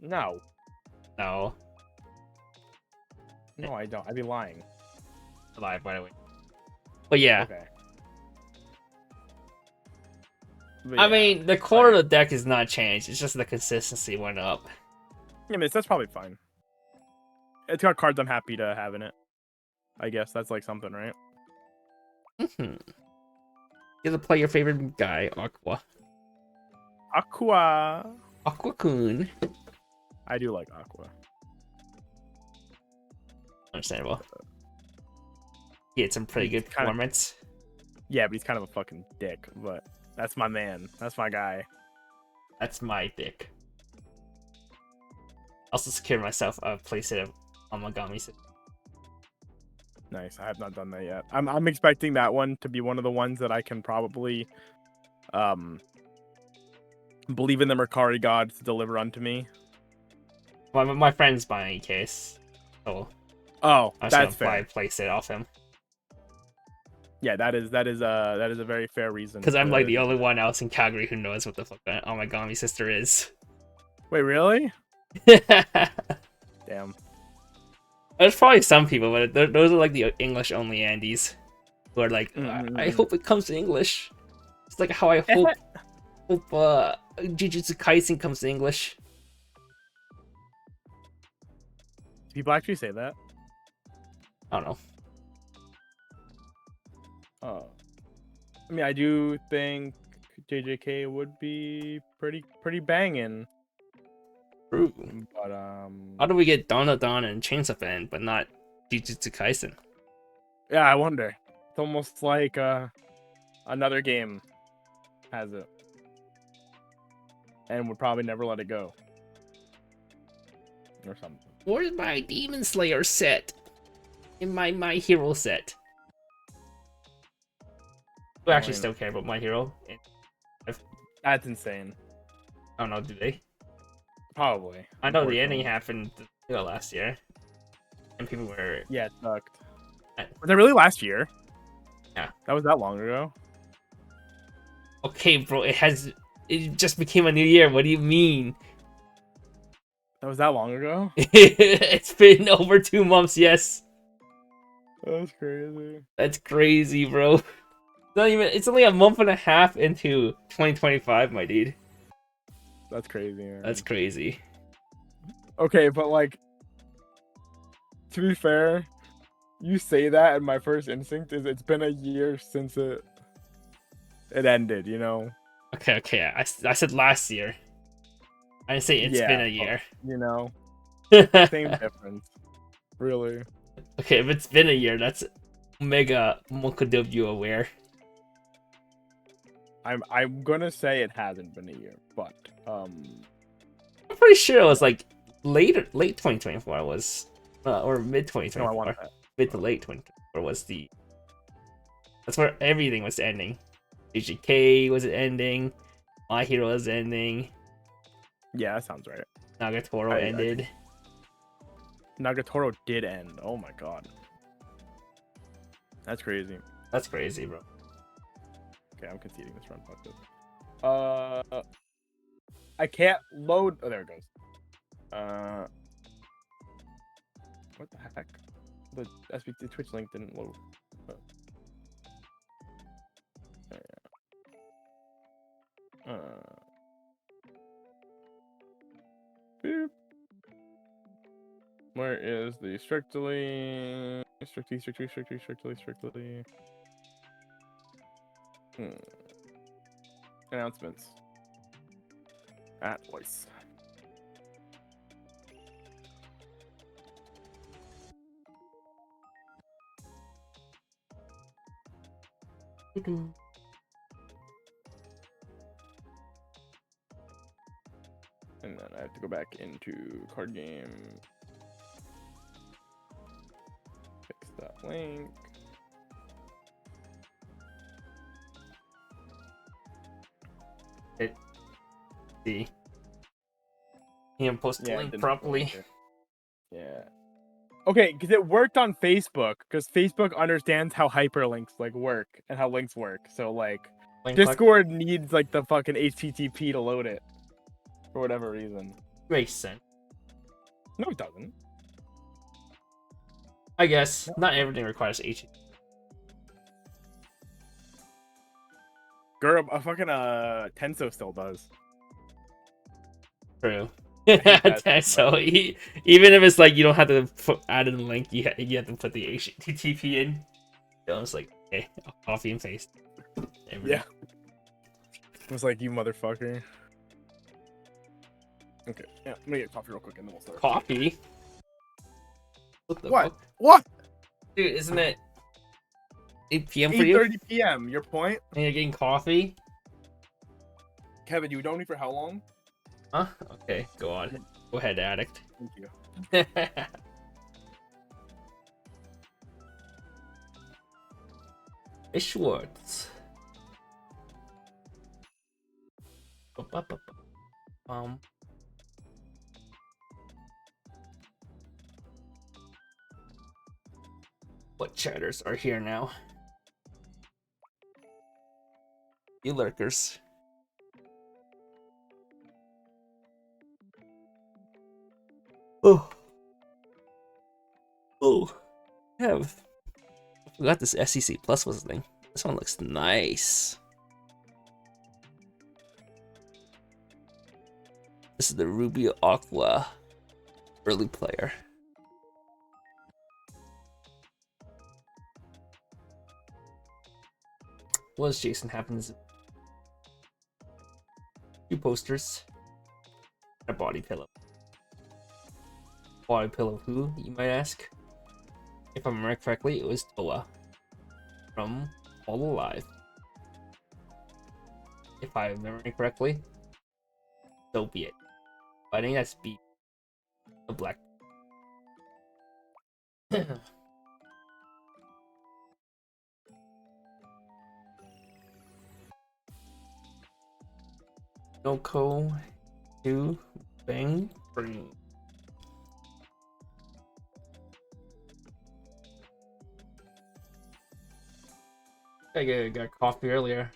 No. No. No, I don't. I'd be lying. Alive, by the way. But yeah. Okay. But I yeah, mean, the core of the deck is not changed. It's just the consistency went up. I mean, that's probably fine. It's got cards I'm happy to have in it. I guess that's like something, right? You have to play your favorite guy, Aqua. Aqua. Aqua-kun. I do like Aqua. Understandable. He had some pretty good performance. Yeah, but he's kind of a fucking dick. But that's my man. That's my guy. That's my dick. Also secured myself a playset of Amagami. Nice. I have not done that yet. I'm expecting that one to be one of the ones that I can probably believe in the Mercari gods to deliver unto me. Well, my friend's buying a case. So I'm that's just gonna fair. buy a playset off him. Yeah, that is a very fair reason. Because I'm like the only one else in Calgary who knows what the fuck that Amagami sister is. Wait, really? Damn. There's probably some people, but those are like the English only Andes who are like, I hope it comes to English. It's like how I hope Jujutsu Kaisen comes to English. Do people actually say that? I don't know. Oh, I mean, I do think JJK would be pretty banging. True. But How do we get Dandadan and Chainsaw Man, but not Jujutsu Kaisen? yeah, I wonder. It's almost like another game has it, and would probably never let it go, or something. Where's my Demon Slayer set? In my Hero set. I actually still care about My Hero. That's insane. I don't know, do they? Probably. I know the ending happened last year. And people were... Yeah, it sucked. Was that really last year? Yeah. That was that long ago? Okay, bro, it just became a new year. What do you mean? That was that long ago? It's been over 2 months, yes. That's crazy. That's crazy, bro. It's only a month and a half into 2025, my dude. That's crazy, man. That's crazy. Okay, but like, to be fair, you say that, and my first instinct is it's been a year since it ended, you know? Okay. I said last year. I didn't say it's been a year. You know? Same difference. Really. Okay, if it's been a year, that's mega Mokodobu aware. I'm gonna say it hasn't been a year, but I'm pretty sure it was like late 2024 was or mid 2024. No, I want that. Mid to late 2024 was that's where everything was ending. JJK was ending, My Hero was ending. Yeah, that sounds right. Nagatoro ended. Nagatoro did end. Oh my god. That's crazy. That's crazy, bro. Okay, I'm conceding this run. Fuck this. I can't load. Oh, there it goes. What the heck? The SBT Twitch link didn't load. Boop. Where is the strictly? Announcements. At voice. And then I have to go back into card game. Fix that link. See. He post the link properly. Yeah. Okay, because it worked on Facebook, because Facebook understands how hyperlinks like work and how links work. So like, Discord needs like the fucking HTTP to load it for whatever reason. Makes sense. No, it doesn't. I guess not everything requires H. Girl, a fucking Tenso still does. True. hate that So even if it's like you don't have to add in the link, you have to put the HTTP in. So it's like, okay, I'll copy and paste. Yeah. It was like, you motherfucker. Okay, yeah, let me get coffee real quick and then we'll start. Coffee? What the What? fuck? What? Dude, isn't it 8 p.m. for you? 8:30 p.m. Your point? And you're getting coffee? Kevin, you know me for how long? Huh? Okay, go on. Go ahead, addict. Thank you. Weiss Schwarz. What chatters are here now? You lurkers. Oh. Oh. I forgot this SEC Plus was a thing. This one looks nice. This is the Rubio Aqua early player. What does Jason happens? Two posters. A body pillow. Body pillow who, you might ask? If I remember correctly, it was Toa from All Alive. If I remember correctly, so be it. But I think that's B. A black. Noko 2 Bang Green. I got coffee earlier.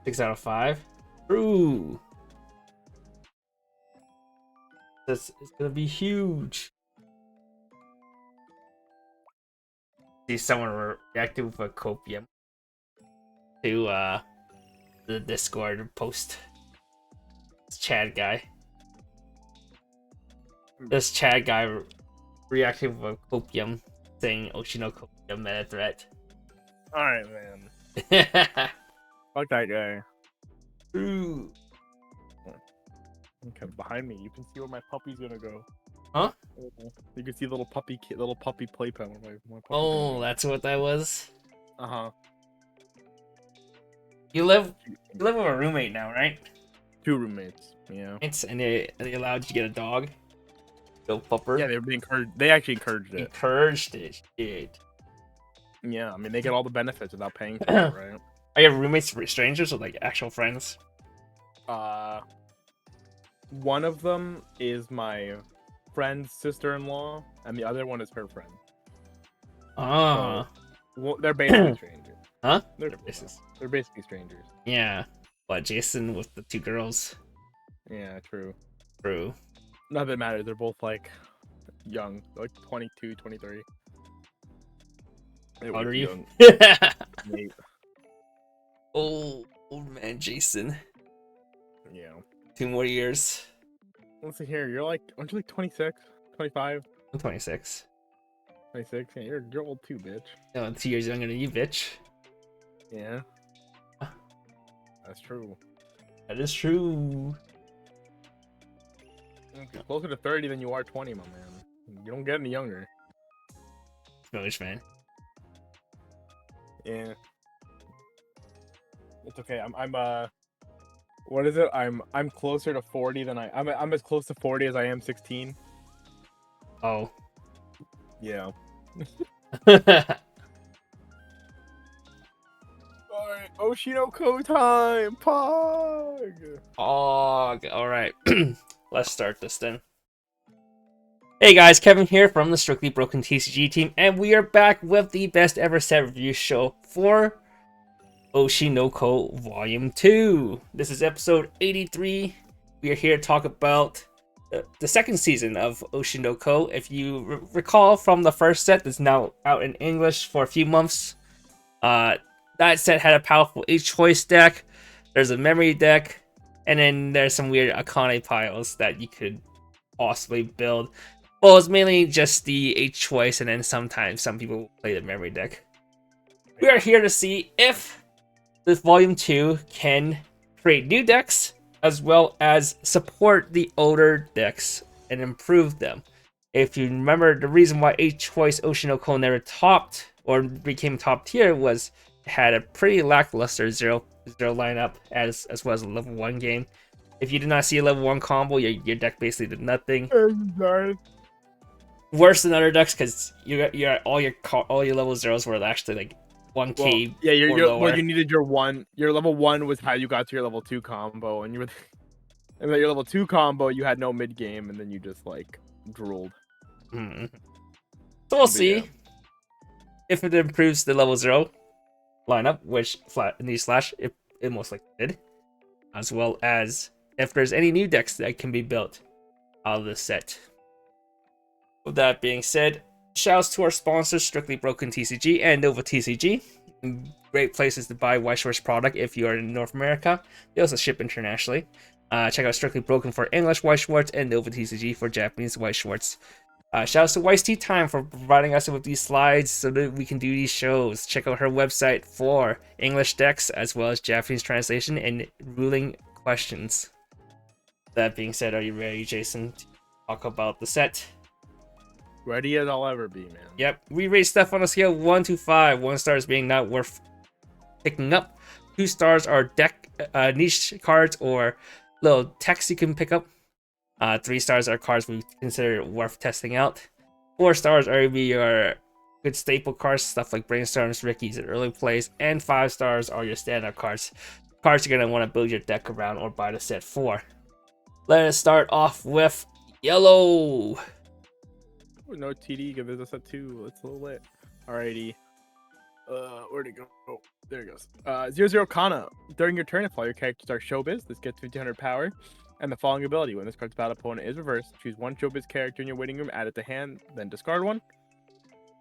Six out of 5. True. This is gonna be huge. See someone reacted with a copium to the Discord post. This Chad guy. This Chad guy reacted with a copium saying Oshi no copium meta threat. Alright, man. Fuck that guy. Ooh. Okay, behind me, you can see where my puppy's gonna go. Huh? You can see little puppy playpen. Oh, that's what that was. Uh-huh. You live with a roommate now, right? 2 roommates. Yeah. And they allowed you to get a dog. Go pupper. Yeah, they were being encouraged. They actually encouraged it. Encouraged it. Shit. Yeah, I mean they get all the benefits without paying for it, right? Are your roommates strangers or like actual friends? One of them is my friend's sister-in-law, and the other one is her friend. Ah. Well, they're basically strangers. Huh? They're basically strangers. Yeah. But Jason with the 2 girls. Yeah, true. True. Not that it matters. They're both like young, like 22, 23. How old are you? Young. Oh, old man Jason. Yeah. 2 more years. Let's see here. Aren't you like 26, 25, I'm 26. 26? Yeah, you're old too, bitch. No, 2 years younger than you, bitch. Yeah. That's true. That is true. You're closer to 30 than you are 20, my man. You don't get any younger. Village man. Yeah. It's okay. I'm what is it? I'm closer to 40 than I'm as close to 40 as I am 16. Oh. Yeah. Alright, Oshinoko time! Pog! Oh, alright. Let's start this then. Hey guys, Kevin here from the Strictly Broken TCG team, and we are back with the best ever set review show for Oshinoko Volume 2. This is episode 83. We are here to talk about the second season of Oshinoko. If you recall from the first set that's now out in English for a few months, that set had a powerful H-Choice deck, there's a memory deck, and then there's some weird Akane piles that you could possibly build. Well, it's mainly just the H-Choice, and then sometimes some people play the memory deck. We are here to see if this Volume 2 can create new decks, as well as support the older decks and improve them. If you remember, the reason why H-Choice Oshinoko never topped or became top tier was it had a pretty lackluster 0 lineup as well as a level 1 game. If you did not see a level 1 combo, your deck basically did nothing. Worse than other decks because all your level 0s were actually like 1k. Well, yeah, well, you needed your level 1 was how you got to your level 2 combo, and and then your level 2 combo you had no mid game, and then you just like drooled. Mm-hmm. So we'll see if it improves the level 0 lineup, which slash it most likely did, as well as if there's any new decks that can be built out of this set. With that being said, shouts to our sponsors, Strictly Broken TCG and Nova TCG. Great places to buy Weiss Schwarz product if you are in North America. They also ship internationally. Check out Strictly Broken for English Weiss Schwarz and Nova TCG for Japanese Weiss Schwarz. Shouts to Weiss Tea Time for providing us with these slides so that we can do these shows. Check out her website for English decks as well as Japanese translation and ruling questions. That being said, are you ready, Jason, to talk about the set? Ready as I'll ever be, man. Yep, we rate stuff on a scale of 1 to 5. 1 star is being not worth picking up. 2 stars are deck niche cards or little text you can pick up. 3 stars are cards we consider worth testing out. 4 stars are your good staple cards, stuff like Brainstorms, Ricky's, and early plays. And 5 stars are your standout cards. Cards you're going to want to build your deck around or buy the set for. Let us start off with yellow. No TD, give this a set 2. It's a little lit. Alrighty. Where'd it go? Oh, there it goes. 0-0 Kana. During your turn, if all your characters are showbiz, this gets 1500 power. And the following ability: when this card's battle opponent is reversed, choose 1 showbiz character in your waiting room, add it to hand, then discard 1.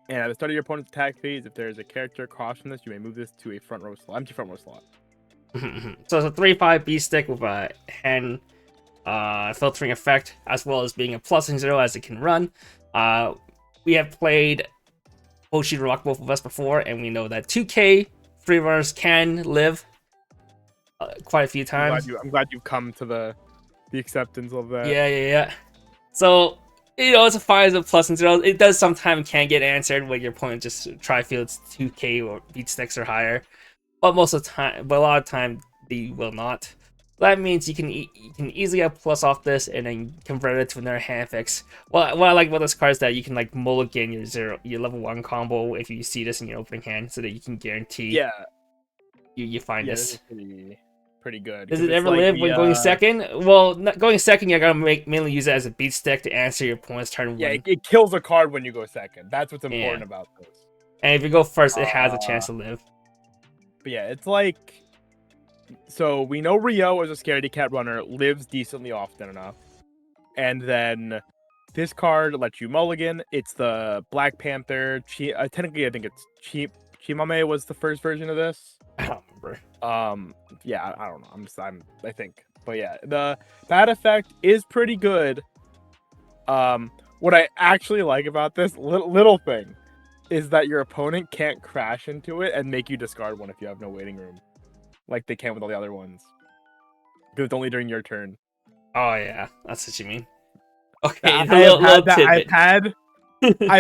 And at the start of your opponent's attack phase, if there is a character across from this, you may move this to a empty front row slot. So it's a 3/5 B stick with a hand filtering effect, as well as being a +0 as it can run. We have played Oshi Rock both of us before, and we know that 2K free runners can live quite a few times. I'm glad you've come to the acceptance of that. Yeah. So, it's a 5 of +0. It does sometimes can get answered when your opponent just tri-fields 2K or beat sticks or higher. But a lot of time, they will not. That means you can easily get plus off this and then convert it to another hand fix. Well, what I like about this card is that you can like mulligan your level 1 combo if you see this in your opening hand, so that you can guarantee Yeah, you find this is this. pretty good. Does 'Cause it it's ever like live when going second? Well, going second, you gotta mainly use it as a beat stick to answer your opponent's turn yeah, 1. it kills a card when you go second. That's what's Yeah. important about this. And if you go first, it has a chance to live. But yeah, it's like, so we know Rio as a scaredy cat runner lives decently often enough, and then this card lets you mulligan. It's the Black Panther. Technically, I think it's Chimame was the first version of this. I don't remember. Yeah, I don't know. I think, but yeah, the bad effect is pretty good. What I actually like about this little thing is that your opponent can't crash into it and make you discard one if you have no waiting room, like they can with all the other ones. Because it's only during your turn. Oh yeah, that's what you mean. Okay, I've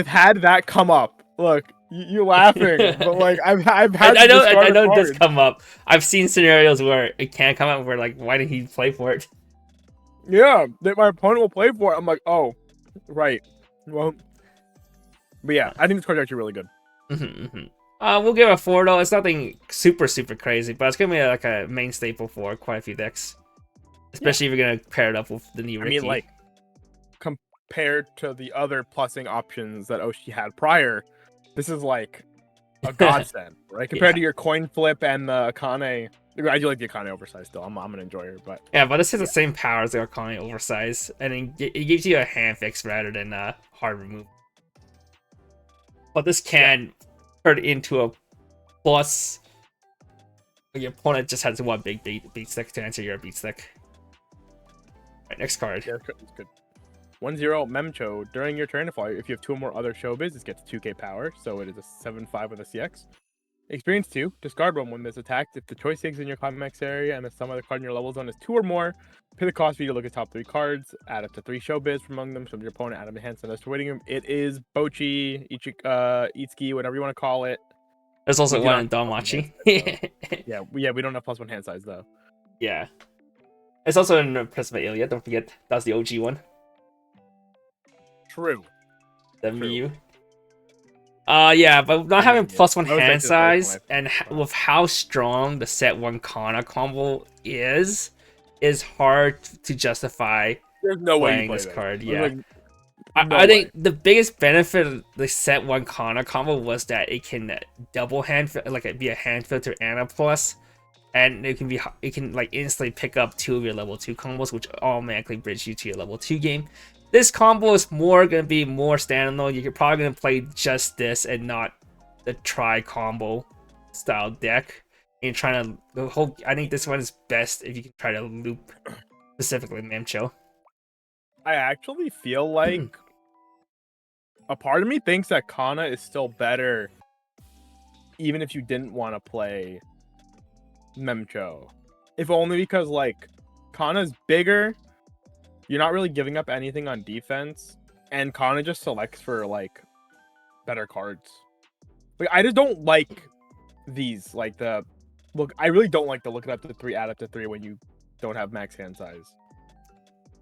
had that come up. Look, you laughing, but like I've had. I know it does card. come up. I've seen scenarios where it can't come up. Where like, why did he play for it? Yeah, that my opponent will play for it. I'm like, oh, right. Well, but yeah, I think this card's actually really good. We'll give it a 4 though. It's nothing super crazy, but it's gonna be like a main staple for quite a few decks, especially if you're gonna pair it up with the new Ricky. I mean, like compared to the other plussing options that Oshi had prior, this is like a godsend, right? Compared to your coin flip and the Akane. I do like the Akane oversize still. I'm an enjoyer, but yeah, but this has the same power as the Akane oversize, and it gives you a hand fix rather than a hard remove. But this can turn into a plus. Your opponent just has one big beat stick to answer your beat stick. Right, next card. Yeah, it's good. 1-0 Memcho. During your turn, if you have 2 or more other showbiz, it gets 2k power, so it is a 7/5 with a CX. Experience 2. Discard 1 when this attacked. If the choice is in your climax area and if some other card in your level zone is 2 or more, pay the cost for you to look at top 3 cards. Add up to 3 showbiz from among them. From your opponent, add them to hand, send those to waiting room. It is Bochi, Itsuki, whatever you want to call it. There's also one in Danmachi. Yeah, we don't have +1 hand size though. Yeah. It's also in Prisma Ilya, don't forget. That's the OG one. True. The Mew. Yeah, but not having +1 hand size and with how strong the set 1 Kana combo is hard to justify There's no way playing this card. Yeah. Like, I think the biggest benefit of the set 1 Kana combo was that it can double hand, like be a hand filter and a plus, and it can like instantly pick up 2 of your level 2 combos, which automatically bridge you to your level 2 game. This combo is gonna be more standalone. You're probably gonna play just this and not the tri combo style deck. And trying to I think this one is best if you can try to loop specifically Memcho. I actually feel like a part of me thinks that Kana is still better, even if you didn't want to play Memcho. If only because like Kana's bigger. You're not really giving up anything on defense, and Kana just selects for like better cards. Like I just don't like these. Like I really don't like the look it up to 3, add up to 3 when you don't have max hand size.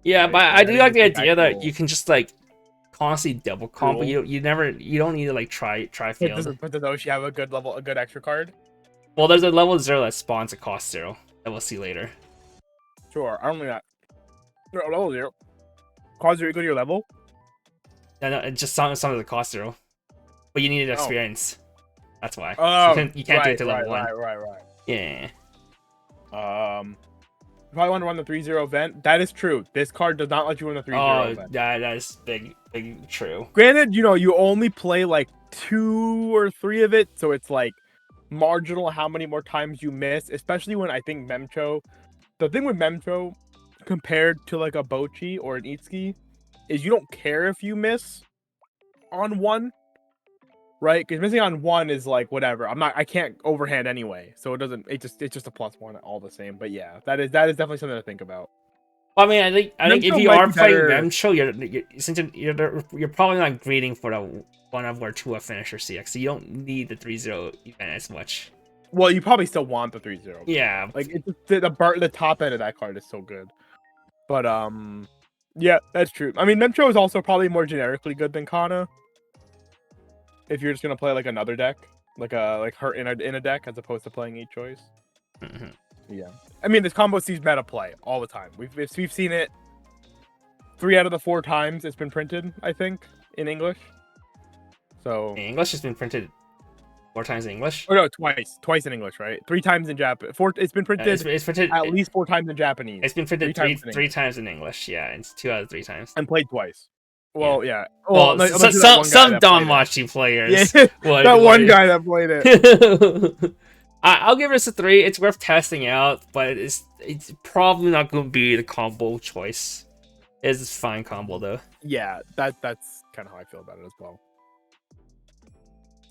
Yeah, right? but I do like the idea that you can just like constantly double combo. Cool. You don't need to like try fail. But does Oshi have a good extra card? Well, there's a level 0 that spawns at cost 0 that we'll see later. Sure, I don't think that. No, level 0. Cost 0 equal to your level? No, it's just some of the cost 0. But you needed experience. That's why. Oh, so you can't do it to level 1. Right. Yeah. If I want to run the 3-0 event, that is true. This card does not let you run the 3-0 event. That is big true. Granted, you only play like 2 or 3 of it, so it's like marginal how many more times you miss, especially when I think Memcho. The thing with Memcho compared to like a Bochi or an Itsuki is you don't care if you miss on 1, right? Because missing on 1 is like whatever. I can't overhand anyway, so it's just a +1 all the same. But yeah, that is definitely something to think about. Well, I mean, I think if you are playing Memcho, you're probably not greeting for the 1 of or 2 of finisher CX, so you don't need the 3-0 event as much. Well, you probably still want the 3-0. Yeah. Like the top end of that card is so good. But yeah, that's true. I mean, Memcho is also probably more generically good than Kana. If you're just gonna play like another deck, like her in a deck as opposed to playing each choice. Mhm. Yeah, I mean this combo sees meta play all the time. We've seen it 3 out of the 4 times it's been printed, I think, in English. So English has been printed 4 times in English. or no, twice in English, right? 3 times in Japan. 4. It's been printed. It's printed At least 4 times in Japanese. It's been printed 3 times three times in English. Yeah, it's 2 out of 3 times. and played twice. Yeah. Well, yeah. Well, unless you're that some one guy some that played it. Danmachi players. Yeah, would that one like- guy that played it. I'll give this a 3. It's worth testing out, but it's probably not going to be the combo choice. It's a fine combo though. Yeah, that's kind of how I feel about it as well.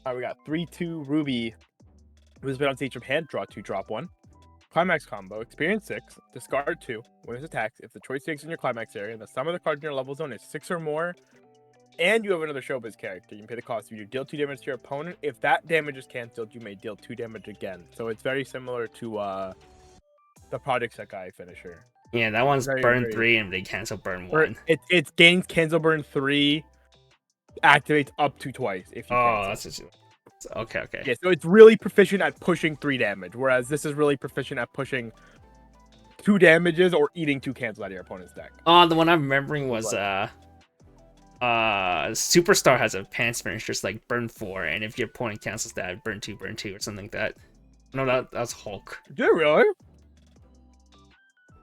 All right, we got 3-2 Ruby. Who's been on stage from hand, draw 2, drop 1. Climax combo, experience 6, discard 2. When this attacks, if the choice takes in your climax area and the sum of the cards in your level zone is 6 or more, and you have another Showbiz character, you can pay the cost. If you deal 2 damage to your opponent, if that damage is cancelled, you may deal 2 damage again. So it's very similar to the Project Set Guy finisher. Yeah, that one's Very, burn very- 3 and they cancel burn 1. It gains cancel burn 3, activates up to twice if you Oh, cancel. that's just okay. Yeah, so it's really proficient at pushing 3 damage, whereas this is really proficient at pushing 2 damages or eating 2 cancels out of your opponent's deck. Oh, the one I'm remembering was Superstar has a pants finisher, just like burn 4, and if your opponent cancels that, burn 2, or something like that. No, that's Hulk. Did it really?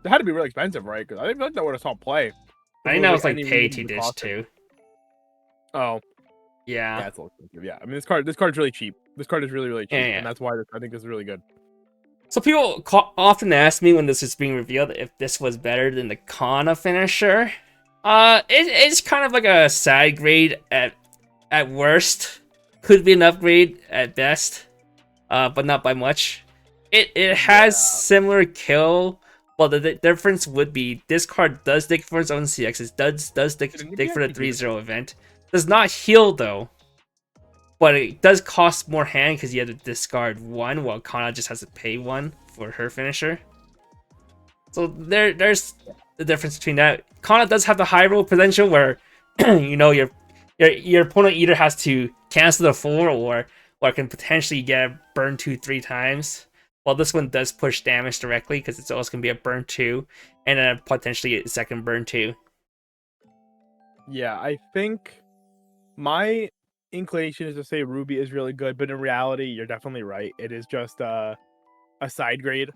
It had to be really expensive, right? Because I didn't feel like that would have saw play. I think that was like any pay reason to to dish cost it. too. Oh, Yeah. yeah, it's a little expensive. Yeah, I mean this card's really cheap. This card is really, really cheap, Yeah, yeah. and that's why I think this is really good. So people often ask me when this is being revealed if this was better than the Kana finisher. It's kind of like a side grade at worst. Could be an upgrade at best, but not by much. It has similar kill, but the difference would be this card does dig for its own CX. It does dig for the 3-0 event. Does not heal though, but it does cost more hand because you have to discard 1, while Kana just has to pay 1 for her finisher. So there's the difference between that. Kana does have the high roll potential where you know your opponent either has to cancel the 4 or can potentially get a burn 2 3 times. While this one does push damage directly because it's also gonna be a burn 2 and then potentially a second burn 2. Yeah, I think my inclination is to say Ruby is really good, but in reality, you're definitely right. It is just a side grade.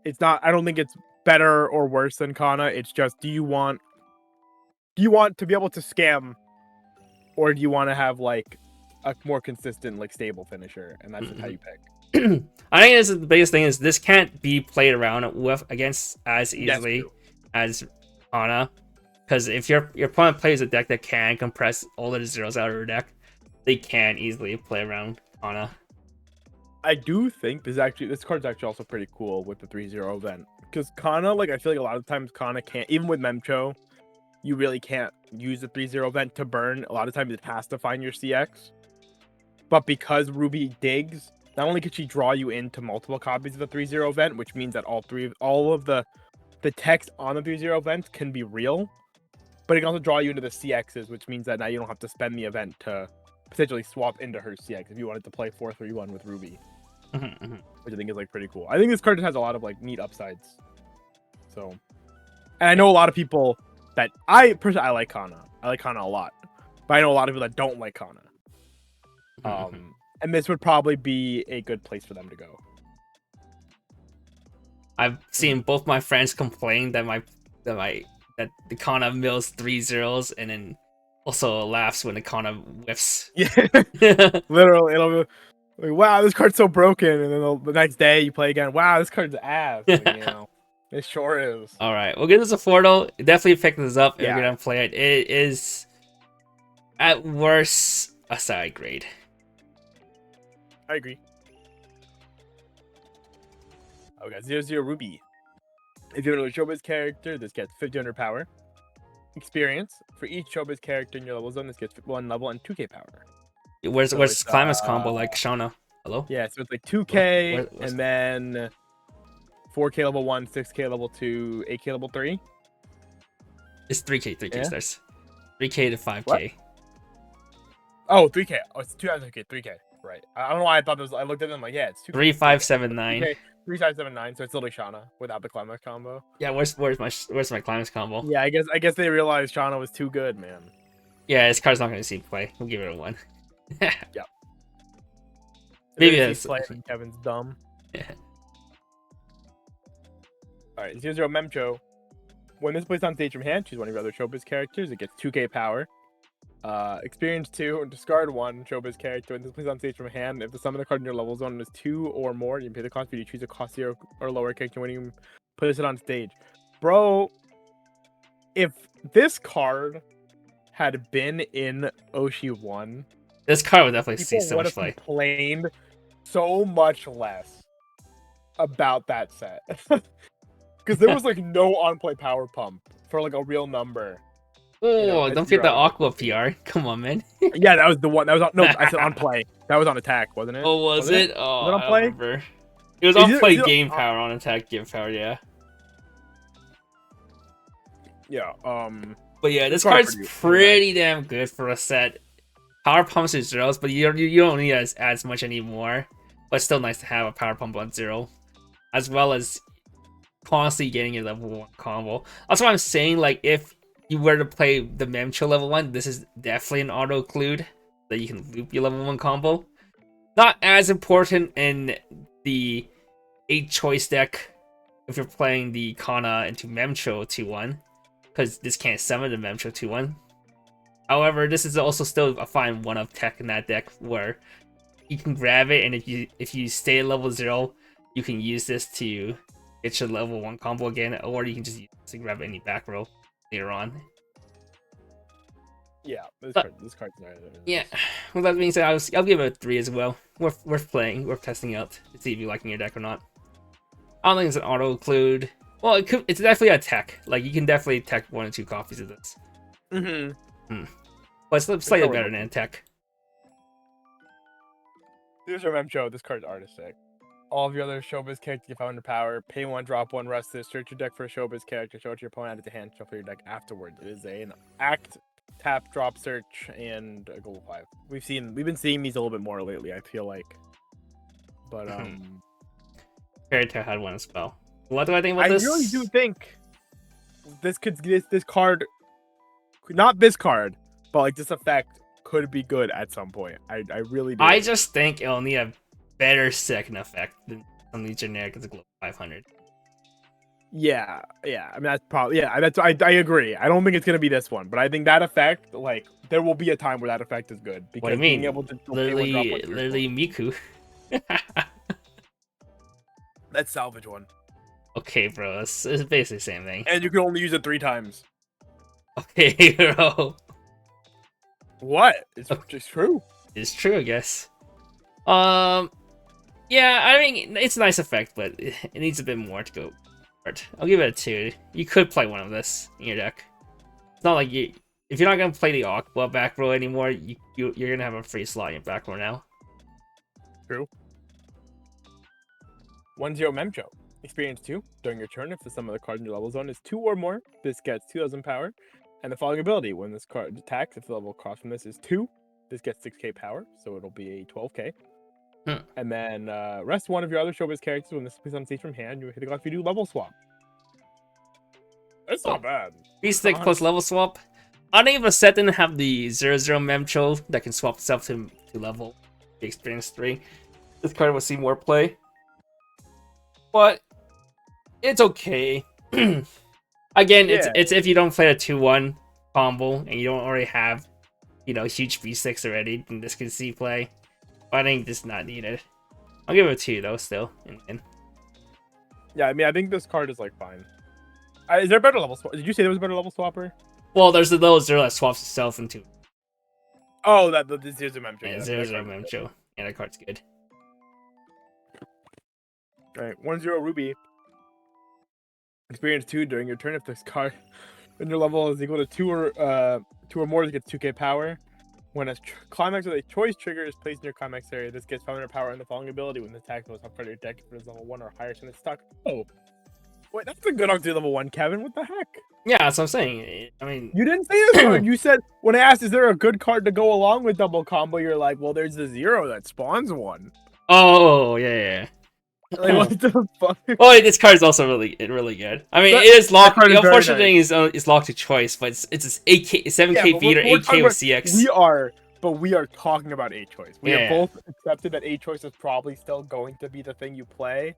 It's not. I don't think it's better or worse than Kana. It's just, do you want to be able to scam, or do you want to have like a more consistent, like stable finisher? And that's just how you pick. I think this is the biggest thing is this can't be played around against as easily as Kana. Because if your opponent plays a deck that can compress all of the zeros out of your deck, they can easily play around Kana. I do think this card's actually also pretty cool with the 3-0 event. Because Kana, like I feel like a lot of times Kana can't, even with Memcho, you really can't use the 3-0 event to burn. A lot of times it has to find your CX. But because Ruby digs, not only can she draw you into multiple copies of the 3-0 event, which means that all of the text on the 3-0 event can be real, but it can also draw you into the CXs, which means that now you don't have to spend the event to potentially swap into her CX if you wanted to play 4-3-1 with Ruby, which I think is like pretty cool. I think this card just has a lot of like neat upsides. So, and I know a lot of people that I like Kana. I like Kana a lot, but I know a lot of people that don't like Kana. And this would probably be a good place for them to go. I've seen both my friends complain that the Kana mills 3 zeros and then also laughs when the Kana whiffs. Yeah, literally, it'll be like, wow, this card's so broken, and then the next day you play again. Wow, this card's ass. Like, you know, it sure is. All right, we'll give this a 4 though. Definitely pick this up if Yeah. you're gonna play it. It is at worst a side grade. I agree. Oh, we got 0-0 Ruby. If you have another Showbiz character, this gets 1500 power. Experience. For each Showbiz character in your level zone, this gets 1 level and 2k power. Where's So it's, Climax combo like Shana? Hello? Yeah, so it's like Hello? 2K Where's and then 4K level 1, 6K level 2, 8K level 3. It's 3K, 3K Yeah. stars. 3K to What? 5K. Oh, 3K. Oh, it's 2K, 3K. Right. I don't know why I thought this. I looked at them like, yeah, it's 2K. 3579. 2K, 3579. So it's literally Shauna without the climax combo. Yeah, where's my climax combo? Yeah, I guess they realized Shauna was too good, man. Yeah, this card's not gonna see play. We'll give it a 1. Yep. Maybe They that's see play and Kevin's dumb. All right, 0-0 Memcho. When this plays on stage from hand, choose one of your other showbiz characters. It gets 2K power. Experience 2, discard 1 showbiz character. When this plays on stage from hand, if the summon card in your level zone is 2 or more, you can pay the cost, but you choose a cost 0 or lower character when you place it on stage. Bro, if this card had been in Oshi 1, this card would definitely see people so would much have play. complained so much less about that set. Because there was like no on-play power pump for like a real number. Oh, At don't forget 0 the out of Aqua 50. PR. Come on, man. Yeah, that was the one. That was on. No, I said on play. That was on attack, wasn't it? Oh, was Wasn't it? Oh, Was it on I don't play? remember. It was Is on it- play is it- game power, on attack game power, yeah. Yeah. But yeah, this card's card's pretty pretty damn good for a set. Power pumps is zeros, but you don't need as much anymore. But it's still nice to have a power pump on 0, as well as constantly getting a level 1 combo. That's why I'm saying, like, if you were to play the Memcho level 1, this is definitely an auto occlude that you can loop your level 1 combo. Not as important in the 8 choice deck if you're playing the Kana into Memcho 2-1, because this can't summon the Memcho 2-1. However, this is also still a fine one-up tech in that deck where you can grab it, and if you stay at level 0, you can use this to get your level 1 combo again, or you can just use it to grab any back row later on. Yeah, this card's nice. Yeah, with that being said, I'll give it a 3 as well. Worth playing, worth testing out to see if you liking your deck or not. I don't think it's an auto include. Well, it's definitely a tech. Like, you can definitely tech 1 or 2 copies of this. But it's slightly better than tech. Here's our Memcho. This card's artistic. All of your other showbiz characters get 500 power. Pay 1, drop 1, rest this. Search your deck for a showbiz character. Show it to your opponent, add it to hand. Shuffle your deck afterwards. It is an act, tap, drop, search, and a goal 5. We've been seeing these a little bit more lately, I feel like. But Fairy Tale had one as well. What do I think about this? I really do think this card, not this card, but like this effect could be good at some point. I really do. I just think it'll need a better second effect than something generic as a Global 500. Yeah. I mean, that's probably I agree. I don't think it's gonna be this one, but I think that effect, like, there will be a time where that effect is good. Because What do you mean? being able to Literally Miku. That's salvage one, Okay, bro, it's basically the same thing. and you can only use it 3 times. Okay, bro. What? It's just true. It's true, I guess. Yeah, I mean, it's a nice effect, but it needs a bit more to go. I'll give it a 2. You could play one of this in your deck. It's not like if you're not gonna play the Aqua back row anymore, you're gonna have a free slot in your back row now. True. 1-0 Memcho. Experience 2. During your turn, if the sum of the cards in your level zone is 2 or more, this gets 2,000 power. And the following ability: when this card attacks, if the level cost from this is 2, this gets 6k power, so it'll be a 12k. And then rest 1 of your other showbiz characters when this is on stage from hand. You hit the clock if you do level swap. It's not bad. V-Stick plus level swap. I don't even set didn't have the 0-0 Memcho that can swap itself to level experience 3. This card will see more play. But it's okay. Again, it's if you don't play a 2-1 combo and you don't already have, huge V6 already, then this can see play. But I think this is not needed. I'll give it a 2 though, still. Yeah, I mean, I think this card is like fine. Is there a better level swap? Did you say there was a better level swapper? Well, there's the little 0 that swaps itself into. Oh, the 0-0 Memcho. Yeah, 0-0 Memcho. Yeah, that card's good. Alright, 1-0 Ruby. Experience 2 during your turn. If this card in your level is equal to 2 or more, it gets 2k power. When a climax with a choice trigger is placed in your climax area, this gets 500 power and the following ability when the attack goes up for your deck if it is level 1 or higher, so it's stuck. Oh, wait, that's a good up to level 1, Kevin. What the heck? Yeah, that's what I'm saying. I mean, You didn't say this card. You said when I asked, "Is there a good card to go along with double combo?" You're like, "Well, there's the 0 that spawns one." oh yeah. Like, what the fuck? Well, this card is also really good. I mean, That- it is locked. card is The very unfortunate nice. thing is it's locked to choice, but it's 8K, 7K but beat or we're 8K talking with about- CX. we are talking about A choice. We Yeah. have both accepted that A choice is probably still going to be the thing you play,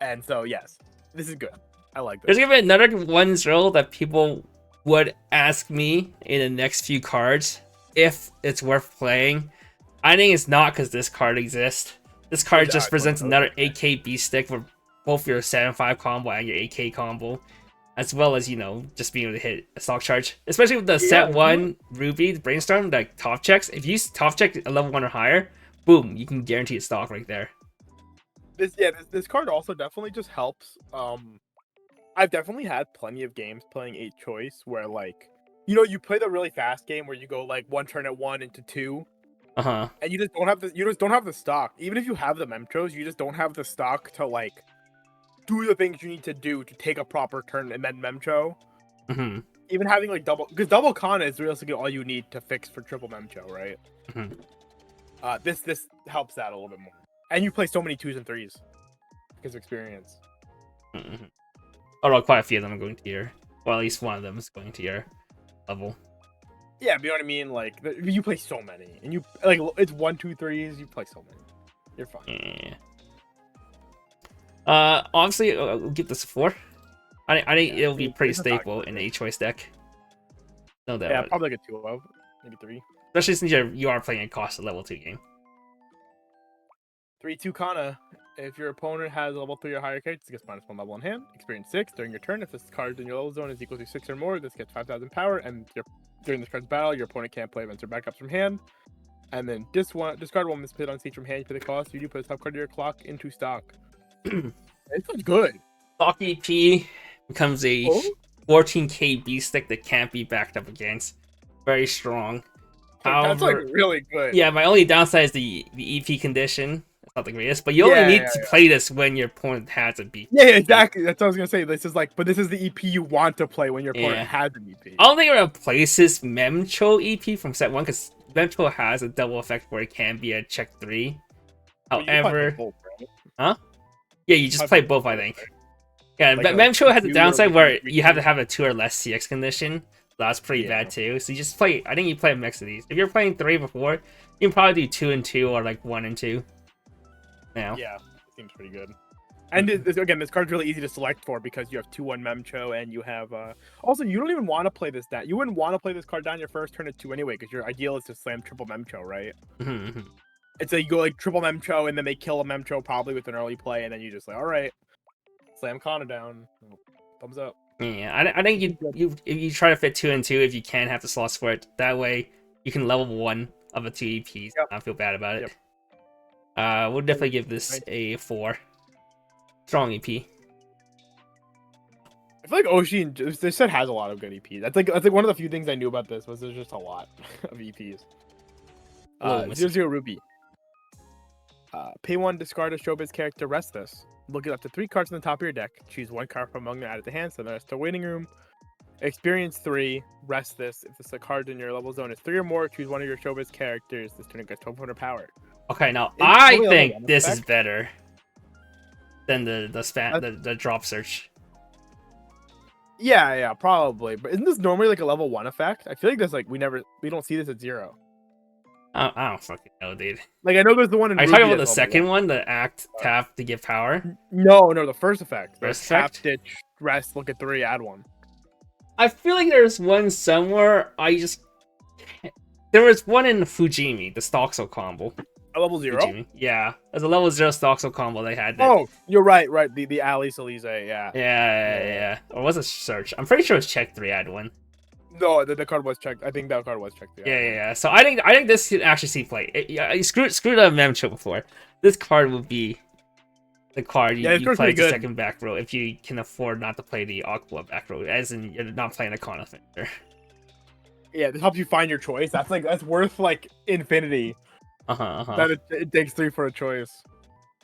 and so yes, this is good. I like this. There's gonna be another 1-0 that people would ask me in the next few cards if it's worth playing. I think it's not because this card exists. This card just presents another 8K beast stick for both your 7-5 combo and your 8K combo, as well as, you know, just being able to hit a stock charge. Especially with the set 1 Ruby Brainstorm, like top checks. If you top check a level 1 or higher, boom, you can guarantee a stock right there. This card also definitely just helps. I've definitely had plenty of games playing 8 choice where, like, you know, you play the really fast game where you go like 1 turn at 1 into 2. And you just don't have the stock. Even if you have the Memtros, you just don't have the stock to like do the things you need to do to take a proper turn and then Memtro. Even having like because double Kana is realistically all you need to fix for triple Memtro, right? This helps that a little bit more. And you play so many 2s and 3s because of experience. Although quite a few of them are going to your, well, at least one of them is going to your level. Yeah, but you know what I mean? Like, you play so many. And you, like, it's 1, 2, 3s. You play so many. You're fine. Yeah. Honestly, I'll give this a 4. I think it'll be pretty staple in the A-choice deck. No doubt. Yeah, probably like a 2 of, maybe 3. Especially since you are playing a cost level 2 game. 3-2 Kana. If your opponent has a level 3 or higher character, this gets -1 level in hand. Experience 6 during your turn. If this card in your level zone is equal to 6 or more, this gets 5,000 power. And during this card's battle, your opponent can't play events or backups from hand. And then discard one misplayed on stage from hand for the cost. You do put a top card of your clock into stock. This one's good. Stock EP becomes a 14K B stick that can't be backed up against. Very strong. That's like really good. Yeah, my only downside is the EP condition. It's not the greatest, but you only need to play this when your opponent has a BP. Yeah, exactly. That's what I was gonna say. This is like, but this is the EP you want to play when your opponent has an EP. I don't think it replaces Memcho EP from set 1 because Memcho has a double effect where it can be a check 3. However, both, right? huh? Yeah, you just play both, I think. Yeah, Like but Memcho has a downside where you have to have a 2 or less CX condition. That's pretty bad too. So you just play. I think you play a mix of these. If you're playing 3 before, you can probably do 2 and 2 or like 1 and 2. Now. Yeah, it seems pretty good. And again, this card's really easy to select for because you have 2-1 Memcho and you have also you don't even want to play this down. You wouldn't want to play this card down your first turn at 2 anyway because your ideal is to slam triple Memcho, right? It's like you go like triple Memcho and then they kill a Memcho probably with an early play and then you just like, all right, slam Kana down. Thumbs up. Yeah, I think if you try to fit 2 and 2, if you can have the slots for it, that way you can level 1 of a 2 EPs. Not feel bad about it. We'll definitely give this a 4. Strong EP. I feel like Oshi and this set has a lot of good EPs. That's like one of the few things I knew about this was there's just a lot of EPs. 0-0 Ruby. Pay 1, discard a showbiz character, rest this. Look at up to 3 cards on the top of your deck. Choose 1 card from among them, add it to hand, so the rest to waiting room. Experience 3, rest this. If this a card in your level zone is 3 or more, choose one of your showbiz characters. This turn gets 1200 power. Okay, now I think this is better than the drop search. Yeah, probably. But isn't this normally like a level 1 effect? I feel like this we don't see this at 0. I don't fucking know, dude. Like I know there's the one in. Are you talking about the second one, the act tap to give power? No, the first effect. First tap, effect? stitch, rest, look at 3, add 1. I feel like there's one somewhere. There was one in Fujimi, the Stoxo combo. A level 0? Fujimi. Yeah, there's a level 0 Stoxo combo they had. Oh, you're right. The Ali Salize, yeah. Yeah. Or was it search? I'm pretty sure it's check 3 add 1. No, the card was checked. I think that card was checked. Yeah. So I think this could actually see play. Screw the Memcho before. This card would be the card you play the second back row if you can afford not to play the Aqua back row, as in you're not playing a Kana Fender. Yeah, this helps you find your choice. That's worth like infinity. That it takes 3 for a choice.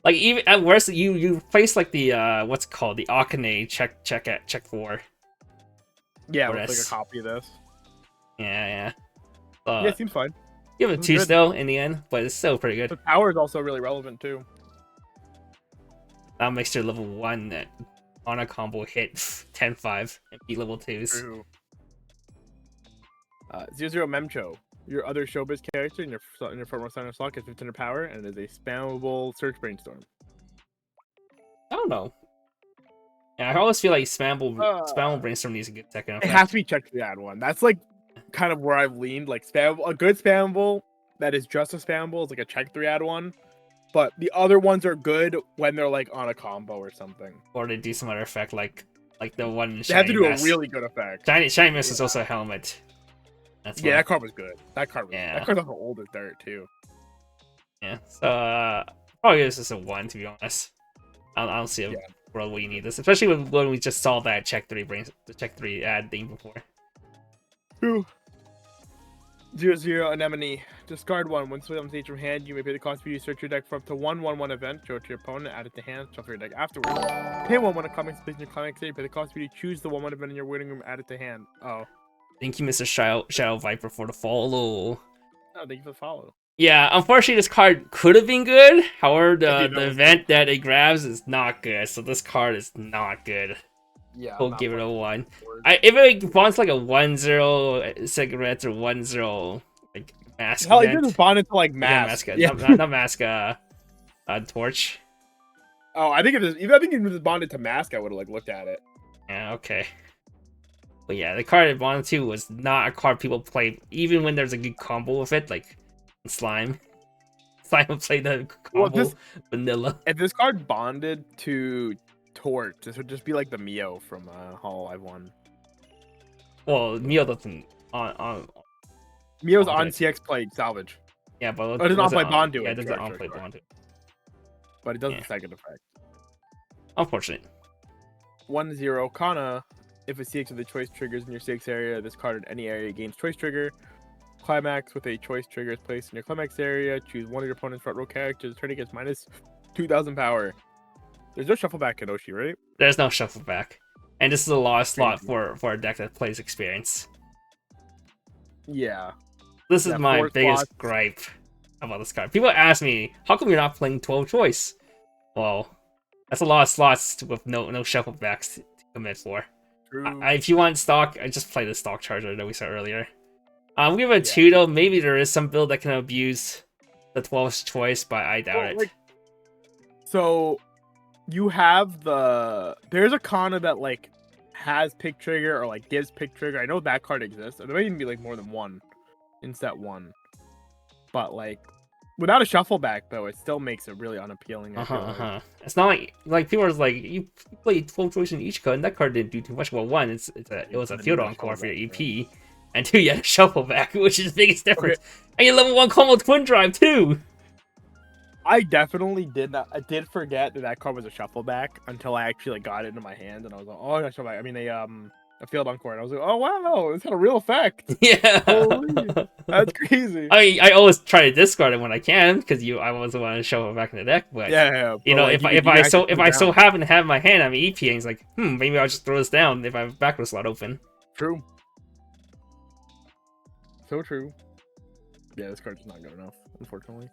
Like even at worst, you place like the what's it called, the Akane check 4. Yeah, Or with like a this. copy of this. Yeah. Yeah, it seems fine. Give it This is 2 good. still in the end, but it's still pretty good. The power is also really relevant too. That makes your level 1 on a combo hit 10-5 and beat level 2s. True. 0-0 Memcho. Your other showbiz character in your front row center slot gets 1500 power and is a spammable search brainstorm. I don't know. Yeah, I always feel like spammable brainstorm needs a good second effect. It has to be checked to add one. That's like kind of where I've leaned. Like a good spammable that is just a spammable is like a check 3 add one. But the other ones are good when they're like on a combo or something. Or they do some other effect like the one. They have to do a really good effect. Shiny Mist is also a helmet. That's yeah, that card was good. That card's also old as dirt too. Yeah, so probably this is a 1 to be honest. I don't see a world where you need this, especially when we just saw that check 3 ad thing before. True. 0-0 Anemone. Discard 1. When split on stage from hand, you may pay the cost for you to search your deck for up to 1/1/1 event. Show it to your opponent, add it to hand, shuffle your deck afterwards. Pay 1 when a climax plays in your climax area. Pay the cost for you to choose the 1/1 event in your waiting room, add it to hand. Oh. Thank you, Mr. Shadow Viper, for the follow. Oh, thank you for the follow. Yeah, unfortunately, this card could have been good. However, the event that it grabs is not good, so this card is not good. Yeah, we'll give it a 1. If it wants like a 1-0 cigarettes or 1-0 like mask. Hell, it just bonded to like mask. Yeah, not mask. Torch. Oh, I think if it was bonded to mask, I would have like looked at it. Yeah, okay. But yeah, the card it bonded to was not a card people play, even when there's a good combo with it, like Slime. Slime would play the combo vanilla. If this card bonded to Torch, this would just be like the Mio from Hololive 1. Well, Mio doesn't on Mio's on CX play salvage. Yeah, but it does not play bond to it. Yeah, it does not play bond to it. But it does the second effect. Unfortunate. 1-0 Kana. If a CX with a choice triggers in your CX area, this card in any area gains choice trigger. Climax with a choice trigger is placed in your climax area. Choose one of your opponent's front row characters. Turn against minus 2,000 power. There's no shuffle back in Oshi, right? There's no shuffle back. And this is a lost slot for a deck that plays experience. Yeah. This is my biggest gripe about this card. People ask me, how come you're not playing 12 choice? Well, that's a lot of slots with no shuffle backs to commit for. If you want stock, I just play the stock charger that we saw earlier. We give it a 2 though. Maybe there is some build that can abuse the 12th choice, but I doubt it. So you have there's a Kana that like has pick trigger or like gives pick trigger. I know that card exists. There might even be like more than one in set 1. But like without a shuffle back though, it still makes it really unappealing. It's not like people are like, you play 12 choice in each card, and that card didn't do too much. Well, 1, it was a field encore for your EP, and 2, you had a shuffle back, which is the biggest difference. And you level 1 combo twin drive too. I definitely did not. I did forget that card was a shuffle back until I actually like got it into my hand, and I was like, oh, shuffle back. I mean, a field encore, and I was like, oh wow, it's had a real effect. Yeah, holy, that's crazy. I mean, I always try to discard it when I can because I wasn't want to show it back in the deck. But you know, like, if I so happen to have my hand on my EP, and it's like, maybe I'll just throw this down if I have back row slot open. True. So true. Yeah, this card's not good enough, unfortunately.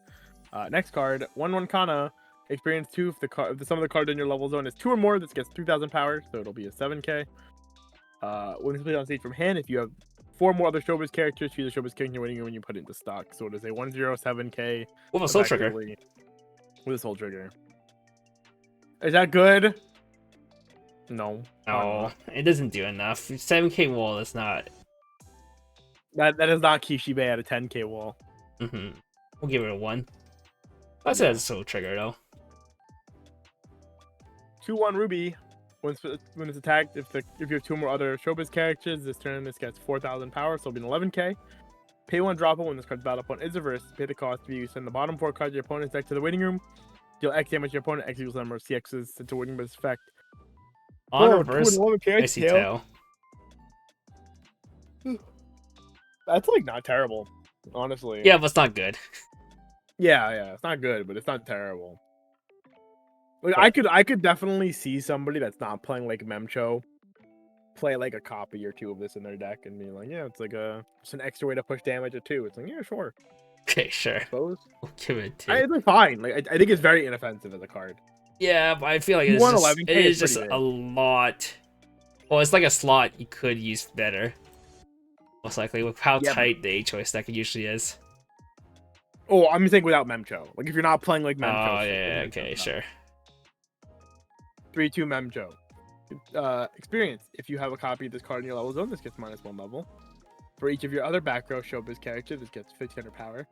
Next card, 1/1 Kana. Experience 2 if the sum of the card in your level zone is 2 or more. This gets 2,000 power, so it'll be a 7k. When it's played on stage from hand, if you have 4 more other showbiz characters, choose a showbiz character you're winning when you put it into stock. So it is a 107k with a soul trigger. With a soul trigger. Is that good? No. No, it doesn't do enough. 7k wall is not. That is not Kishibe at a 10k wall. We'll give it a 1. I said it's a soul trigger though. 2/1 Ruby. When it's attacked, if you have 2 more other showbiz characters, this gets 4,000 power, so it'll be an 11k. Pay 1, drop it when this card's battle opponent is reversed. Pay the cost if you send the bottom 4 cards of your opponent's deck to the waiting room. Deal X damage to your opponent, X equals the number of CXs sent to waiting by this effect. On reverse, I see tail. That's like not terrible, honestly. Yeah, but it's not good. Yeah, it's not good, but it's not terrible. Like But- I could definitely see somebody that's not playing like Memcho play like a copy or two of this in their deck and be like, yeah, it's like it's an extra way to push damage at 2. It's like, yeah, sure, Okay, sure. I suppose. We'll give it It's like fine. Like I think it's very inoffensive as a card. Yeah, but I feel like You it's want just, 11K, it it's is just pretty a big. lot. Well, it's like a slot you could use better. Most likely with how Yeah, tight the A choice deck usually is. Oh, I'm saying without Memcho. Like if you're not playing like Oh, Memcho. yeah, okay, sure. 3/2 Memcho. Experience. If you have a copy of this card in your level zone, this gets -1 level. For each of your other back row showbiz characters, this gets 1500 power.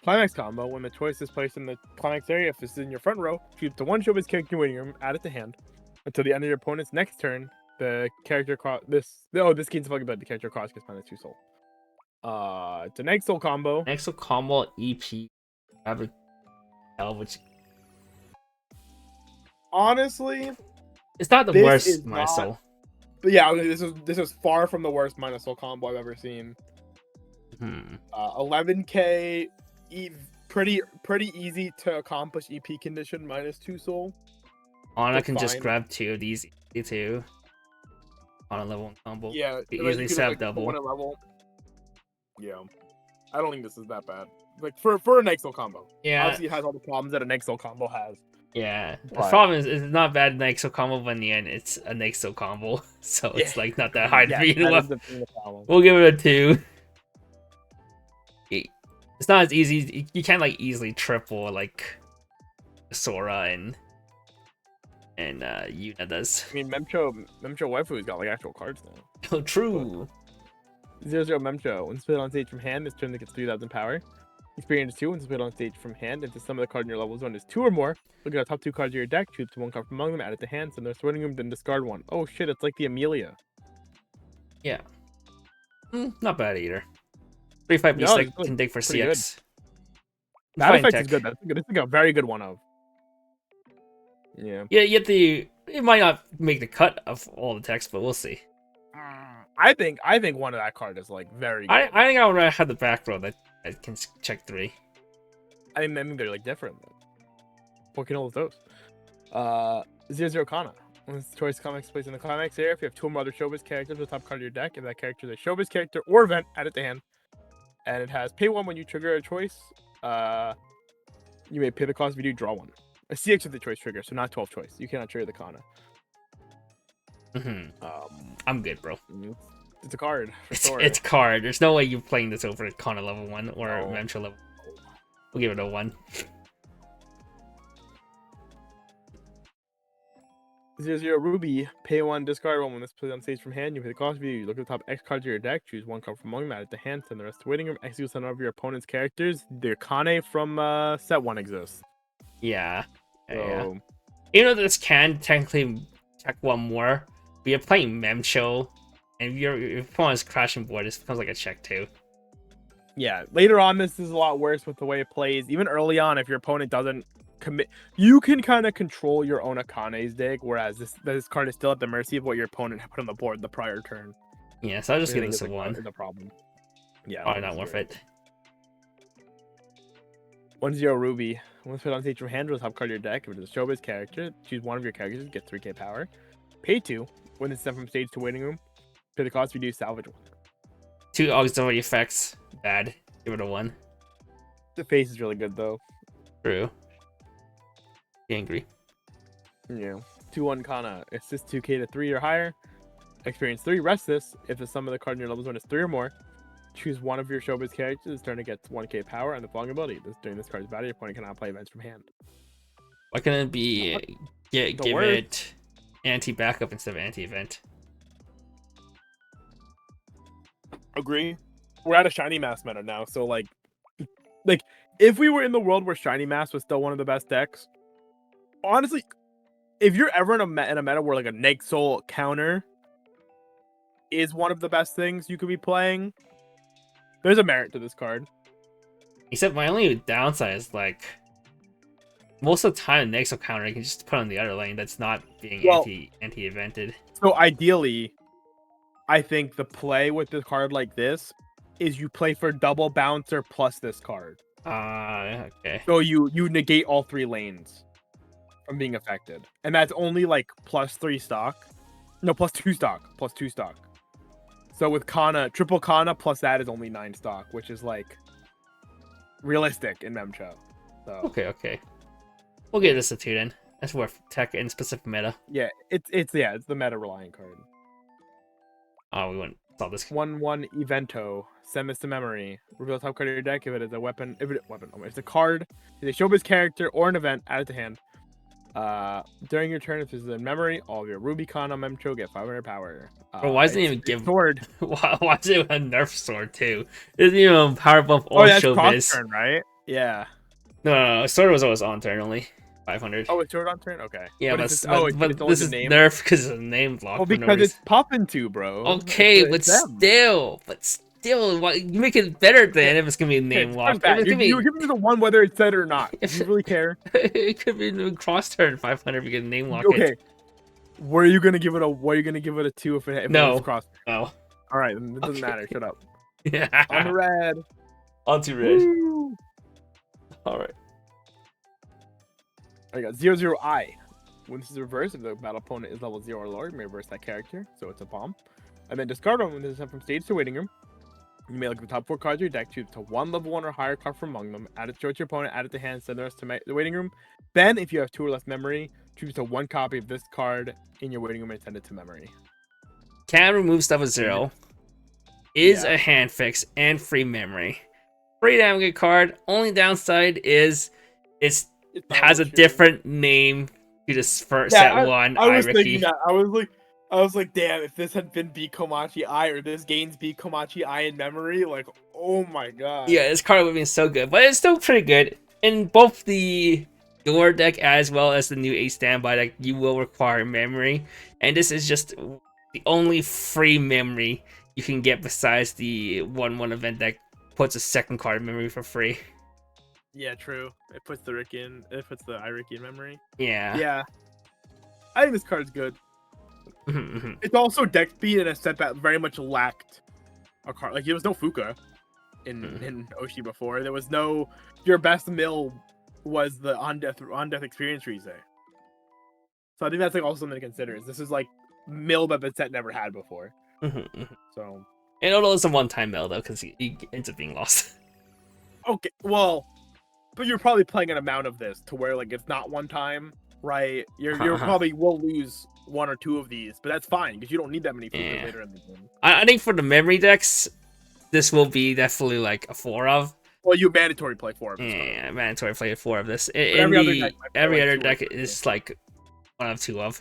Climax combo. When the choice is placed in the climax area, if this is in your front row, choose the one showbiz character in your waiting room, add it to hand. Until the end of your opponent's next turn, the character cross this game's fucking bad. The character cross gets -2 soul. It's an egg soul combo. Next will combo EP. Have a tell which. Honestly, It's not the This worst, is my not- soul. but yeah, this is far from the worst -soul combo I've ever seen. 11k, pretty easy to accomplish EP condition -2 soul. On I That's can just fine. grab 2 of these too. On a level 1 combo. Yeah, You like, easily could, set up like, put double. one at level. Yeah, I don't think this is that bad. Like for an egg soul combo. Yeah, Obviously, it has all the problems that an egg soul combo has. yeah. The But- problem is it's not bad Nexo combo, but in the end it's a Nexo combo. So it's Yeah. like not that hard Yeah, to beat. that Well, is the problem. we'll give it a 2. It's not as easy. You can't like easily triple like Sora and Yuna does. I mean, Memcho Waifu's got like actual cards now. Oh, true. 0/0 Memcho. When split on stage from hand, this turn that gets 3000 power. Experience 2. When split on stage from hand, if the sum of the card in your level zone is 2 or more, look at the top 2 cards of your deck, choose one card from among them, add it to hand, send the rest winning room, then discard one. Oh shit, it's like the Amelia. Yeah. Not bad either. 3/5 No, Mystic it's really can dig for pretty good. CX. That Fine effect tech. is good. That's good. It's like a very good one of. Yeah. Yeah, yet it might not make the cut of all the text, but we'll see. I think one of that card is like very good. I think I would rather have the back row that can check 3. I mean they're like different. What can all of those? 0/0 Kana. When this choice comics plays in the climax area, if you have 2 or more other showbiz characters with the top card of your deck, if that character is a showbiz character or event, add it to hand. And it has pay 1 when you trigger a choice. You may pay the cost if you do draw 1. A CX with the choice trigger, so not 12 choice. You cannot trigger the Kana. I'm good, bro. It's a card. For sure. It's card. There's no way you're playing this over Kana level 1 or No. Memcho level. We'll give it a 1. 0/0 Ruby. Pay 1, discard 1 when this plays on stage from hand. You pay the cost of you. Look at the top X cards of your deck. Choose 1 card from among them, add it to hand, send the rest to waiting room. Execute some of your opponent's characters. The Kane from set 1 exists. Yeah. Yeah. So, Even though this can technically check 1 more, but you're playing Memcho, and if your opponent's crashing board, this becomes like a check 2. yeah. Later on, this is a lot worse with the way it plays. Even early on, if your opponent doesn't commit, you can kind of control your own Akane's deck, whereas this card is still at the mercy of what your opponent had put on the board the prior turn. Yeah, so I'll just I give think this a it's 1. is a problem. Yeah. Probably not worth it. 1/0 Ruby. Once put on stage from hand, with the top card of your deck. If it is a showbiz character, choose one of your characters, get 3k power. Pay 2. When it's sent from stage to waiting room, pay the cost if you do salvage 1. 2 auxiliary effects. Bad. Give it a 1. The face is really good though. True. Angry. Yeah. 2/1 Kana. Assist 2k to 3 or higher. Experience 3. Rest this. If the sum of the card in your level zone is 3 or more, choose one of your showbiz characters. This turn it gets 1k power and the following ability. During this card's battle, your opponent cannot play events from hand. Why can't it be give worst. it anti-backup instead of anti-event? Agree. We're at a shiny mass meta now, so like if we were in the world where shiny mass was still one of the best decks, honestly, if you're ever in a meta where like a Neg Soul counter is one of the best things you could be playing, there's a merit to this card. Except my only downside is like most of the time the Nexo counter you can just put on the other lane that's not being Well- anti-evented. So ideally, I think the play with this card like this is you play for double bouncer plus this card. Okay. So you negate all 3 lanes from being affected, and that's only like +3 stock. No, +2 stock. +2 stock. So with Kana, triple Kana plus that is only 9 stock, which is like realistic in Memcho. So Okay. We'll give this a 2 then. That's worth tech in specific meta. yeah, it's the meta reliant card. Oh, we went saw this. 1/1 Evento. Send this to memory. Reveal top card of your deck if it is a weapon. If it's a card, if they showbiz character or an event, add it to hand. During your turn, if this is in memory, all of your Ruby Kana Memcho get 500 power. Bro, why doesn't it even give sword? Why is it a nerf sword too? Isn't even power buff or that's cross showbiz? turn, right? Yeah. No. Sword was always on turn only. 500. Oh, it's sword on turn. Okay. Yeah, but it's this only is name? nerf because it's a name block. Well, for no because it's reason. popping to, bro. Okay, but It's them. still, why, you make it better than if it's gonna be a name It's lock. bad. If it's You're giving me the one whether it's said or not. Do you really care? it could be a cross turn 500 because name lock. Okay. It. Were you gonna give it a 2 if it No. was cross? No. All right, then it doesn't matter. Shut up. Yeah. On the red. Onto red. Woo! All right. I got 0/0I. When this is reversed, if the battle opponent is level 0 or lower, you may reverse that character, so it's a bomb. And then discard one when this is sent from stage to waiting room. You may look at the top 4 cards of your deck, choose to 1 level 1 or higher card from among them, add it to your opponent, add it to hand, send the rest to the waiting room. Then, if you have 2 or less memory, choose to 1 copy of this card in your waiting room and send it to memory. Can remove stuff with 0. Is Yeah. a hand fix and free memory. Free damn good card. Only downside is it has a different name to this first set 1. I was Ricky. thinking that. I was like, damn, if this had been beat Komachi I or this gains beat Komachi I in memory, like, oh my god. Yeah, this card would have been so good, but it's still pretty good. In both the door deck as well as the new Ace standby deck, you will require memory, and this is just the only free memory you can get besides the 1/1 event that puts a second card in memory for free. Yeah, true. It puts the Ricky in. It puts the Iriki in memory. Yeah. Yeah. I think this card's good. It's also deck speed in a set that very much lacked a card. Like, there was no Fuka in Oshi before. There was no. Your best mill was the on death experience Rize. So I think that's like also something to consider. This is like mill that the set never had before. So. And although it's a one-time mill though, because he ends up being lost. Okay, well, but you're probably playing an amount of this to where like it's not one time, right? You're probably will lose 1 or 2 of these, but that's fine because you don't need that many features later in the game. I think for the memory decks, this will be definitely like a 4 of. Well, you mandatory play 4 of this. Yeah, mandatory play 4 of this. Every other deck is like 1 of 2 of.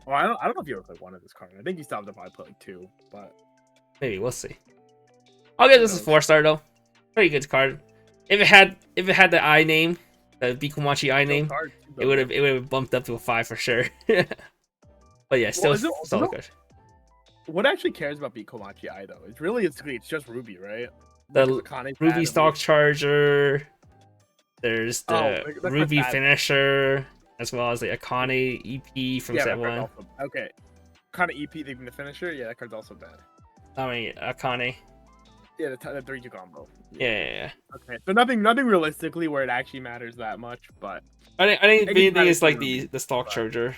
Well, I don't know if you ever played 1 of this card. I think you still have to probably play like 2, but maybe we'll see. I'll give this a 4-star though. Pretty good card. If it had the I name, the Bikumachi I name, it would have bumped up to a 5 for sure. But yeah, still good. What actually cares about Bikumachi I though? It's just Ruby, right? The Ruby Stock Charger. There's the Ruby Finisher, as well as the Akane EP from set 1. Okay, Akane EP, even the Finisher. Yeah, that card's also bad. I mean, Akane. Yeah, the 3-2 combo. Yeah. Okay, so nothing realistically where it actually matters that much, but I think the main thing is like the Stock Charger.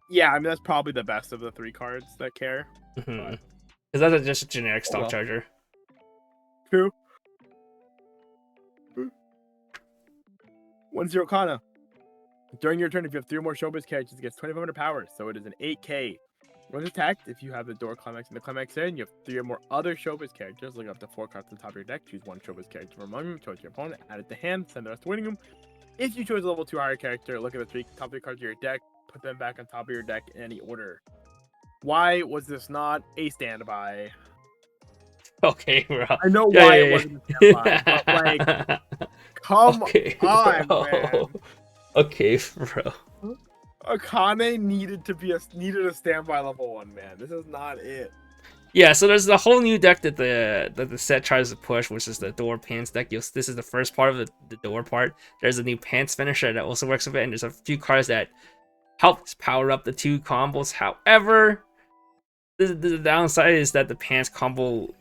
Yeah, I mean that's probably the best of the 3 cards that care. Because that's just a generic Stock Charger. True. 1/0 Kana. During your turn, if you have 3 or more showbiz characters, it gets 2,500 power, so it is an 8k. When attacked, if you have the door climax and the climax there, and you have 3 or more other showbiz characters, look up to 4 cards at the top of your deck, choose 1 showbiz character from among them, choose your opponent, add it to hand, send the rest to waiting room. If you chose a level 2 higher character, look at the top 3 cards of your deck, put them back on top of your deck in any order. Why was this not a standby? Okay, bro. I know why it wasn't a standby, but like, come on, man. Okay, bro. Akane needed a standby level 1, man. This is not it. Yeah, so there's the whole new deck that the set tries to push, which is the door pants deck. This is the first part of the door part. There's a new pants finisher that also works with it, and there's a few cards that helps power up the 2 combos. However, The downside is that the pants combo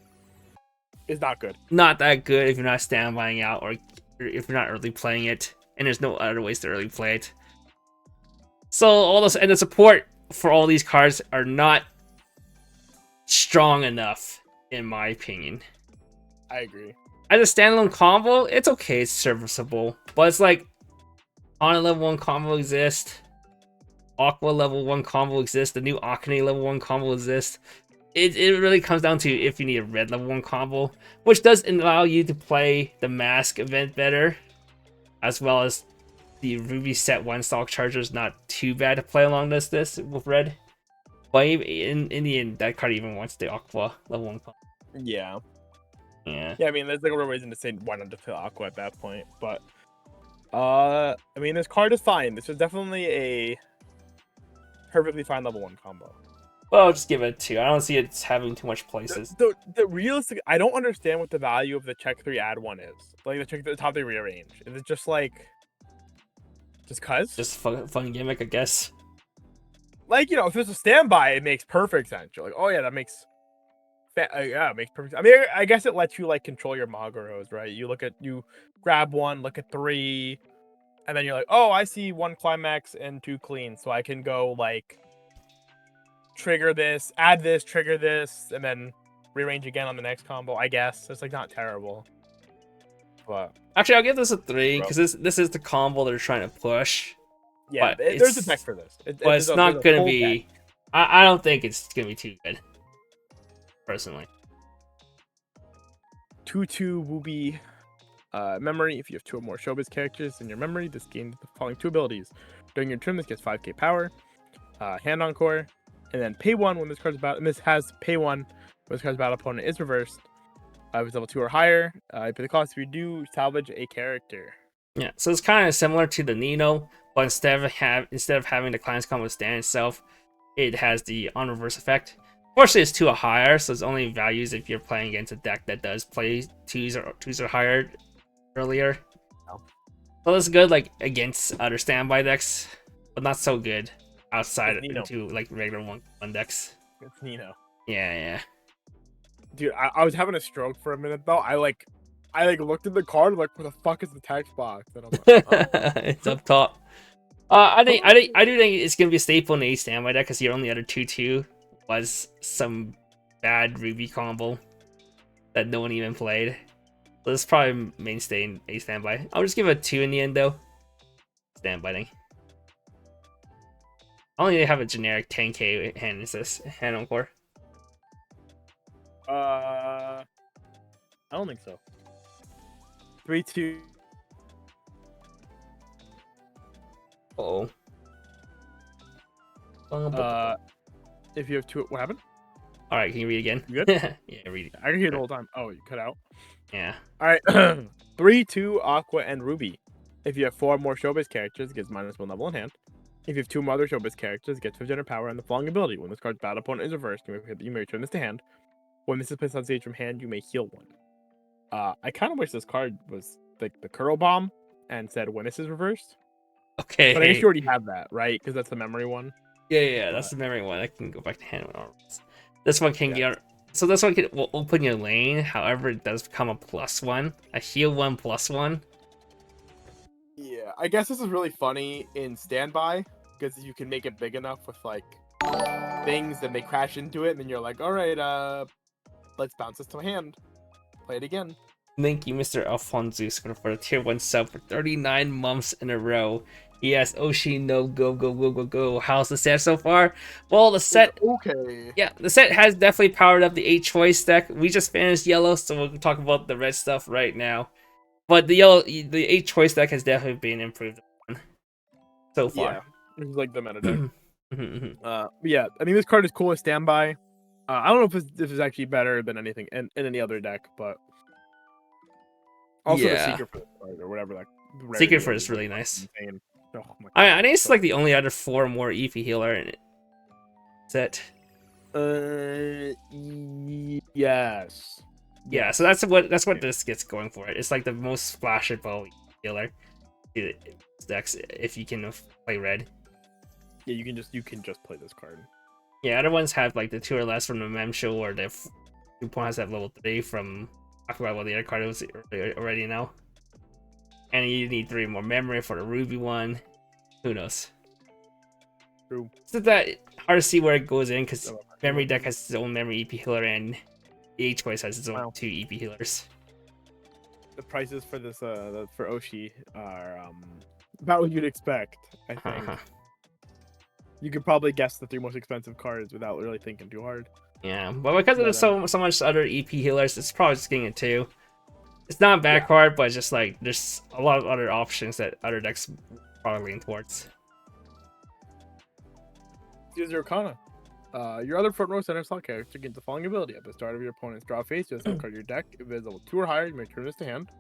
It's not good. not that good if you're not standbying out or if you're not early playing it, and there's no other ways to early play it. So all those and the support for all these cards are not strong enough, in my opinion. I agree. As a standalone combo, it's okay, it's serviceable, but it's like on a level 1 combo exists, Aqua level 1 combo exists, the new Akane level 1 combo exists. It really comes down to if you need a red level 1 combo, which does allow you to play the mask event better, as well as the Ruby set 1 stock charger is not too bad to play along this with red. But in the end, that card even wants the Aqua level 1 combo. Yeah. Yeah. Yeah, I mean, there's like a real reason to say why not to play Aqua at that point, but I mean, this card is fine. This is definitely a perfectly fine level 1 combo. Well, I'll just give it a 2. I don't see it having too much places. The realistic, I don't understand what the value of the check 3 add 1 is. Like the top 3 rearrange. Is it just like just cuz? Just fun gimmick, I guess. Like, you know, if it's a standby, it makes perfect sense. You're like, oh yeah, that makes yeah, it makes perfect sense. I mean, I guess it lets you like control your Magaros, right? You grab 1, look at 3, and then you're like, oh, I see 1 climax and 2 clean, so I can go like trigger this, add this, trigger this, and then rearrange again on the next combo. I guess it's like not terrible, but Actually, I'll give this a 3 because this is the combo they're trying to push. yeah, But there's a deck for this. But it's not gonna be. I don't think it's gonna be too good, personally. 2/2 Wooby memory. If you have 2 or more Showbiz characters in your memory, this gains the following 2 abilities. During your turn, this gets 5k power, hand encore, and then pay 1 when this card's about. And this has pay 1 when this card's battle opponent is reversed. If it's level 2 or higher, you pay the cost if you do salvage a character. Yeah, so it's kind of similar to the Nino, but instead of having the Clans combo stand itself, it has the on reverse effect. Fortunately, it's 2 or higher, so it's only values if you're playing against a deck that does play 2s or higher earlier. Oh. So that's good, like against other standby decks, but not so good outside into like regular one decks. It's Nino. Yeah. Dude, I was having a stroke for a minute though. I looked at the card like, where the fuck is the text box? And I'm like, oh. It's up top. I do think it's gonna be a staple in the A standby deck because your only other 2/2 was some bad Ruby combo that no one even played. So this is probably mainstay in A standby. I'll just give it a 2 in the end though. Standby thing. Only they have a generic 10k hand encore. I don't think so. 3/2. Oh. If you have 2, what happened? All right, can you read again? You good? Yeah, read it. I can hear the whole time. Oh, you cut out. Yeah. All right. 3/2 Aqua and Ruby. If you have 4 more Showbiz characters, it gets -1 level in hand. If you have 2 more other Showbiz characters, it gets 500 power and the following ability. When this card's battle opponent is reversed, you may return this to hand. When this is placed on stage from hand, you may heal 1. I kind of wish this card was like the Kuro Bomb and said when this is reversed. Okay. But I guess you already have that, right? Because that's the memory one. Yeah, that's the memory one. I can go back to hand with arms. This one can get. So this one will open your lane. However, it does become a +1, a heal 1 +1. Yeah, I guess this is really funny in standby because you can make it big enough with like things that they crash into it, and then you're like, all right, let's bounce this to hand, play it again. Thank you, Mr. Alphonsus, for a tier 1 sub for 39 months in a row. Yes, Oshi, no, go. How's the set so far? Well, the set, okay. Yeah, the set has definitely powered up the 8 choice deck. We just finished yellow, so we'll talk about the red stuff right now. But the 8 choice deck has definitely been improved on so far. Yeah, this is like the meta deck. Yeah, I mean this card is cool as standby. I don't know if this is actually better than anything in any other deck, but also the Secret for this card or whatever that. Secret for is really nice. Insane. Oh my God. I think it's like the only other 4 more Eevee healer in it. Set. Yes. Yeah, so that's what this gets going for. It's like the most splashable healer decks if you can play red. Yeah, you can just play this card. Yeah, other ones have like the 2 or less from the mem show, or the 2 points have level 3 from. I forgot what the other card was already now. And you need 3 more memory for the ruby one. Who knows? True. It's that hard to see where it goes in because Oh, memory deck has its own memory EP healer and H choice has its own Wow. 2 EP healers. The prices for this for Oshi are about what you'd expect. I think you could probably guess the 3 most expensive cards without really thinking too hard. Yeah, but because there's so much other EP healers, it's probably just getting it too. It's not a bad Yeah. card, but just like there's a lot of other options that other decks probably lean towards. Here's your Arcana. Your other front row center slot character gains the following ability. At the start of your opponent's draw phase, you card your deck. If it is level 2 or higher, you may turn this to hand.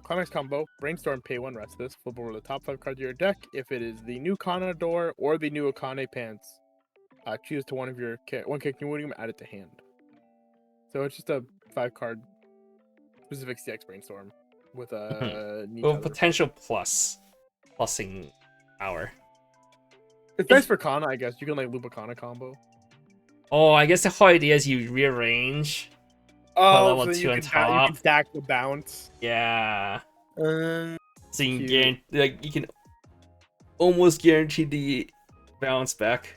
Climax combo, Brainstorm, pay 1, rest this. Flip over the top 5 cards of your deck. If it is the new Kana door or the new Akane pants, choose to one character you're winning, add it to hand. So it's just a 5-card specific CX Brainstorm with a well, potential plusing power. It's nice for Kana, I guess. You can like loop a Kana combo. Oh, I guess the whole idea is you rearrange. Oh, level so 2 on you top. can stack the bounce. Yeah. So you can cute. you can almost guarantee the bounce back.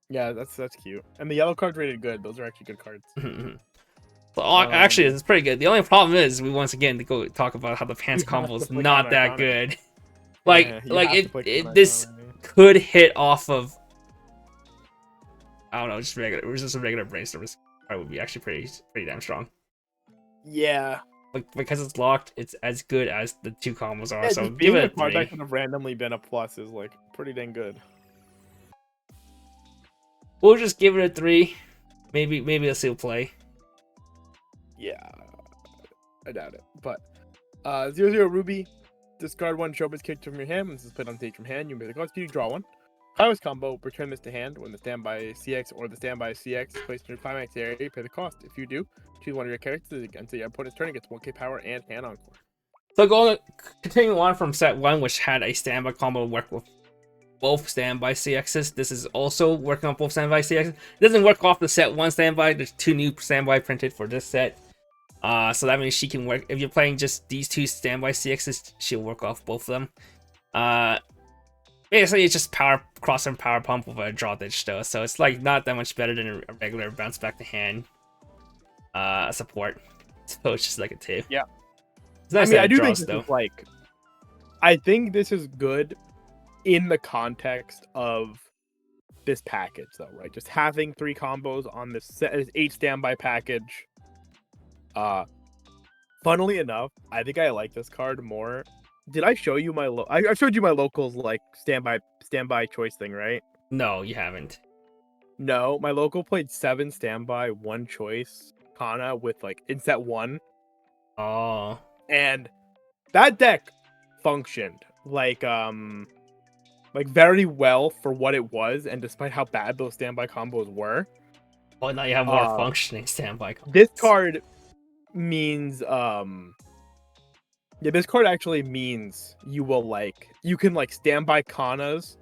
Yeah, that's cute. And the yellow card's rated good. Those are actually good cards. So, actually, it's pretty good. The only problem is we once again to go talk about how the pants combo is not that good. Like this could hit off of, I don't know, just a regular brainstorm. Would be actually pretty damn strong. Yeah. Like because it's locked, it's as good as the 2 combos are. Yeah, So just give it a card 3. that could have randomly been a plus is like pretty dang good. We'll just give it a 3. Maybe a seal play. Yeah, I doubt it. But 0/0 Ruby, discard 1 showbiz character from your hand. When this is played on stage from hand, you may the cost you draw 1. Climax combo, return this to hand. When the standby CX or the standby CX is placed in your climax area, pay the cost. If you do, choose one of your characters until your opponent's turn, it gets 1k power and hand encore. So continuing on from set 1, which had a standby combo work with both standby CXs. This is also working on both standby CXs. It doesn't work off the set 1 standby. There's 2 new standby printed for this set. So that means she can work, if you're playing just these 2 standby CXs, she'll work off both of them. Basically, it's just cross and power pump with a draw ditch though, so it's like not that much better than a regular bounce back to hand support. So it's just like a 2. Yeah. It's nice I do think draws, this is like, I think this is good in the context of this package though, right? Just having 3 combos on this 8 standby package. Funnily enough, I think I like this card more. Did I show you my I showed you my locals like standby choice thing, right? No, you haven't. No, my local played 7 standby, 1 choice Kana with like in set 1. Oh. And that deck functioned like very well for what it was, and despite how bad those standby combos were. Well, now you have more functioning standby combos. This card means this card actually means you can like standby Kanas,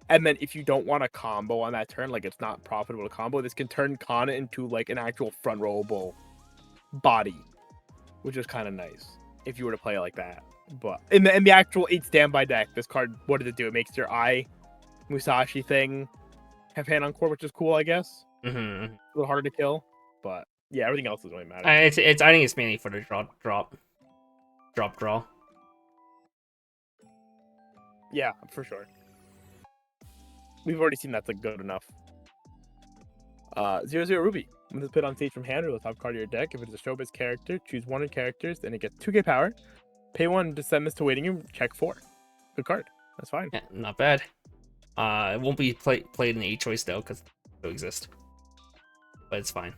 and then if you don't want a combo on that turn, like it's not profitable to combo, this can turn Kana into like an actual front rowable body, which is kind of nice if you were to play it like that. But in the actual 8 standby deck, this card, what does it do? It makes your Eye Musashi thing have hand on core, which is cool, I guess. A little harder to kill, but yeah, everything else doesn't really matter. I think it's mainly for the draw. Yeah, for sure. We've already seen that's like good enough. 0/0 Ruby. When this is put on stage from hand or the top card of your deck, if it is a showbiz character, choose 1 of characters, then it gets 2k power. Pay 1 to send this to waiting room. Check 4. Good card. That's fine. Yeah, not bad. It won't be played in the choice though, because it don't exist. But it's fine.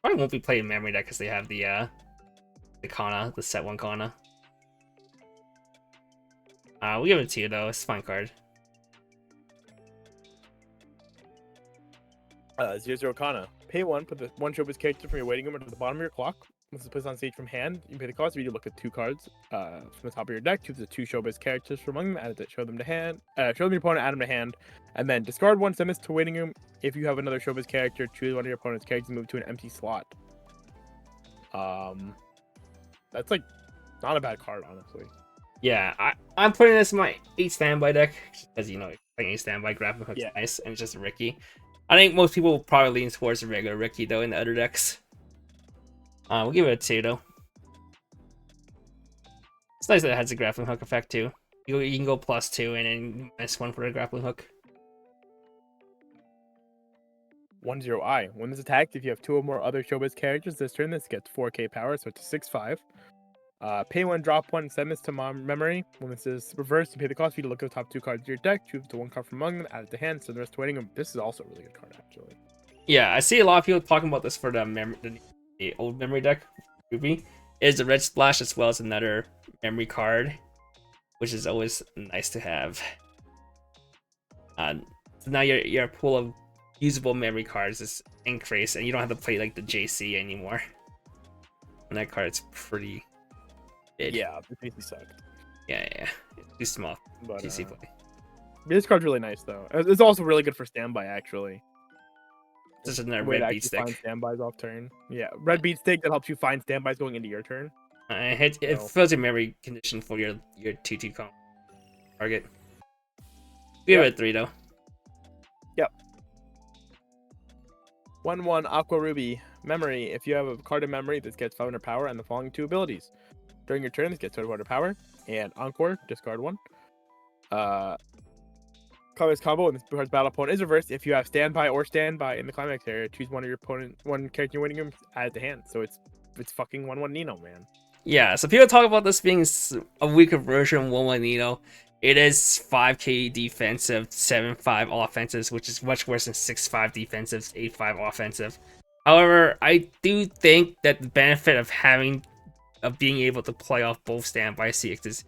Probably won't be played in memory deck because they have the Kana, the set 1 Kana. We give it to you though. It's a fine card. 0/0 Kana. Pay 1. Put the 1 showbiz character from your waiting room into the bottom of your clock. Once it's placed on stage from hand, you pay the cost. You look at 2 cards from the top of your deck. Choose the 2 showbiz characters from among them. Add it, show them to hand. Show them your opponent. Add them to hand, and then discard one. Send this to waiting room. If you have another showbiz character, choose one of your opponent's characters and move to an empty slot. That's like not a bad card, honestly. Yeah, I'm putting this in my 8 standby deck because playing 8 standby grappling hook's nice and it's just a Ricky. I think most people will probably lean towards a regular Ricky though in the other decks. We'll give it a 2 though. It's nice that it has a grappling hook effect too. You can go +2 and then -1 for a grappling hook. 1/0I. When this attacked, if you have 2 or more other showbiz characters this turn, this gets 4k power, so it's a 6/5. Pay 1, drop 1, send this to memory. When this is reversed, you pay the cost for you to look at the top 2 cards of your deck, choose the 1 card from among them, add it to hand, so the rest to waiting room. This is also a really good card, actually. Yeah, I see a lot of people talking about this for the old memory deck. Ruby is a red splash as well as another memory card, which is always nice to have. So now your pool of usable memory cards is increased, and you don't have to play like the JC anymore. And that card's pretty big. Yeah, the JC sucked. Yeah, it's too small. But JC play. This card's really nice though. It's also really good for standby, actually. Just another Way to red beat actually find stick. standbys off turn. Yeah, red beat stick that helps you find standbys going into your turn. It fills your memory condition for your 2/2 comp target. Give it a 3 though. Yep. 1/1 Aqua Ruby. Memory. If you have a card in memory, this gets 500 power and the following 2 abilities. During your turn, this gets 200 power. And Encore, discard 1. Climax combo, when this card's battle opponent is reversed, if you have standby in the climax area, choose one of your opponent, 1 character in waiting room, add it to hand. So it's fucking 1/1 Nino, man. Yeah, so people talk about this being a weaker version of 1/1 Nino. It is 5k defensive, 7/5 offensive, which is much worse than 6/5 defensive, 8/5 offensive. However, I do think that the benefit of being able to play off both standby CXs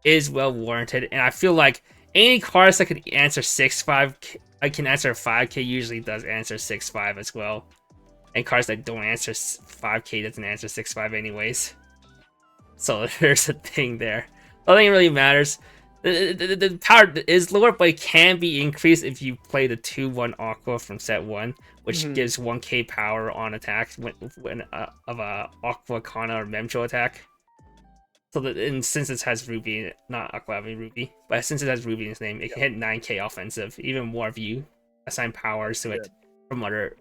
is well warranted, and I feel like any cards that could answer 6/5, I can answer 5k usually does answer 6/5 as well, and cards that don't answer 5k doesn't answer 6/5 anyways. So there's a thing there. I don't think it really matters. The power is lower, but it can be increased if you play the 2/1 Aqua from set 1, which gives 1k power on attack when of a Aqua, Kana, or Memcho attack. So and since it has Ruby, not Aqua having Ruby, but since it has Ruby in its name, it can hit 9k offensive, even more if you assign powers to it from other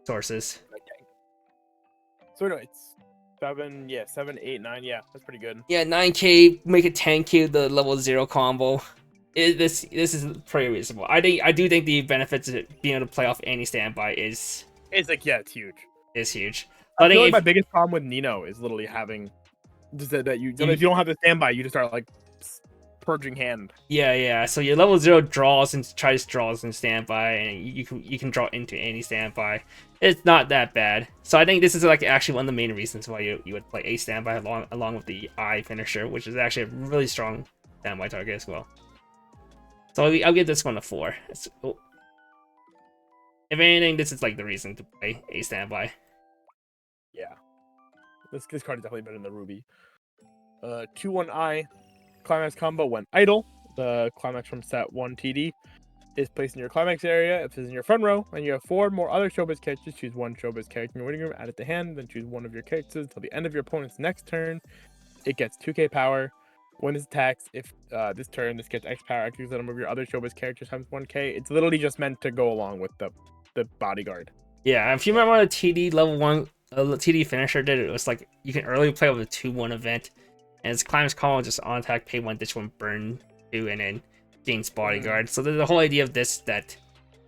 sources. Okay. So no, it's 7, 8, 9, that's pretty good. Yeah, 9k, make it 10k the level 0 combo. This is pretty reasonable. I do think the benefits of being able to play off any standby is it's huge. Is huge. I feel like my biggest problem with Nino is literally having just that if you don't have the standby, you just start like purging hand. Yeah. So your level 0 draws and tries draws in standby, and you can draw into any standby. It's not that bad. So I think this is like actually one of the main reasons why you would play a standby along with the I finisher, which is actually a really strong standby target as well. So I'll give this one a 4. If anything, this is like the reason to play a standby. Yeah. This card is definitely better than the Ruby. 2/1 I. Climax combo when idle. The climax from set 1 TD is placed in your climax area. If it's in your front row and you have 4 more other showbiz characters, choose 1 showbiz character in your waiting room, add it to hand, then choose 1 of your characters until the end of your opponent's next turn. It gets 2k power. When this attacks, if this turn this gets X power, executes the number of your other showbiz characters times 1k. It's literally just meant to go along with the bodyguard. Yeah, if you remember what a TD level 1 TD finisher did, it was like you can early play with a 2/1 event, and its climax combo just on attack, pay 1, ditch 1, burn 2, and then gains bodyguard. So the whole idea of this that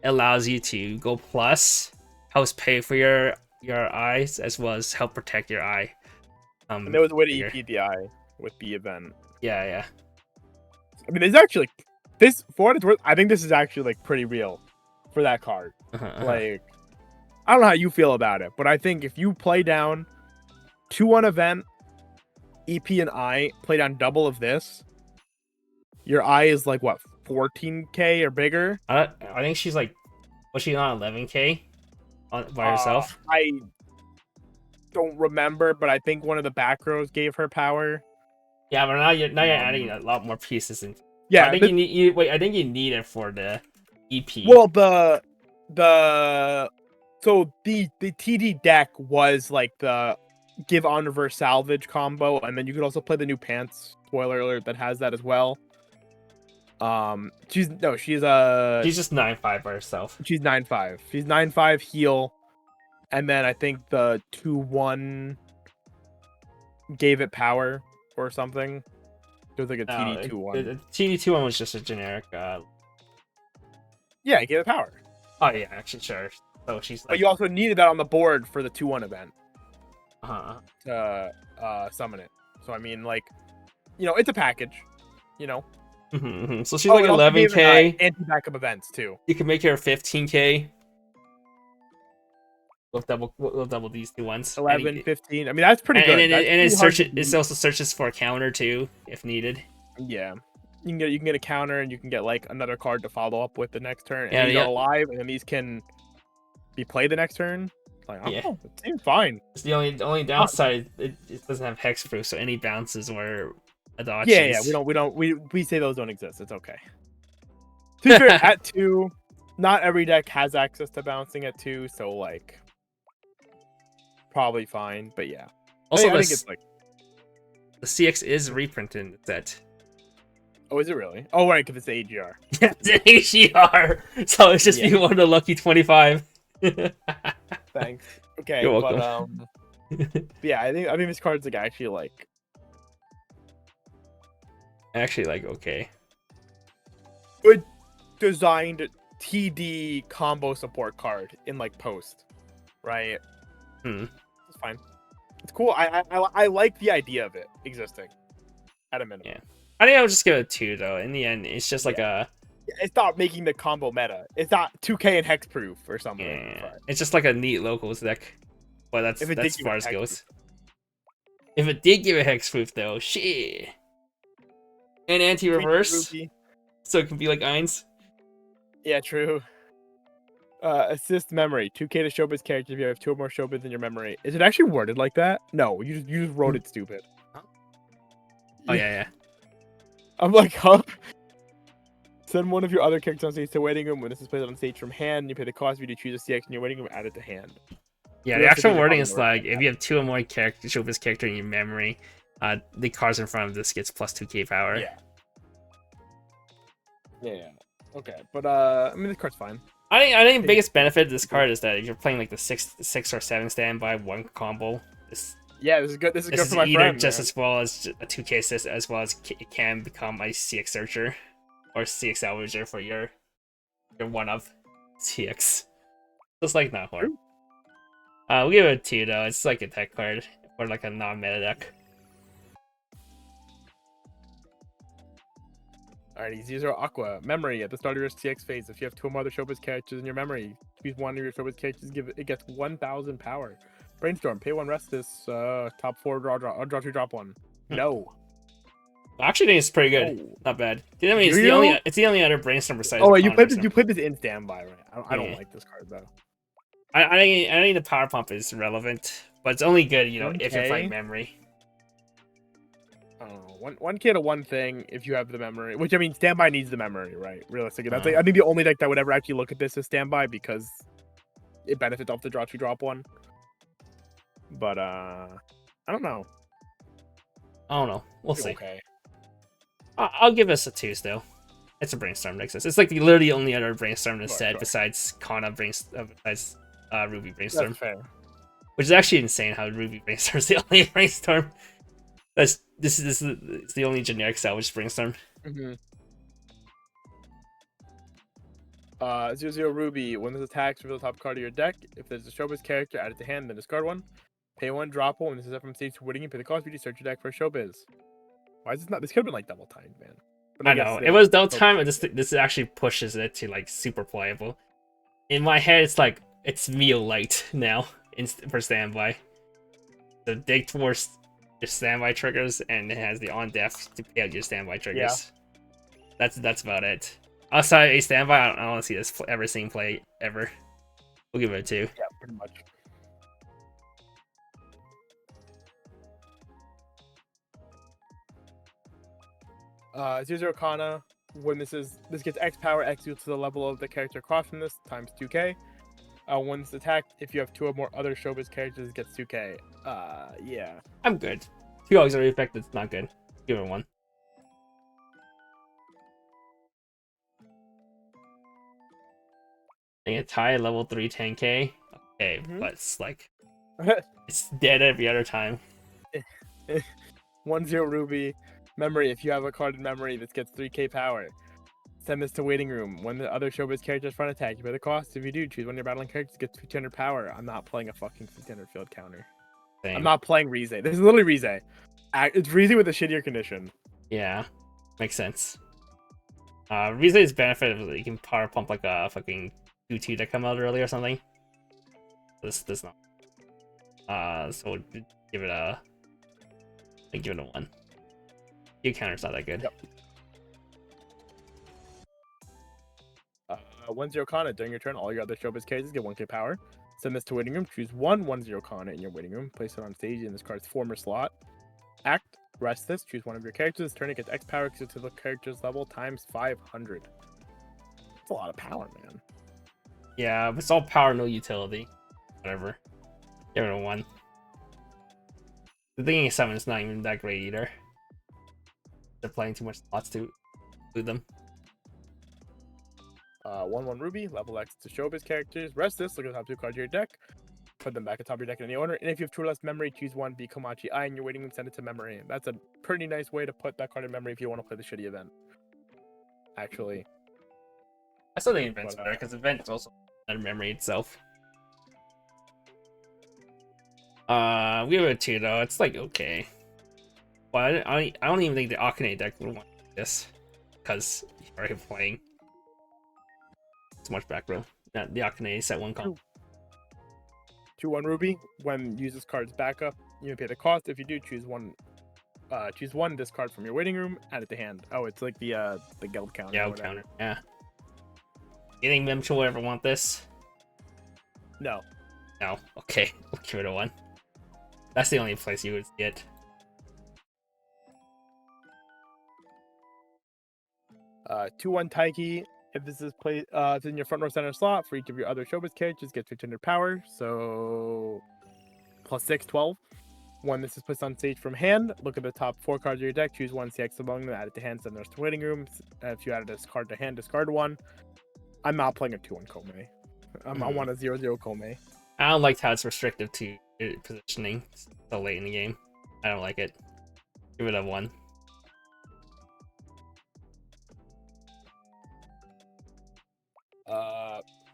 allows you to go plus, helps pay for your eyes as well as help protect your eye. And there was a way to EP the eye with the event. Yeah. I mean, it's actually this for what it's worth. I think this is actually like pretty real for that card. Like, I don't know how you feel about it, but I think if you play down 2/1 event, EP and I play down double of this, your eye is like what 14k or bigger. I think she's like, was she not 11k by herself? don't remember, but I think one of the back rows gave her power. Yeah, but now you're adding a lot more pieces in. Yeah, I think you need wait. I think you need it for the EP. well, so the TD deck was like the give on reverse salvage combo, and then you could also play the new pants. Spoiler alert, that has that as well. She's just 9-5 by herself. She's 9-5. She's 9-5 heal, and then I think the 2-1 gave it power or something. It was like a TD 2-1. The TD 2-1 was just a generic. Yeah, it gave it power. Oh yeah, actually sure. So she's like. But you also needed that on the board for the 2-1 event. Uh-huh. To summon it. So I mean, like, it's a package. So she's like 11k. Anti-backup events too. You can make her 15k. We'll double these two ones. 11, 15. I mean, that's pretty good. And it also searches for a counter too, if needed. Yeah, you can get a counter, and you can get like another card to follow up with the next turn. Yeah, and these are alive, and then these can be played the next turn. Like, I don't know, it seems fine. It's the only downside. It doesn't have hexproof, so any bounces were a dodge. Yeah. We say those don't exist. It's okay. To be fair, at 2, not every deck has access to bouncing at 2, so like. Probably fine, but yeah. Also, I think it's like the CX is reprinted in the set. Oh, is it really? Oh, right, because it's the AGR. Yeah, it's an AGR, so it's just be one of the lucky 25. Thanks. Okay, you're welcome. But yeah, I think this card's like actually like. Okay. Good designed TD combo support card in like post, right? It's fine. It's cool. I like the idea of it existing at a minimum. Yeah. I think I'll just give it a 2 though. In the end, it's just like it's not making the combo meta. It's not 2K and hexproof or something. Yeah. It's just like a neat locals deck. But that's as far as it goes. If it did give a hexproof though, shit. And anti-reverse. So it can be like Eins. Yeah, true. Assist memory. 2K to showbiz character if you have 2 or more showbiz in your memory. Is it actually worded like that? No, you just wrote it stupid. Oh yeah. I'm like, huh? Send one of your other characters on stage to waiting room. When this is played on stage from hand, you pay the cost for you to choose a CX in your waiting room, add it to hand. Yeah, the actual wording is like, if you have 2 or more showbiz character in your memory, the cards in front of this gets plus 2k power. Yeah. Okay, but I mean, this card's fine. I think the biggest benefit of this card is that if you're playing like the 6 or 7 standby 1 combo, this is good. This is good for my either friend. Just as well as a 2k assist, as well as it can become a CX searcher or CX salvager for your one of CX. Just like not hard. We'll give it a 2 though. It's like a tech card or like a non-meta deck. Alrighty, 0 Aqua. Memory. At the start of your CX phase, if you have 2 or more other showbiz characters in your memory, choose one of your showbiz characters, it gets 1,000 power. Brainstorm. Pay 1, rest this. Top 4, draw 2, drop 1. No. I actually think it's pretty good. Oh. Not bad. I mean, it's the only other brainstorm besides. Oh, wait, you played this in standby, right? I don't like this card though. I think the power pump is relevant, but it's only good, if you're playing memory. I don't know. 1K to 1 thing if you have the memory, which I mean, standby needs the memory, right? Realistically, that's I think the only deck that would ever actually look at this is standby because it benefits off the draw 2, drop 1. But I don't know. We'll see. Okay. I'll give us a 2 still. It's a brainstorm Nexus. It's like literally the only other brainstorm in the set besides Kana besides Ruby brainstorm. That's fair. Which is actually insane how Ruby brainstorm is the only brainstorm. This is the only generic salvage brainstorm. 0 Ruby. When this attacks, reveal the top card of your deck. If there's a showbiz character, add it to hand, then discard 1. Pay 1, drop 1. When this is up from stage to winning, and pay the cost. You search your deck for a showbiz. Why is this not? This could have been like double timed, man. But I know it was double time, and this actually pushes it to like super playable. In my head, it's like it's meal light now for standby. So dig towards your standby triggers, and it has the on death to pay out your standby triggers. Yeah. That's about it. Outside a standby, I don't want to see this ever seen play ever. We'll give it a 2. Yeah, pretty much. 0 Kana. When this gets X power, X equals to the level of the character across from this times 2k. When it's attacked, if you have 2 or more other showbiz characters, it gets 2k. Yeah. I'm good. 2 auxiliary effect, it's not good. Give it 1. I think it's high, level 3, 10k. Okay, but it's like, it's dead every other time. 1-0 Ruby. Memory, if you have a card in memory, this gets 3k power. Send this to waiting room. When the other showbiz characters front attack, you pay the cost. If you do, choose one of your battling characters, gets 1500 power. I'm not playing a fucking 1500 field counter. Same. I'm not playing Rize. This is literally Rize. It's Rize with a shittier condition. Yeah, makes sense. Rize's benefit is that you can power pump like a fucking 2-2 that come out early or something. This does not. So we'll give it a. I give it a 1. Your counter's not that good. Yep. 1-0 Kana. During your turn, all your other showbiz characters get 1k power. Send this to waiting room. Choose 1-1-0 Kana in your waiting room. Place it on stage in this card's former slot. Act. Rest this. Choose one of your characters. Turn it gets X power to the character's level times 500. That's a lot of power, man. Yeah, but it's all power, no utility. Whatever. Give it a 1. The thing is, 7 is not even that great either. They're playing too much slots to include them. 1-1 Ruby, level X to showbiz characters. Rest this, look at the top 2 cards of your deck. Put them back at the top of your deck in any order. And if you have 2 or less memory, choose 1, be Komachi I in your waiting room, send it to memory. That's a pretty nice way to put that card in memory if you want to play the shitty event. Actually. I still think event's better, because event is also in memory itself. We have a 2 though, it's like okay. Well, I don't even think the Akane deck would want this, because you're already playing. Too much back row. The Akane set 1 comp. 2-1 Ruby. When use this card's backup, you may pay the cost. If you do, choose one discard from your waiting room, add it to hand. Oh, it's like the guild counter. Yeah, counter. Yeah. You think Mimcha will ever want this? No. No. Okay, we'll give it a 1. That's the only place you would see it. 2-1 Taiki. If this is played, it's in your front row center slot for each of your other showbiz characters, get 1500 power. So plus 6, 12. When this is placed on stage from hand, look at the top 4 cards of your deck, choose 1, CX among them, add it to hand, send the rest to waiting room. If you added this card to hand, discard 1. I'm not playing a 2-1 Kome. I want a 0-0 Kome. I don't like how it's restrictive to positioning so late in the game. I don't like it. Give it a 1.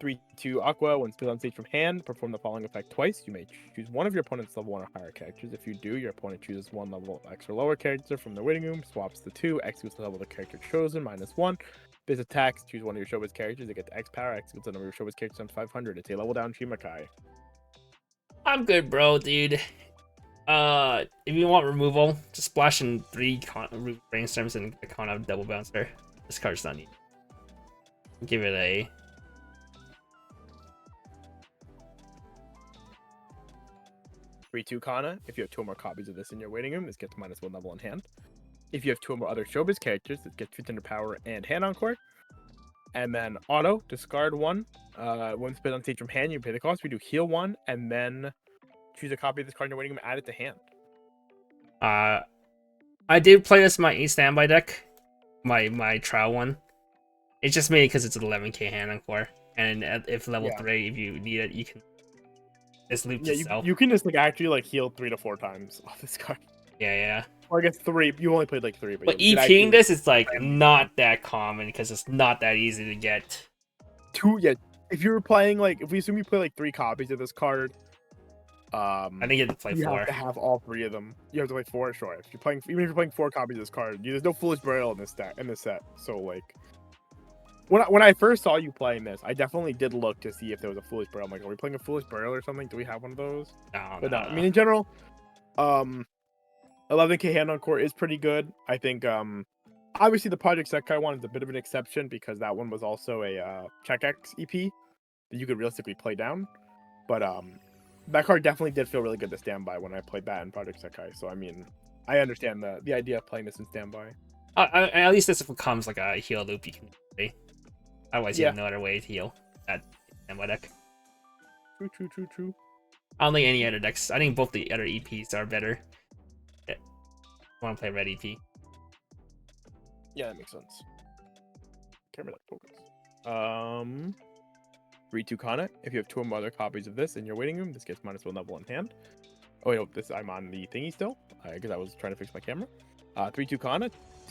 3-2 Aqua. When split on stage from hand, perform the following effect twice. You may choose one of your opponent's level 1 or higher characters. If you do, your opponent chooses 1 level X or lower character from the waiting room, swaps the 2, X equals the level of the character chosen, -1. This attacks, choose one of your showbiz characters. It gets X power, X equals the number of your showbiz characters times 500. It's a level down Shimakai. I'm good, bro, dude. If you want removal, just splash in 3 brainstorms and a Kana double bouncer. This card's not neat. Give it a 3-2 Kana. If you have 2 or more copies of this in your waiting room, this gets -1 level in hand. If you have 2 or more other showbiz characters, it gets 1500 power and hand encore. And then auto, discard 1. When split on stage from hand, you pay the cost. We do heal 1, and then choose a copy of this card in your waiting room, add it to hand. I did play this in my 8 standby deck, my trial one. It's just mainly because it's an 11k hand encore, and if level 3, if you need it, you can just loop yourself. You can just like actually like heal 3 to 4 times off this card. Yeah. Or I guess 3. You only played like 3, but EPing this is like not that common because it's not that easy to get. 2, yeah. If you were playing like, if we assume you play like 3 copies of this card, I think you have to play 4. You have to have all 3 of them. You have to play 4, sure. If you're playing, even if you're playing 4 copies of this card, there's no foolish burial in this set. So like, when I first saw you playing this, I definitely did look to see if there was a foolish burial. I'm like, are we playing a foolish burial or something? Do we have one of those? No. I mean, in general, 11k hand encore is pretty good. I think obviously the Project Sekai one is a bit of an exception because that one was also a Check X EP that you could realistically play down. But that card definitely did feel really good to stand by when I played that in Project Sekai. So I mean, I understand the idea of playing this in standby. At least this becomes like a heal loop you can play. Otherwise, you Yeah. have no other way to heal that standby deck. True. I don't think any other decks. I think both the other EPs are better. Yeah. I want to play red EP. Yeah, that makes sense. Camera that focus. 3/2 Kana. If you have 2 or more other copies of this in your waiting room, this gets -1 level in hand. Oh wait, no, this I'm on the thingy still, because I was trying to fix my camera. 3/2 Kana.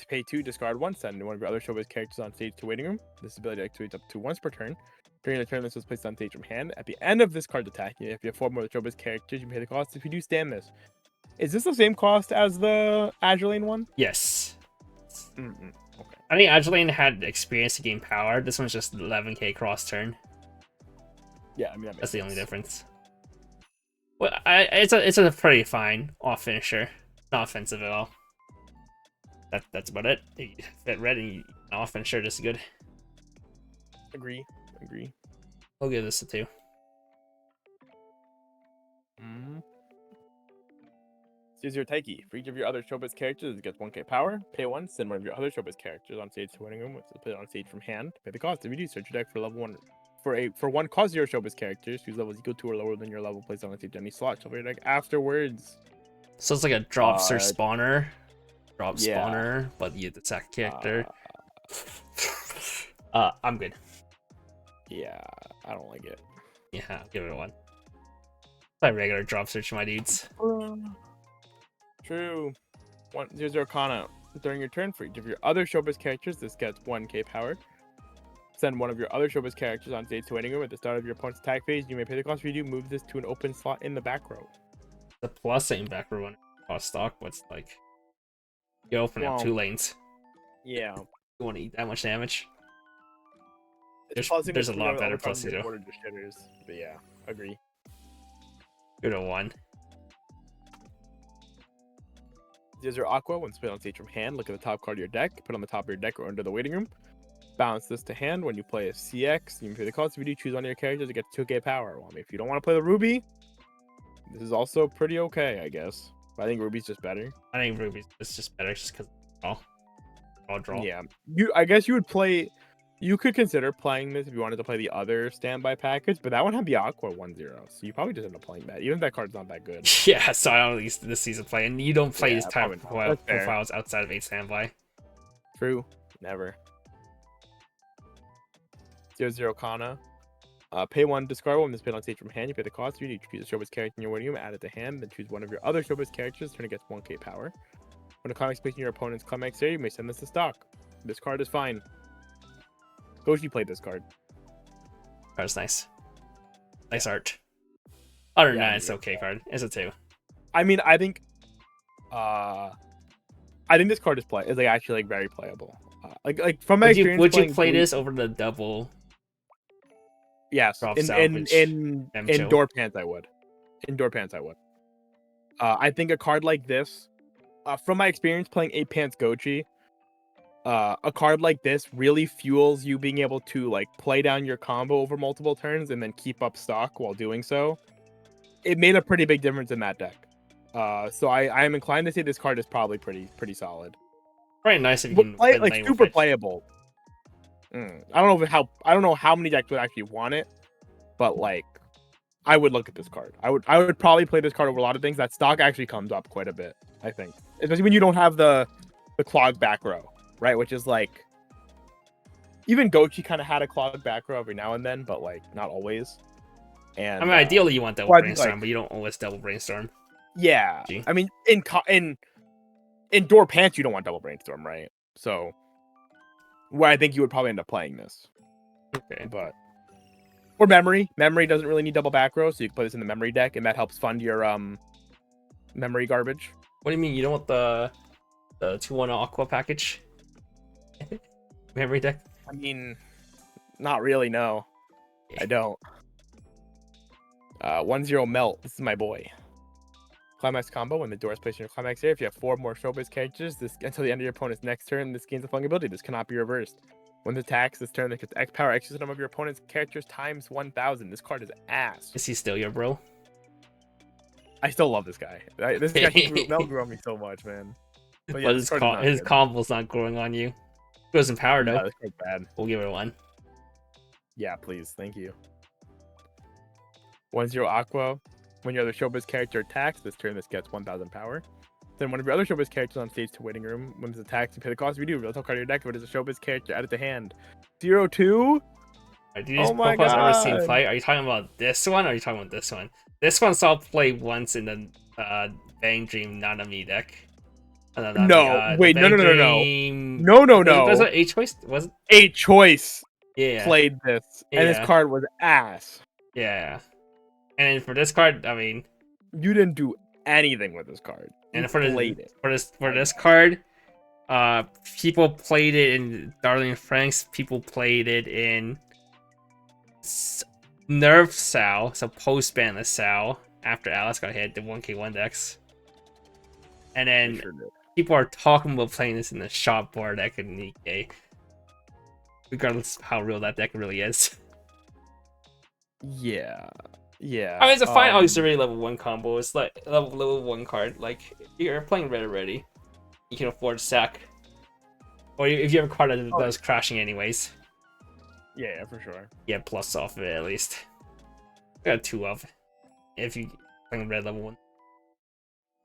Pay 2, discard 1, send one of your other showbiz characters on stage to waiting room. This ability activates up to once per turn. During the turn, this is placed on stage from hand. At the end of this card's attack, if you have 4 more showbiz characters, you pay the cost. If you do stand this, is this the same cost as the Agilane one? Yes. Okay. I think Agilane had experience to gain power. This one's just 11k cross turn. Yeah, I mean That's the only difference. Well, it's a pretty fine off finisher. Not offensive at all. That's about it. If you fit red and you off finisher, just good. Agree. I'll give this a 2. Here's your Taiki. For each of your other showbiz characters, it gets 1k power. Pay 1, send one of your other showbiz characters on stage to waiting room, which is put it on stage from hand. Pay the cost. If you do, search your deck for level 1. For 1 cause 0 showbiz characters whose level is equal to or lower than your level placed on the stage any slot. Shuffle your deck afterwards. So it's like a drops or spawner. Yeah. Spawner, but you attack a character. I'm good. Yeah, I don't like it. Yeah, I'll give it a 1. Play regular drop search, my dudes. True. 1/0 Kana. During your turn, for each of your other showbiz characters, this gets 1k power. Send one of your other showbiz characters on stage to waiting room at the start of your opponent's attack phase. You may pay the cost. If you do, move this to an open slot in the back row. The plus ain't back for one cost stock, but it's like you open up 2 lanes. Yeah. You want to eat that much damage? There's a lot better plus 0. But yeah, agree. Good a 1. Here's your Aqua. When split on stage from hand, look at the top card of your deck. Put it on the top of your deck or under the waiting room. Bounce this to hand. When you play a CX, you can pay the cost. If you do, choose one of your characters to get 2k power. Well, I mean, if you don't want to play the Ruby, this is also pretty okay, I guess. But I think Ruby's just better. I think Ruby's just better just because draw. Yeah. I guess you would play. You could consider playing this if you wanted to play the other standby package, but that one had the Aqua 1/0, so you probably just end up playing that, even if that card's not that good. Yeah, so I don't at least this season play, and you don't play these type of That's fair. profiles outside of 8 standby. True. Never. 0/0 Kana. Pay 1, discard 1. This put on stage from hand. You pay the cost. You need to choose a showbiz character in your waiting room, add it to hand, then choose one of your other showbiz characters. Turn it gets 1k power. When a climax picks in your opponent's climax area, you may send this to stock. This card is fine. Oshi played this card. Card's nice. Nice art. Other than that, it's okay card. It's a 2. I mean, I think this card is like actually like very playable. Like from my experience, would you play this over the double? Yes, in door pants I would. Indoor pants I would. I think a card like this, from my experience playing 8 pants Gochi, a card like this really fuels you being able to like play down your combo over multiple turns and then keep up stock while doing so. It made a pretty big difference in that deck. So I am inclined to say this card is probably pretty solid. Very nice if you can play like super playable. I don't know how many decks would actually want it, but like I would look at this card. I would probably play this card over a lot of things. That stock actually comes up quite a bit, I think. Especially when you don't have the clogged back row, right? Which is like even Gochi kind of had a clogged back row every now and then, but like not always. And I mean, ideally you want double brainstorm, but you don't always double brainstorm. Yeah, I mean, in door pants you don't want double brainstorm, right? So, where I think you would probably end up playing this. Okay, but or memory doesn't really need double back row, so you can play this in the memory deck, and that helps fund your memory garbage. What do you mean you don't want the 2/1 Aqua package? Memory deck? I mean, not really. No, I don't. 1/0 melt. This is my boy. Climax combo. When the door is placed in your climax area, if you have 4 more showbiz characters, this until the end of your opponent's next turn, this gains a flying ability. This cannot be reversed. When it attacks this turn, this gets X power X number of your opponent's characters times 1,000. This card is ass. Is he still your bro? I still love this guy. This guy Mel grew on me so much, man. But yeah, But this card is not his good. combo's not growing on you. Goes in power Yeah, though. this card's bad. We'll give it a 1. Yeah, please. Thank you. 1-0 Aqua. When your other showbiz character attacks, this turn this gets 1000 power. Then one of your other showbiz characters on stage to waiting room. When this attacks, you pay the cost. If you do, reveal top card of your deck. If it is a showbiz character, add it to hand. 0-2? Are these Oh my profiles ever seen God. play? Are you talking about this one, or are you talking about this one? This one saw play once in the Bang Dream Nanami deck. No, wait, the no, Bang no, no, no. Dream... No, no, Was no. it A-Choice? Was it? A choice Yeah. played this, and this Yeah. card was ass. Yeah. And for this card, I mean... You didn't do anything with this card. You And for played it. this card, people played it in Darling Franks. People played it in Nerf Sal, so post ban the Sal after Alice got hit, the 1k1 decks. And then Sure did. people are talking about playing this in the shop board deck in Nikkei, regardless of how real that deck really is. Yeah. Yeah. I mean, it's a fine auxiliary level 1 combo. It's like level 1 card. Like, you're playing red already. You can afford to sack. Or if you have a card that was crashing anyways. Yeah, for sure. Yeah, plus off of it at least. I got 2 of. If you playing red level 1.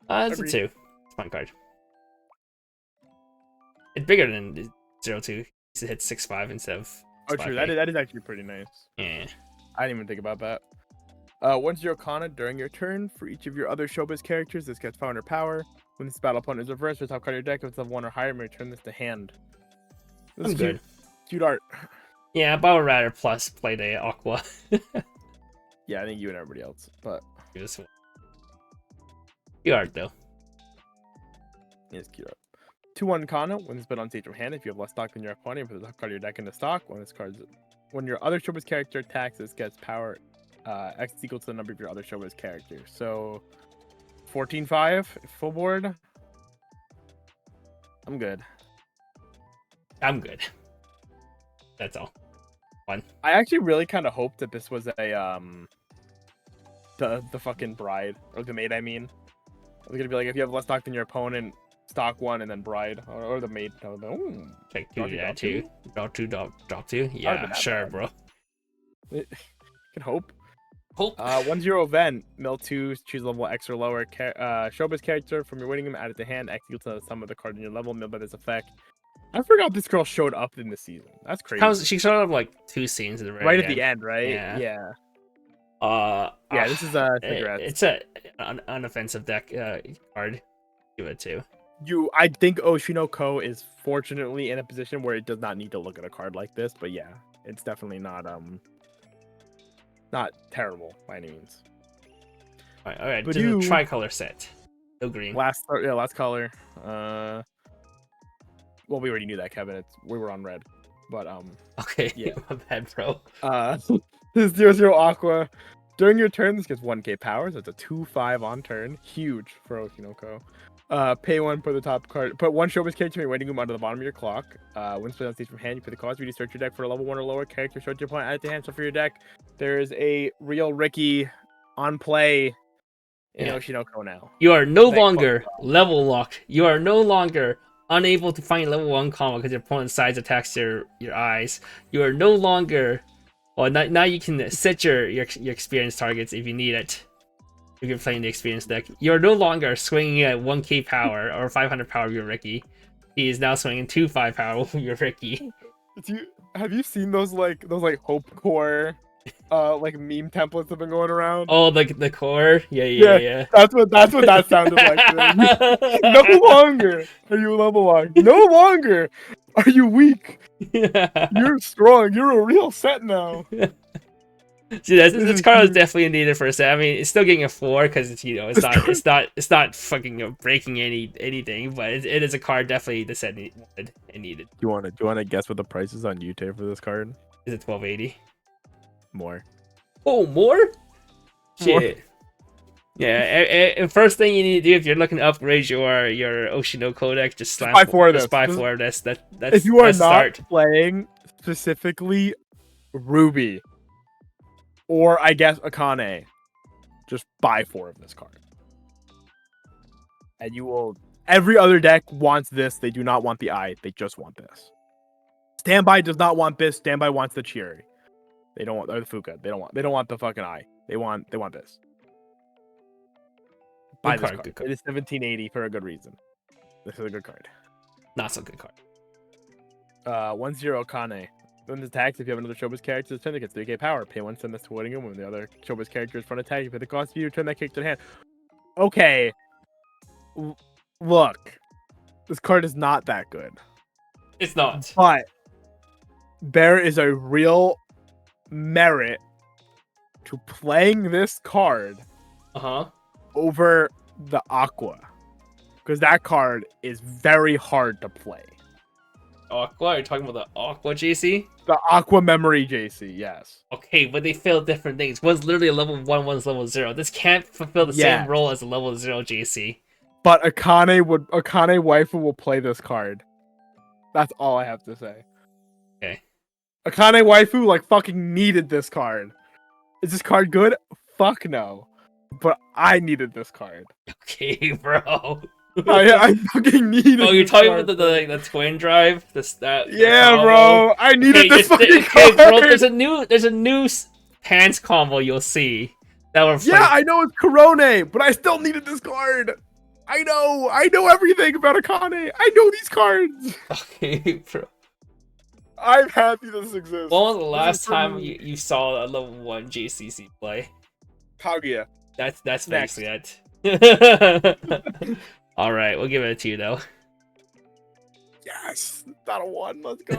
It's a 2. It's a fun card. It's bigger than 0-2. It hits 6-5 instead of. Oh, true. That is actually pretty nice. Yeah. I didn't even think about that. 1-0 Kana during your turn. For each of your other showbiz characters, this gets 500 power. When this battle opponent is reversed, the top card of your deck, if it's level 1 or higher, you may return this to hand. This is good. Cute art. Yeah, but I would rather plus play the Aqua. Yeah, I think you and everybody else, but Cute art though. it's cute art. 2-1 Kana. When this been on stage from hand, if you have less stock than your opponent, put the top card of your deck into stock. When your other showbiz character attacks, this gets power X is equal to the number of your other showbiz characters. So 14-5 full board. I'm good. I'm good. That's all. Fun. I actually really kind of hoped that this was a the fucking bride or the maid. I mean, I was gonna be like, if you have less stock than your opponent, stock 1 and then bride or the maid. Ooh, Check 2, yeah, 2. Drop 2, drop 2. Yeah, sure, bro. Can hope. Hope. 1-0 event. Mill 2. Choose level X or lower. Showbiz character from your winning room. Add it to hand. X equal to the sum of the card in your level. Mill by this effect. I forgot this girl showed up in the season. That's crazy. She showed up like 2 scenes at the right at the end, right? Yeah. Yeah. Yeah, this is cigarettes. It's an unoffensive deck card. Give it 2. I think Oshinoko is fortunately in a position where it does not need to look at a card like this, but yeah, it's definitely not terrible by any means. All right. But do a tricolor set. No green. Last color. Well, we already knew that, Kevin. We were on red, but Okay. Yeah. My bad, bro. This is 0-0 Aqua. During your turn, this gets 1k power, so it's a 2/5 on turn. Huge for Oshinoko. Pay 1, put the top card. Put 1 showbiz character in your waiting room onto the bottom of your clock. When split on stage from hand, you put the cost. You search your deck for a level 1 or lower character. Show your opponent, add it to hand. So for your deck, there is a real Ricky on play in Oshinoko now. You are no longer level locked. You are no longer unable to find level 1 combo because your opponent's size attacks your eyes. You are no longer. Well, now you can set your experience targets if you need it. If you're playing the experience deck, you're no longer swinging at 1k power or 500 power with your Ricky. He is now swinging 2/5 power with your Ricky. Have you seen those Hope Core like meme templates have been going around? Oh, the core? Yeah. That's what that sounded like. No longer are you level locked. No longer are you weak. You're strong. You're a real set now. See, this card is definitely needed for a set. I mean, it's still getting a 4 because it's not fucking breaking anything, but it is a card definitely the set wanted and needed. Do you want to guess what the price is on Yute for this card? Is it 1280? More. Oh, more? Shit. Yeah, and first thing you need to do if you're looking to upgrade your Oshinoko deck, just buy 4 of this. That's if you are not start. playing specifically Ruby, or I guess Akane, just buy 4 of this card, and you will Every other deck wants this. They do not want the eye. They just want this. Standby does not want this. Standby wants the Chieri. They don't want or the Fuka. They don't want the fucking eye. They want this. Buy this card. Good card. It is 1780 for a good reason. This is a good card. Not so good card. 1-0 Kane. When this attacks, if you have another Showbiz character, turn it gets 3k power. Pay 1, send this to Whittingham. When the other Showbiz character is front attack, you pay the cost of you, return that character to hand. Okay. Look. This card is not that good. It's not. But there is a real merit to playing this card over the Aqua. Because that card is very hard to play. Aqua? Are you talking about the Aqua JC? The Aqua Memory JC, yes. Okay, but they fill different things. One's literally a level 1, one's level 0. This can't fulfill the same role as a level 0 JC. But Akane waifu will play this card. That's all I have to say. Okay. Akane waifu like fucking needed this card. Is this card good? Fuck no. But I needed this card. Okay, bro. I fucking needed. Oh, you're talking about the twin drive? Yeah, bro. I needed this fucking card. Bro, there's a new pants combo you'll see that will. Yeah, I know it's Corone, but I still needed this card. I know everything about Akane. I know these cards. Okay, bro. I'm happy this exists. When was the last time you saw a level 1 JCC play? Kaguya. That's basically it. All right, we'll give it a 2 though. Yes, not a 1. Let's go.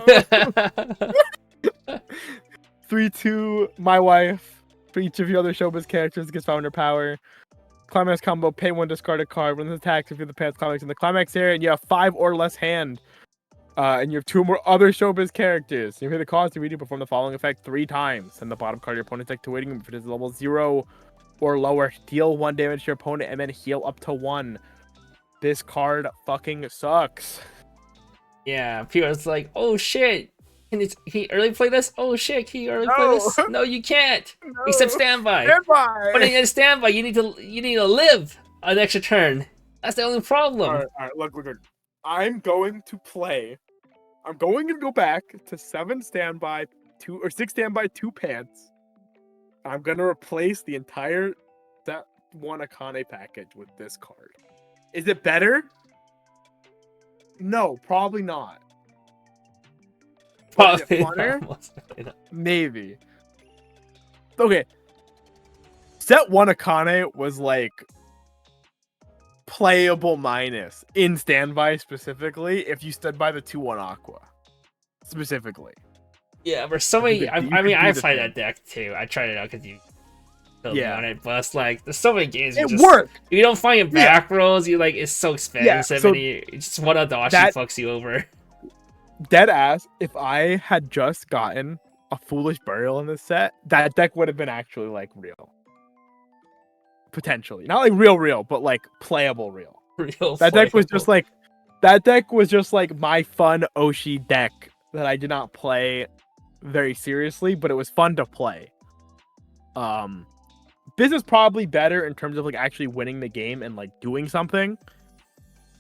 3-2. My wife. For each of your other Showbiz characters gets 500 power. Climax combo. Pay 1, discard a card. When this attacks, if you're the pants climax in the climax area, and you have 5 or less hand, and you have 2 more other Showbiz characters, you pay the cost to perform the following effect 3 times. Send the bottom card of your opponent's deck to waiting room if it is level 0 or lower. Deal 1 damage to your opponent and then heal up to 1. This card fucking sucks. Yeah, people's like, oh shit, can he early play this? Oh shit, can you early play this? No, you can't. No. Except standby. Standby. But in standby, you need to live an extra turn. That's the only problem. All right, look. I'm going to go back to 7 standby, 2 or 6 standby, 2 pants. I'm gonna replace the entire that 1 Akane package with this card. Is it better? No, probably not. Probably not. Maybe. Okay. Set 1 Akane was like playable minus in standby specifically if you stood by the 2-1 Aqua. Specifically. Yeah, but so many. I mean, I played that deck too. I tried it out because you told me on it, but it's like there's so many games. It worked. You don't find your back rolls. You like it's so expensive, and it's just one of the Oshi fucks you over. Dead ass. If I had just gotten a Foolish Burial in this set, that deck would have been actually like real. Potentially, not like real, but like playable real. That deck was just like my fun Oshi deck that I did not play very seriously, but it was fun to play. This is probably better in terms of like actually winning the game and like doing something.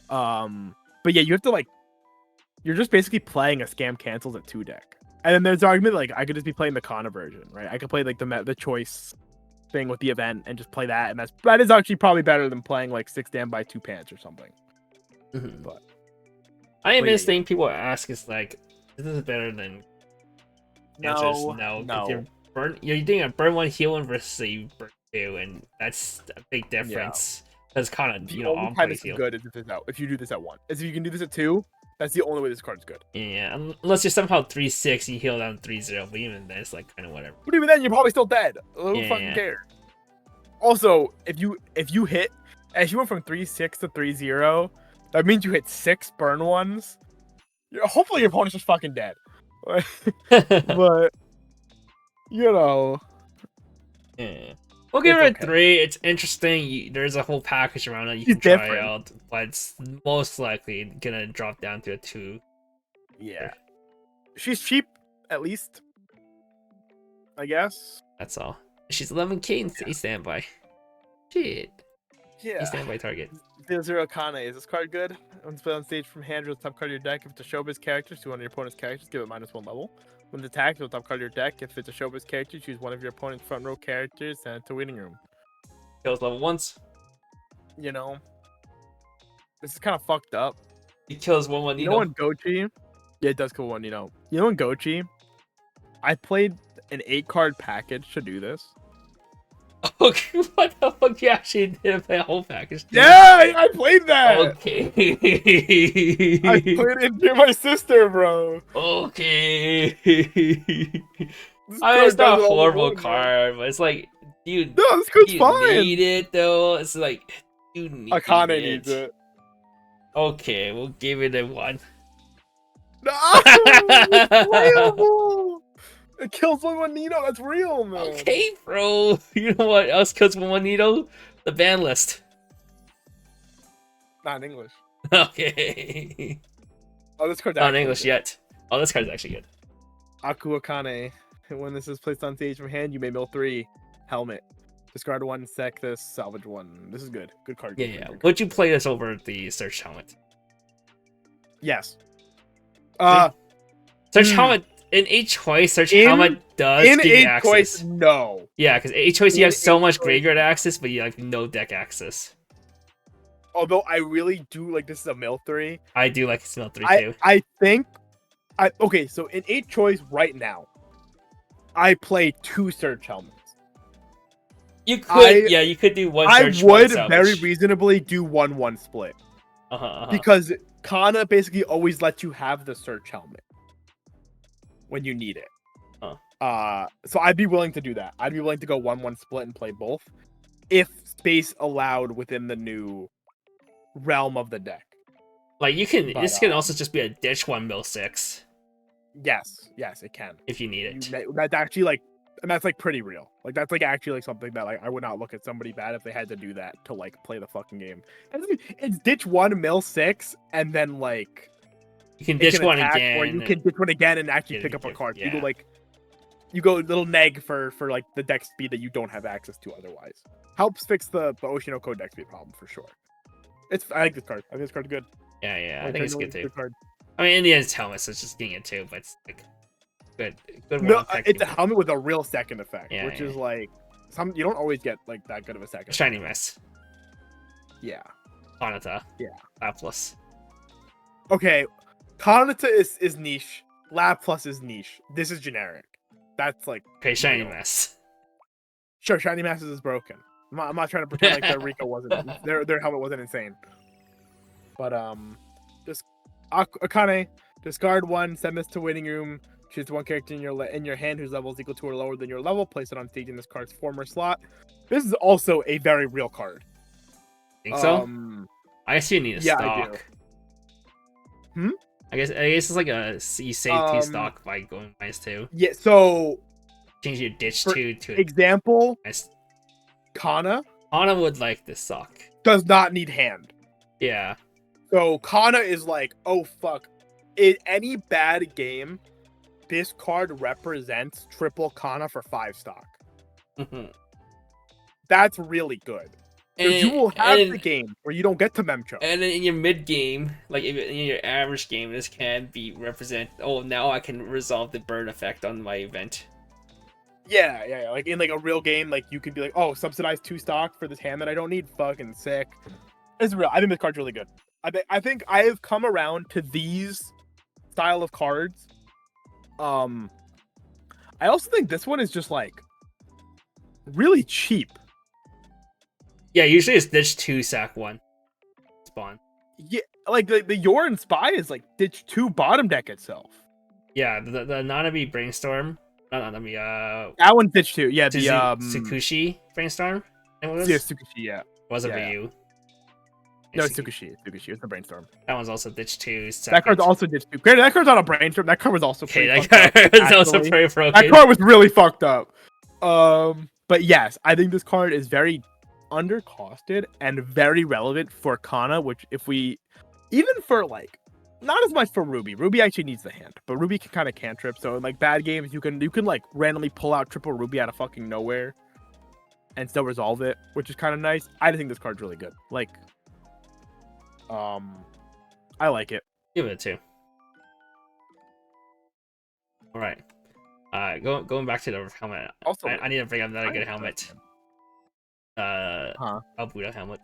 But yeah, you have to like, you're just basically playing a scam cancels at 2 deck. And then there's the argument like I could just be playing the Kana version, right? I could play like the choice thing with the event and just play that, and that is actually probably better than playing like 6 standby 2 pants or something. But I am this thing people ask is like, this is better than no. You're doing a burn 1 heal 1 versus a burn 2, and that's a big difference. That's kind of the only time it's good is if you do this at 1. If you can do this at 2, that's the only way this card is good. Yeah, unless you're somehow 3-6 and you heal down 3-0, but even then it's like kind of whatever. But even then, you're probably still dead. Who fucking cares? Also, if you went from 3-6 to 3-0, that means you hit 6 burn 1s. Hopefully your opponent's just fucking dead. But you know, yeah. We'll give it a 3. It's interesting. There's a whole package around it you can try out, but it's most likely gonna drop down to a 2. Yeah, she's cheap, at least. I guess. That's all. She's 11k in standby. Shit. Yeah. Standby target. 0-0 Kane. Is this card good? When it's played on stage from hand, draw the top card of your deck. If it's a showbiz character, choose one of your opponent's characters, give it -1 level. When it's attacked, draw the top card of your deck. If it's a showbiz character, choose one of your opponent's front row characters and to winning room. Kills level once. You know, this is kind of fucked up. He kills 1/1 You know, in Gochi, yeah, it does kill one. You know, in Gochi, I played an 8-card package to do this. Okay, what the fuck? You actually did play a whole package? Yeah, I played that. Okay. I played it near my sister, bro. Okay. This I mean, it's card not does a it all horrible alone, man. card, but it's like, dude, No, this card's you fine. need it though. It's like, you need Akane it. needs it. Okay, we'll give it a 1. No, it's playable. It kills one Nino. That's real, man. Okay, bro. You know what else kills 1/1 Nito? The ban list. Not in English. Okay. Oh, this card's Not in actually English good. yet. Oh, this card's actually good. Aku Akane. When this is placed on stage from hand, you may mill 3. Helmet. Discard 1, sack this, salvage 1. This is good. Good card. Yeah, good yeah. card, good card. Would you play this over the search helmet? Yes. Search helmet in H choice. Search In- helmet does in give you 8 access. choice, no. Yeah, because H choice you In have so eight much choice- graveyard access, but you have no deck access. Although I really do like this is a mill 3. I do like Smell 3 too. I think okay, so in 8 choice right now, I play 2 search helmets. You could, you could do one search. one would salvage. very reasonably do 1-1 split. Because Kana basically always lets you have the search helmet when you need it. So I'd be willing to do that. I'd be willing to go 1-1 split and play both if space allowed within the new realm of the deck. Like you can, But, this can also just be a ditch 1 mill 6 Yes, it can. if you need it. That's actually like, and that's like pretty real. Like that's like actually like something that like I would not look at somebody bad if they had to do that to like play the fucking game. It's ditch 1 mill 6 and then like You can it ditch can one attack, again. or you can ditch one again and actually Get pick it up a again, card. yeah. You go little neg for like the deck speed that you don't have access to otherwise. Helps fix the Oshi no Code deck speed problem for sure. I like this card. I think this card's good. Yeah, I Like, think it's genuinely good too. card. I mean, in the end, it's helmet, so it's just getting it too, but it's like good. No, one effect it's a you get. helmet with a real second effect, Yeah, which yeah. is like you don't always get like that good of a second. Shiny mess. Yeah. Anata. Yeah. Laplas. Okay, Kanata is niche. Lab Plus is niche. This is generic. That's like Okay, shiny real. mess. Sure, Shiny Masters is broken. I'm not trying to pretend like their Rico wasn't their helmet wasn't insane. But just Akane, discard 1, send this to waiting room. Choose 1 character in your hand whose level is equal to or lower than your level. Place it on stage in this card's former slot. This is also a very real card. Think so? I guess you need a yeah, I stock. do. I guess it's like you save 2 stock by going -2. Yeah, so Change your ditch for 2 to example, nice. Kana Ana would like this stock. does not need hand. Yeah. So Kana is like, oh fuck. In any bad game, this card represents triple Kana for 5 stock. Mhm. That's really good. So you will have the game where you don't get to Memcho. And then in your mid game, like in your average game, this can be represent. Oh, now I can resolve the burn effect on my event. Yeah. Like in like a real game, like you could be like, oh, subsidize 2 stock for this hand that I don't need. Fucking sick. It's real. I think this card's really good. I think I have come around to these style of cards. I also think this one is just like really cheap. Yeah, usually it's ditch 2, sack 1. Spawn. Yeah, like the Yorin Spy is like ditch 2 bottom deck itself. Yeah, the Nanabi Brainstorm. Not Nanabi, That one's ditch 2. Yeah, the Tsukushi Brainstorm. I think it was? yeah, Tsukushi, yeah. Was it Yeah. Ryu? No, it's Tsukushi. It's the Brainstorm. That one's also ditch 2. That card's also ditch 2. Granted, that card's not a Brainstorm. That card was also Okay, pretty that fucked up, card is also actually. pretty broken. That card was really fucked up. But yes, I think this card is very undercosted and very relevant for Kana, which even for like not as much for Ruby. Ruby actually needs the hand, but Ruby can kind of cantrip. So in like bad games, you can like randomly pull out triple Ruby out of fucking nowhere. and still resolve it, which is kind of nice. I think this card's really good. Like, I like it. Give it a 2. All right. Going back to the helmet. Also, I need to bring up another good helmet. Huh? Albuda helmet.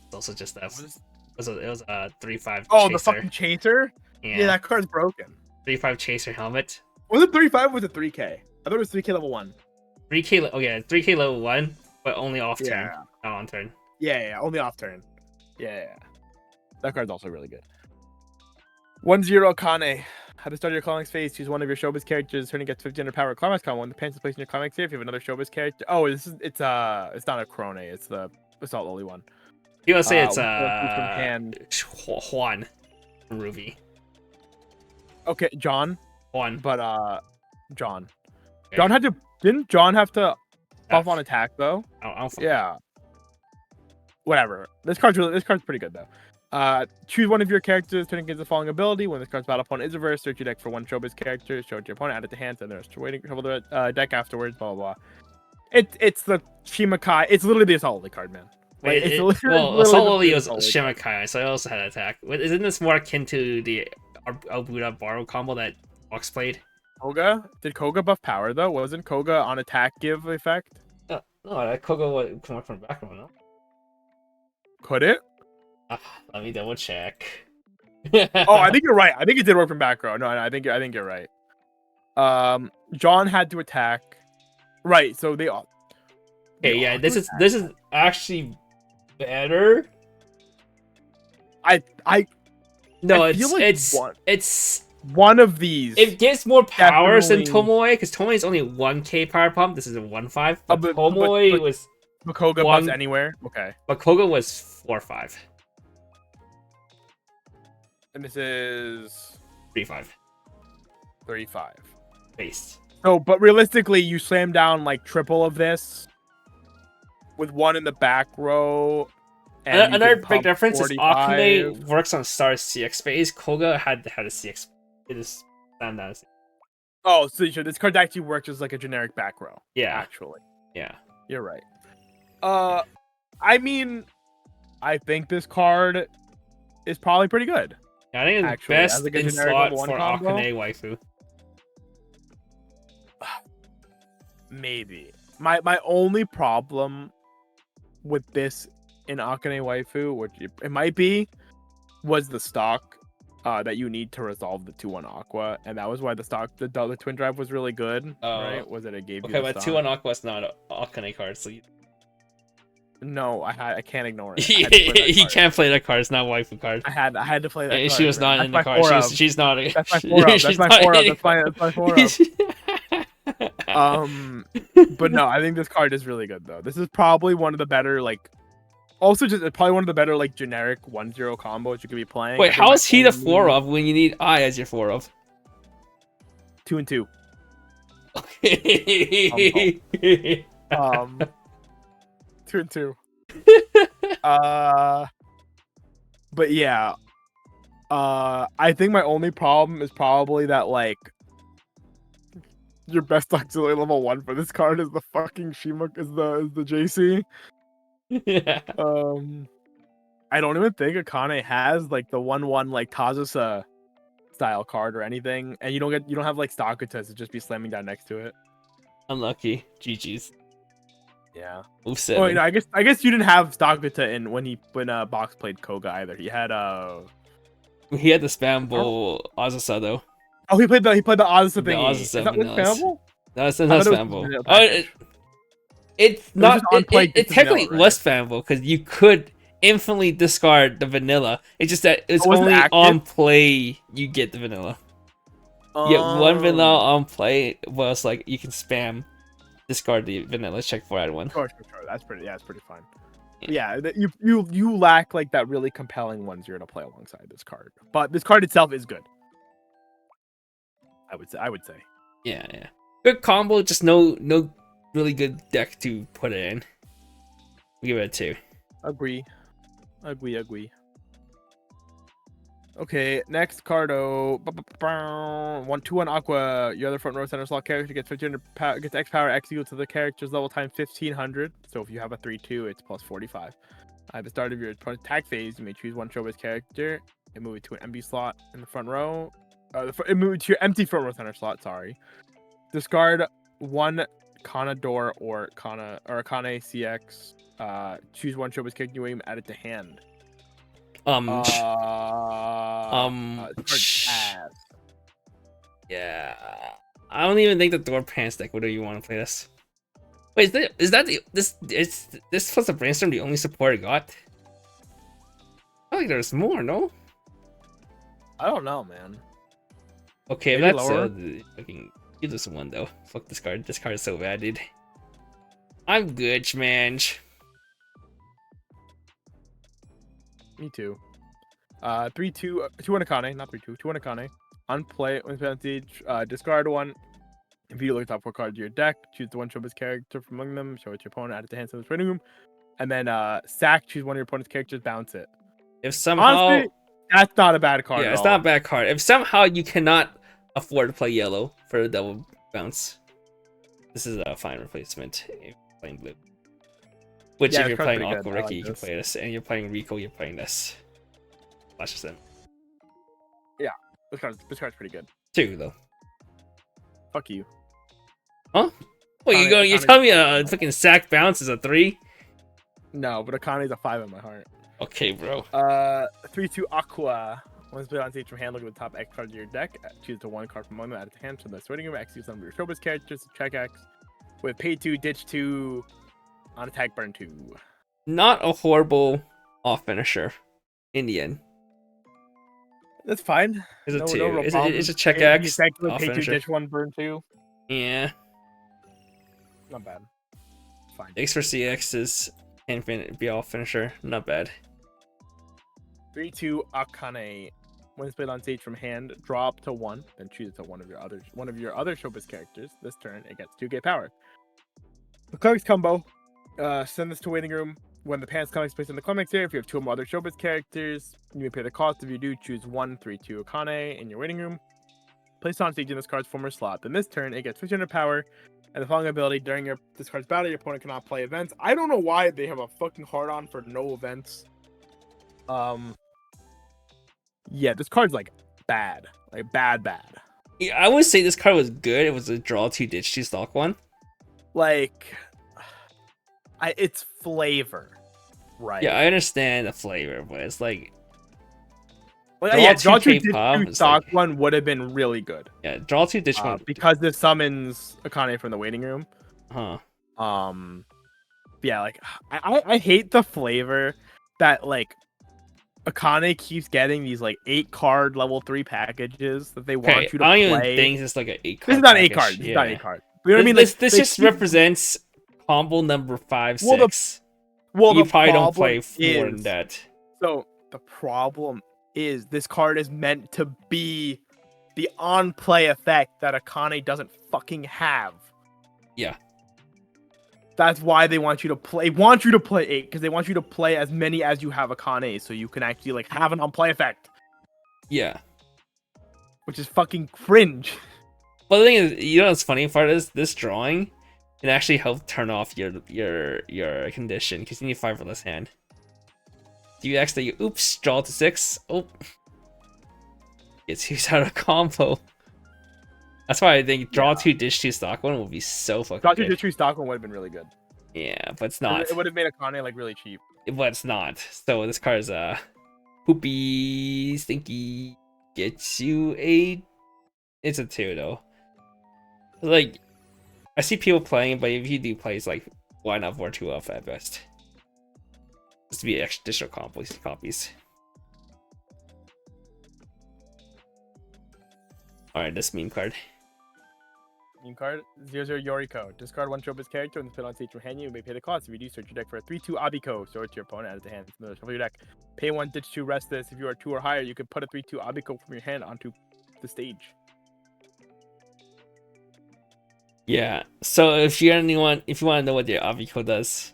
It's also just that. It was a 3-5 Oh, chaser. the fucking chaser? Yeah, that card's broken. 3-5 chaser helmet. Was it 3-5 or was it 3K? I thought it was 3K level 1. 3K. Oh yeah, 3K level 1, but only off turn, Yeah. not on turn. Yeah, only off turn. Yeah. That card's also really good. 1-0 Kane. At the start of your climax phase, choose one of your showbiz characters. Turn and gets 1500 power. Climax con. When the pants is placed in your climax phase, if you have another showbiz character. Oh, it's not a Crone. It's the Assault Lily one. You want to say it's Juan from Ruby. Okay, John. Juan. But John. Okay. Didn't John have to buff on attack though? Yeah. Whatever. This card's pretty good though. Choose one of your characters, turn against the following ability. When this card's battle opponent is reversed, search your deck for one showbiz character, show it to your opponent, add it to hand, and the rest waiting shuffle the deck afterwards, blah blah blah. It's the Shimakai. It's literally the Assault Lily card, man. Like, Assault Lily was Shimakai, so I also had attack. Isn't this more akin to the Albuda Borrow combo that Fox played? Koga? Did Koga buff power though? Wasn't Koga on attack give effect? No, that Koga would come up from the background, no? Could it? Let me double check. Oh, I think you're right. I think it did work from back row. No, I think you're right. John had to attack. Right, so they all. Okay, yeah, this is actually better. No, it's one of these. It gives more powers than Tomoe, because Tomoe is only 1k power pump. This is a 1-5. But Tomoe was. Koga buffs anywhere. Okay. But Koga was 4-5. And this is 3-5. 35. Based. So, but realistically, you slam down like triple of this with one in the back row. And another big difference is Akane works on Star's CX phase. Koga had a CX. It is slammed down. Oh, so this card actually works as like a generic back row. Yeah. Actually. Yeah. You're right. I mean, I think this card is probably pretty good. Yeah, I think it's best in slot for Akane waifu. Maybe. My only problem with this in Akane waifu, which it might be, was the stock that you need to resolve the 2-1 Aqua, and that was why the twin drive was really good, right? Was that it gave you the but 2-1 Aqua is not an Akane card, so no, I can't ignore it. He can't play that card. It's not a waifu card. I had to play that card. She was not in the card. She's not. That's my 4-up. That's my 4-up. That's my 4-up. But no, I think this card is really good though. This is probably one of the better probably one of the better generic 1-0 combos you could be playing. Wait, how is he the 4-up when you need I as your 4-up? 2 and 2. Okay. 2 and 2. But yeah. I think my only problem is probably that your best auxiliary level 1 for this card is the fucking is the JC. Yeah. I don't even think Akane has the 1-1 Kazusa style card or anything, and you don't have Stakuta to just be slamming down next to it. Unlucky. GG's. Yeah. Move 7. Oh, I guess you didn't have Stakuta when Box played Koga either. He had the spam bull Azusa though. Oh, he played the Azusa thing. Is that spammable? No, it's not spammable. It's not. It technically was spammable because you could infinitely discard the vanilla. It's just that it's only on play you get the vanilla. You get one vanilla on play, was you can spam discard the vanilla. Check 4 out of 1. Sure. That's pretty fine. Yeah, you lack that really compelling 1-0 to play alongside this card, but this card itself is good. I would say. Yeah. Good combo, just no really good deck to put it in. We'll give it a 2. Agree. Okay, next cardo. 1/2/1 Aqua. Your other front row center slot character gets 1500 power, gets X power X equal to the character's level time 1500. So if you have a 3/2, it's plus 45. At the start of your opponent's attack phase, you may choose one showbiz character and move it to an empty slot in the front row. Move it to your empty front row center slot. Sorry. Discard one Kana Door or Kana CX. Choose one showbiz character you aim, add it to hand. Yeah. I don't even think the door pants deck would you want to play this. Wait, is that this plus the brainstorm the only support I got? I feel like there's more, no? I don't know, man. Okay, Maybe that's lower? fucking give this one though. Fuck this card. This card is so bad, dude. I'm good, man. Me too. 3/2, 2 Akane, not 3/2, 2 Akane. Unplay when penalty. Discard one. If you look at the top 4 cards of your deck, choose the one showbiz character from among them, show it to your opponent, add it to hand, in the trading room, and then sack. Choose one of your opponent's characters, bounce it. If somehow, honestly, that's not a bad card. yeah, at it's all. not a bad card. If somehow you cannot afford to play yellow for a double bounce, this is a fine replacement. If you're playing blue, which Yeah, if you're this card's playing pretty good. Aqua I Ricky, like you can this. play this, and you're playing Rico, you're playing this. Flashes in This card's pretty good. 2 though. Fuck you. Huh? Wait, you tell me a fucking sack bounce is a 3? No, but Akane's a 5 in my heart. Okay, bro. 3/2 Aqua. Once played on stage from hand, look at the top X cards of your deck. Choose the one card from among them, add it to hand. So the sorting room, X use some of your showbiz characters. Check X. With pay 2, ditch 2, on attack, burn 2. Not a horrible off finisher in the end. That's fine. It's a No 2. real It's problems. a check Yeah, you X sack with off pay 2, finisher. ditch 1, burn 2. Yeah. Not bad. Fine. X for CX is be off finisher. Not bad. 3/2 Akane. When played on stage from hand, draw up to 1, then choose it to one of your other showbiz characters. This turn, it gets 2 gate power. The Climax combo. Send this to waiting room. When the pants comics placed in the climax area, if you have 2 or more other showbiz characters, you may pay the cost. If you do, choose 1/3/2 Akane in your waiting room. Place on stage in this card's former slot. Then this turn, it gets 1500 power. And the following ability, during this card's battle, your opponent cannot play events. I don't know why they have a fucking hard on for no events. Yeah, this card's like bad. Like bad. Yeah, I would say this card was good. It was a draw 2 ditch 2 stock one. Like it's flavor, right? Yeah, I understand the flavor, but it's like draw 2 K-pop, ditch 2 stock one would have been really good. Yeah, draw 2 ditch 1 because this summons Akane from the waiting room. Huh. Yeah, like I hate the flavor that like Akane keeps getting these like 8 card level 3 packages that they want you to I play. don't even think it's like an 8 card. This is not package. 8 cards. This Yeah. is not 8 cards. You know what I mean? Like This just represents combo number 5, 6. You you probably don't play more than that. So the problem is this card is meant to be the on-play effect that Akane doesn't fucking have. Yeah. That's why they want you to play. Want you to play 8 because they want you to play as many as you have Akane, so you can actually like have an on-play effect. Yeah. Which is fucking cringe. Well, the thing is, you know what's funny part is this drawing can actually help turn off your condition because you need 5 or less hand. Do you actually oops draw to 6? Oh, it's used out of combo. That's why I think draw 2 dish 2 stock one will be so fucking Draw good. 2 ditch 2 stock one would have been really good. Yeah, but it's not. It would have made Akane like really cheap. But it's not. So this card is poopy stinky. Gets you a. It's a 2 though. Like, I see people playing, but if you do play, it's like 1 up or 2 up at best. Just to be extra additional copies. Alright, this meme card. Meme card 00 Yoriko. Discard one showbiz character and put on stage from hand. You may pay the cost. If you do, search your deck for a 3/2 Abiko. Show it to your opponent, add it to hand. Shuffle your deck. Pay 1, ditch 2, rest this. If you are 2 or higher, you can put a 3/2 Abiko from your hand onto the stage. Yeah. So if you want to know what the Abiko does,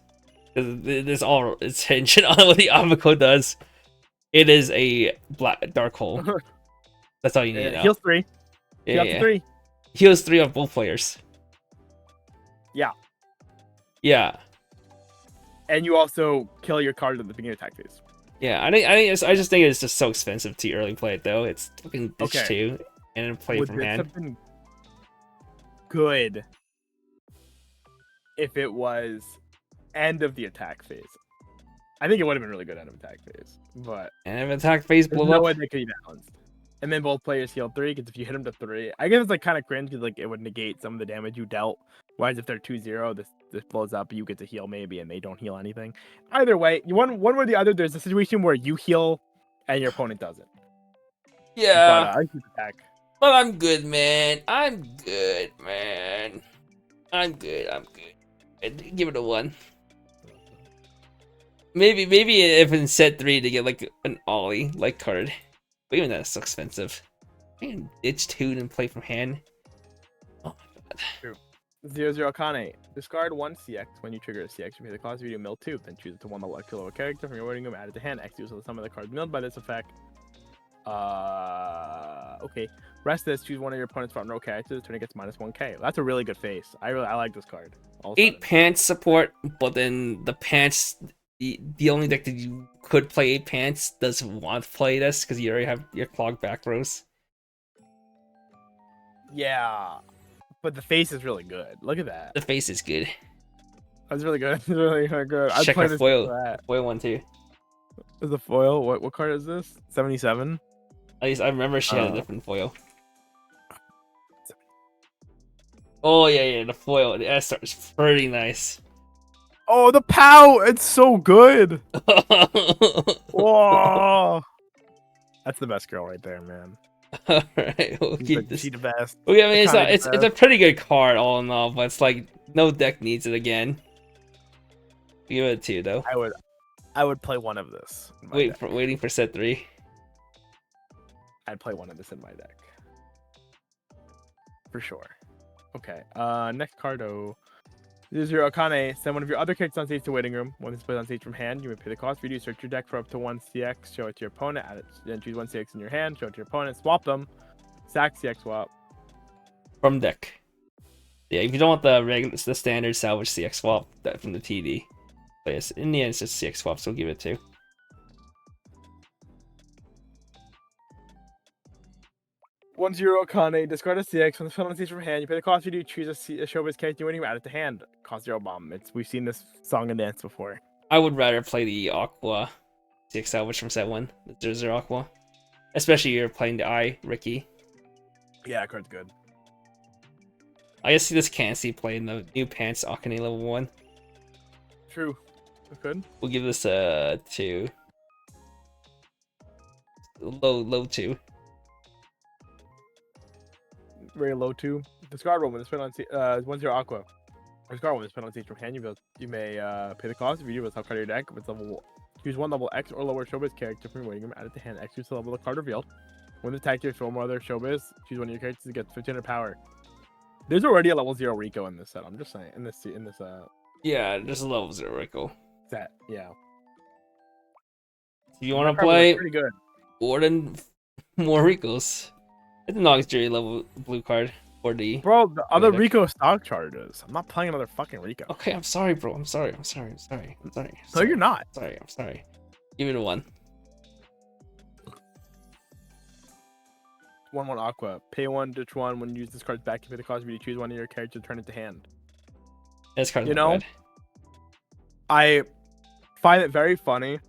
it's hinged on what the Abiko does. It is a dark hole. That's all you need to know. Heals 3. Yeah, Heal up to 3. Heals 3 of both players. Yeah. Yeah. And you also kill your card at the beginning of attack phase. Yeah, I just think it's just so expensive to early play it though. It's fucking ditch 2 and then play Would from this hand. have been good if it was end of the attack phase? I think it would have been really good end of attack phase, but And if attack phase there's blow no up. way they could be balanced. And then both players heal 3, because if you hit them to 3, I guess it's like kind of cringe because like it would negate some of the damage you dealt. Whereas if they're 2-0, this blows up, you get to heal maybe, and they don't heal anything. Either way, one way or the other, there's a situation where you heal and your opponent doesn't. Yeah. But I keep attack. But I'm good, man. I'm good, man. I'm good. I'd give it a 1. Maybe if in set 3 to get like an Ollie like card. But even that's so expensive. I can ditch 2 and play from hand. Oh my god. True. 0-0 Kane. Discard 1 CX when you trigger a CX. You pay the cost of your mill 2. Then choose it to 1 level extra lower character from your waiting room. Add it to hand. X use the sum of the cards milled by this effect. Okay. Rest this. Choose one of your opponent's front row characters. Turn it gets -1k. That's a really good face. I like this card. 8 pants support, but then the pants, the only deck that you could play 8 pants doesn't want to play this because you already have your clogged back rows. Yeah, but the face is really good. Look at that. The face is good. That's really good. It's really good. I'd Check play her this foil. for that. Foil one too. Is the foil? What card is this? 77. At least I remember she had a different foil. Oh yeah, the foil. The SR is pretty nice. Oh, the POW! It's so good. Whoa! That's the best girl right there, man. All right, we'll keep this. She's the best. Well, yeah, I mean, it's a pretty good card all in all, but it's like no deck needs it again. Give it a 2 though. I would play one of this. Waiting for set 3. I'd play one of this in my deck. For sure. Okay. Next cardo. 0-0 Akane. Send one of your other characters on stage to waiting room. When this plays on stage from hand, you may pay the cost for you to search your deck for up to 1 CX. Show it to your opponent. Add it. Then choose 1 CX in your hand. Show it to your opponent. Swap them. Sack CX swap. From deck. Yeah, if you don't want the standard salvage CX swap that from the TD. But yes, in the end it's just CX swap, so we'll give it 2. 1-0 Akane. Discard a CX. When the spell on stage from hand, you pay the cost for you to choose a showbiz character when you add it to hand. Cost 0 bomb. We've seen this song and dance before. I would rather play the Aqua CX salvage from set 1, the 0-0 Aqua. Especially you're playing the I, Ricky. Yeah, that card's good. I guess you just can't see playing the new pants Akane level 1. True. Good. We'll give this a 2. Low 2. Very low 2. Discard one when it's put on 1-0 Aqua. Discard one when it's put on stage from hand. You may pay the cost if you do with top card of your deck. If it's level, choose 1 level X or lower showbiz character from your waiting room. Add it to hand. X use the level of the card revealed. When the attack you film other showbiz, choose one of your characters to get 1500 power. There's already a level 0 Rico in this set. I'm just saying in this Yeah, just a level 0 Rico. set. Yeah. If you want to play pretty good. more than more Ricos, it's a Nox Jury level blue card for the. Bro, the other Rico stock charges. I'm not playing another fucking Rico. Okay, I'm sorry, bro. I'm sorry. No, you're not. I'm sorry. Give it a 1. 1-1 Aqua. Pay 1, ditch 1. When you use this card's back, you pay the cost of you to choose one of your characters to turn it to hand. This card's you not know, bad. I find it very funny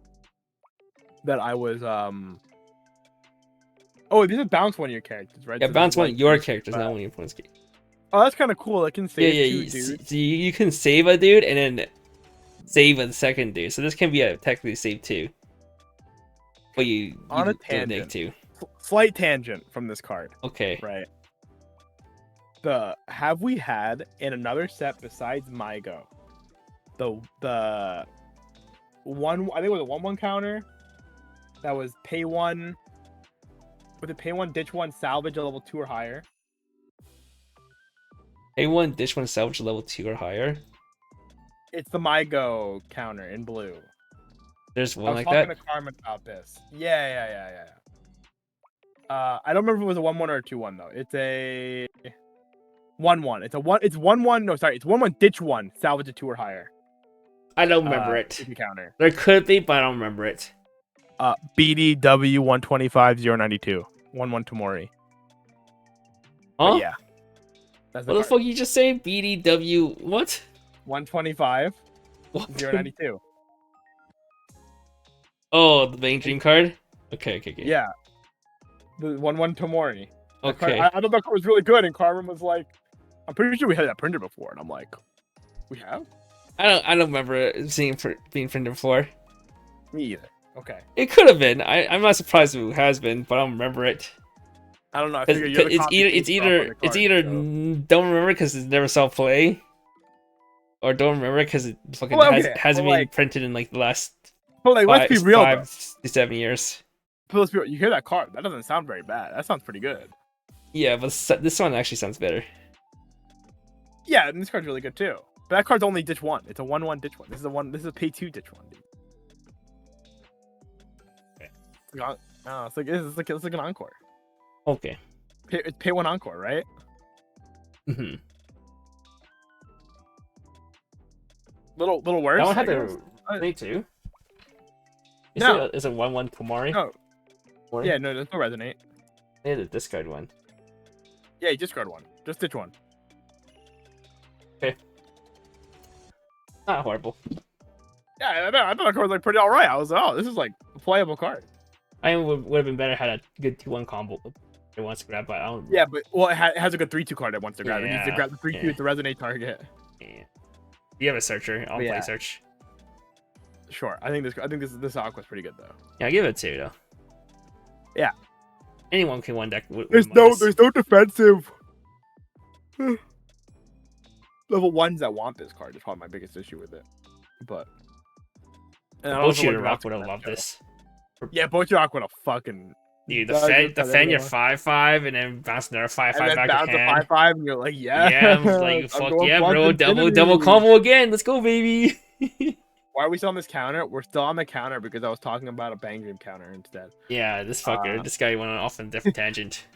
that I was Oh, these are bounce one of your characters, right? Yeah, So bounce one like, of your characters, not one of your opponent's characters. Oh, that's kind of cool. I can save Yeah, two dudes. so you can save a dude and then save a second dude. So this can be a technically save 2. But you On a do tangent. 2. Slight tangent from this card. Okay. Right. Have we had in another set besides Mygo the one, I think it was a 1-1 counter that was pay 1 with a pay 1 ditch 1 salvage a level 2 or higher. A1 dish 1 salvage level 2 or higher. It's the Mygo counter in blue. There's I one was like talking that. to Carmen about this. Yeah. I don't remember if it was a 1-1 or a 2-1 though. It's a 1-1. It's a one. It's 1-1. No, sorry. It's 1-1. Ditch one. Salvage a 2 or higher. I don't remember it. If you counter. There could be, but I don't remember it. BDW 125-092. 1-1 Tomori. Huh? But yeah. That's What the fuck you just say? BDW what? 125 What? 092. Oh, the main dream card? Okay. Yeah. The 1-1 Tomori. Okay. I thought that card was really good, and Carmen was like, I'm pretty sure we had that printed before, and I'm like, we have? I don't remember it being printed before. Me either. Okay. It could have been. I'm not surprised if it has been, but I don't remember it. I don't know. I figure you're the It's either don't remember because it never saw play, or don't remember because it fucking hasn't been printed in like the last let's be real, 5 to 7 years. But let's be real. You hear that card? That doesn't sound very bad. That sounds pretty good. Yeah, but this one actually sounds better. Yeah, and this card's really good too. But that card's only ditch one. It's a 1-1 ditch one. This is a one. This is a pay 2 ditch one, dude. Okay. It's like an encore. Okay. It's pay 1 encore, right? Mm-hmm. Little worse. That one had the play too. No, it's a 1-1 Pomari. No. Yeah, no, there's no resonate. They had a discard one. Yeah, you discard one. Just ditch one. Okay. Not horrible. Yeah, I thought the card was like pretty alright. I was like, oh, this is like a playable card. I would have been better had a good 2-1 combo. It wants to grab, but I don't. Yeah, but it has a good 3-2 card that wants to grab. It needs to grab the 3-2 with the resonate target. Yeah. You have a searcher. I'll play search. Sure. I think this Aqua's pretty good though. Yeah, I'll give it 2 though. Yeah. Anyone can one deck. There's no defensive level 1s that want this card. Is probably my biggest issue with it. But Oshi Rock would have loved this. Yeah, Bochi Rock would have fucking. Dude, defend your 5/5 and then bounce another 5/5 back to hand. 5/5 and you're like, yeah. Yeah, I'm like, fuck yeah, bro. Double combo again. Let's go, baby. Why are we still on this counter? We're still on the counter because I was talking about a Bang Dream counter instead. Yeah, this fucker. This guy went off on a different tangent.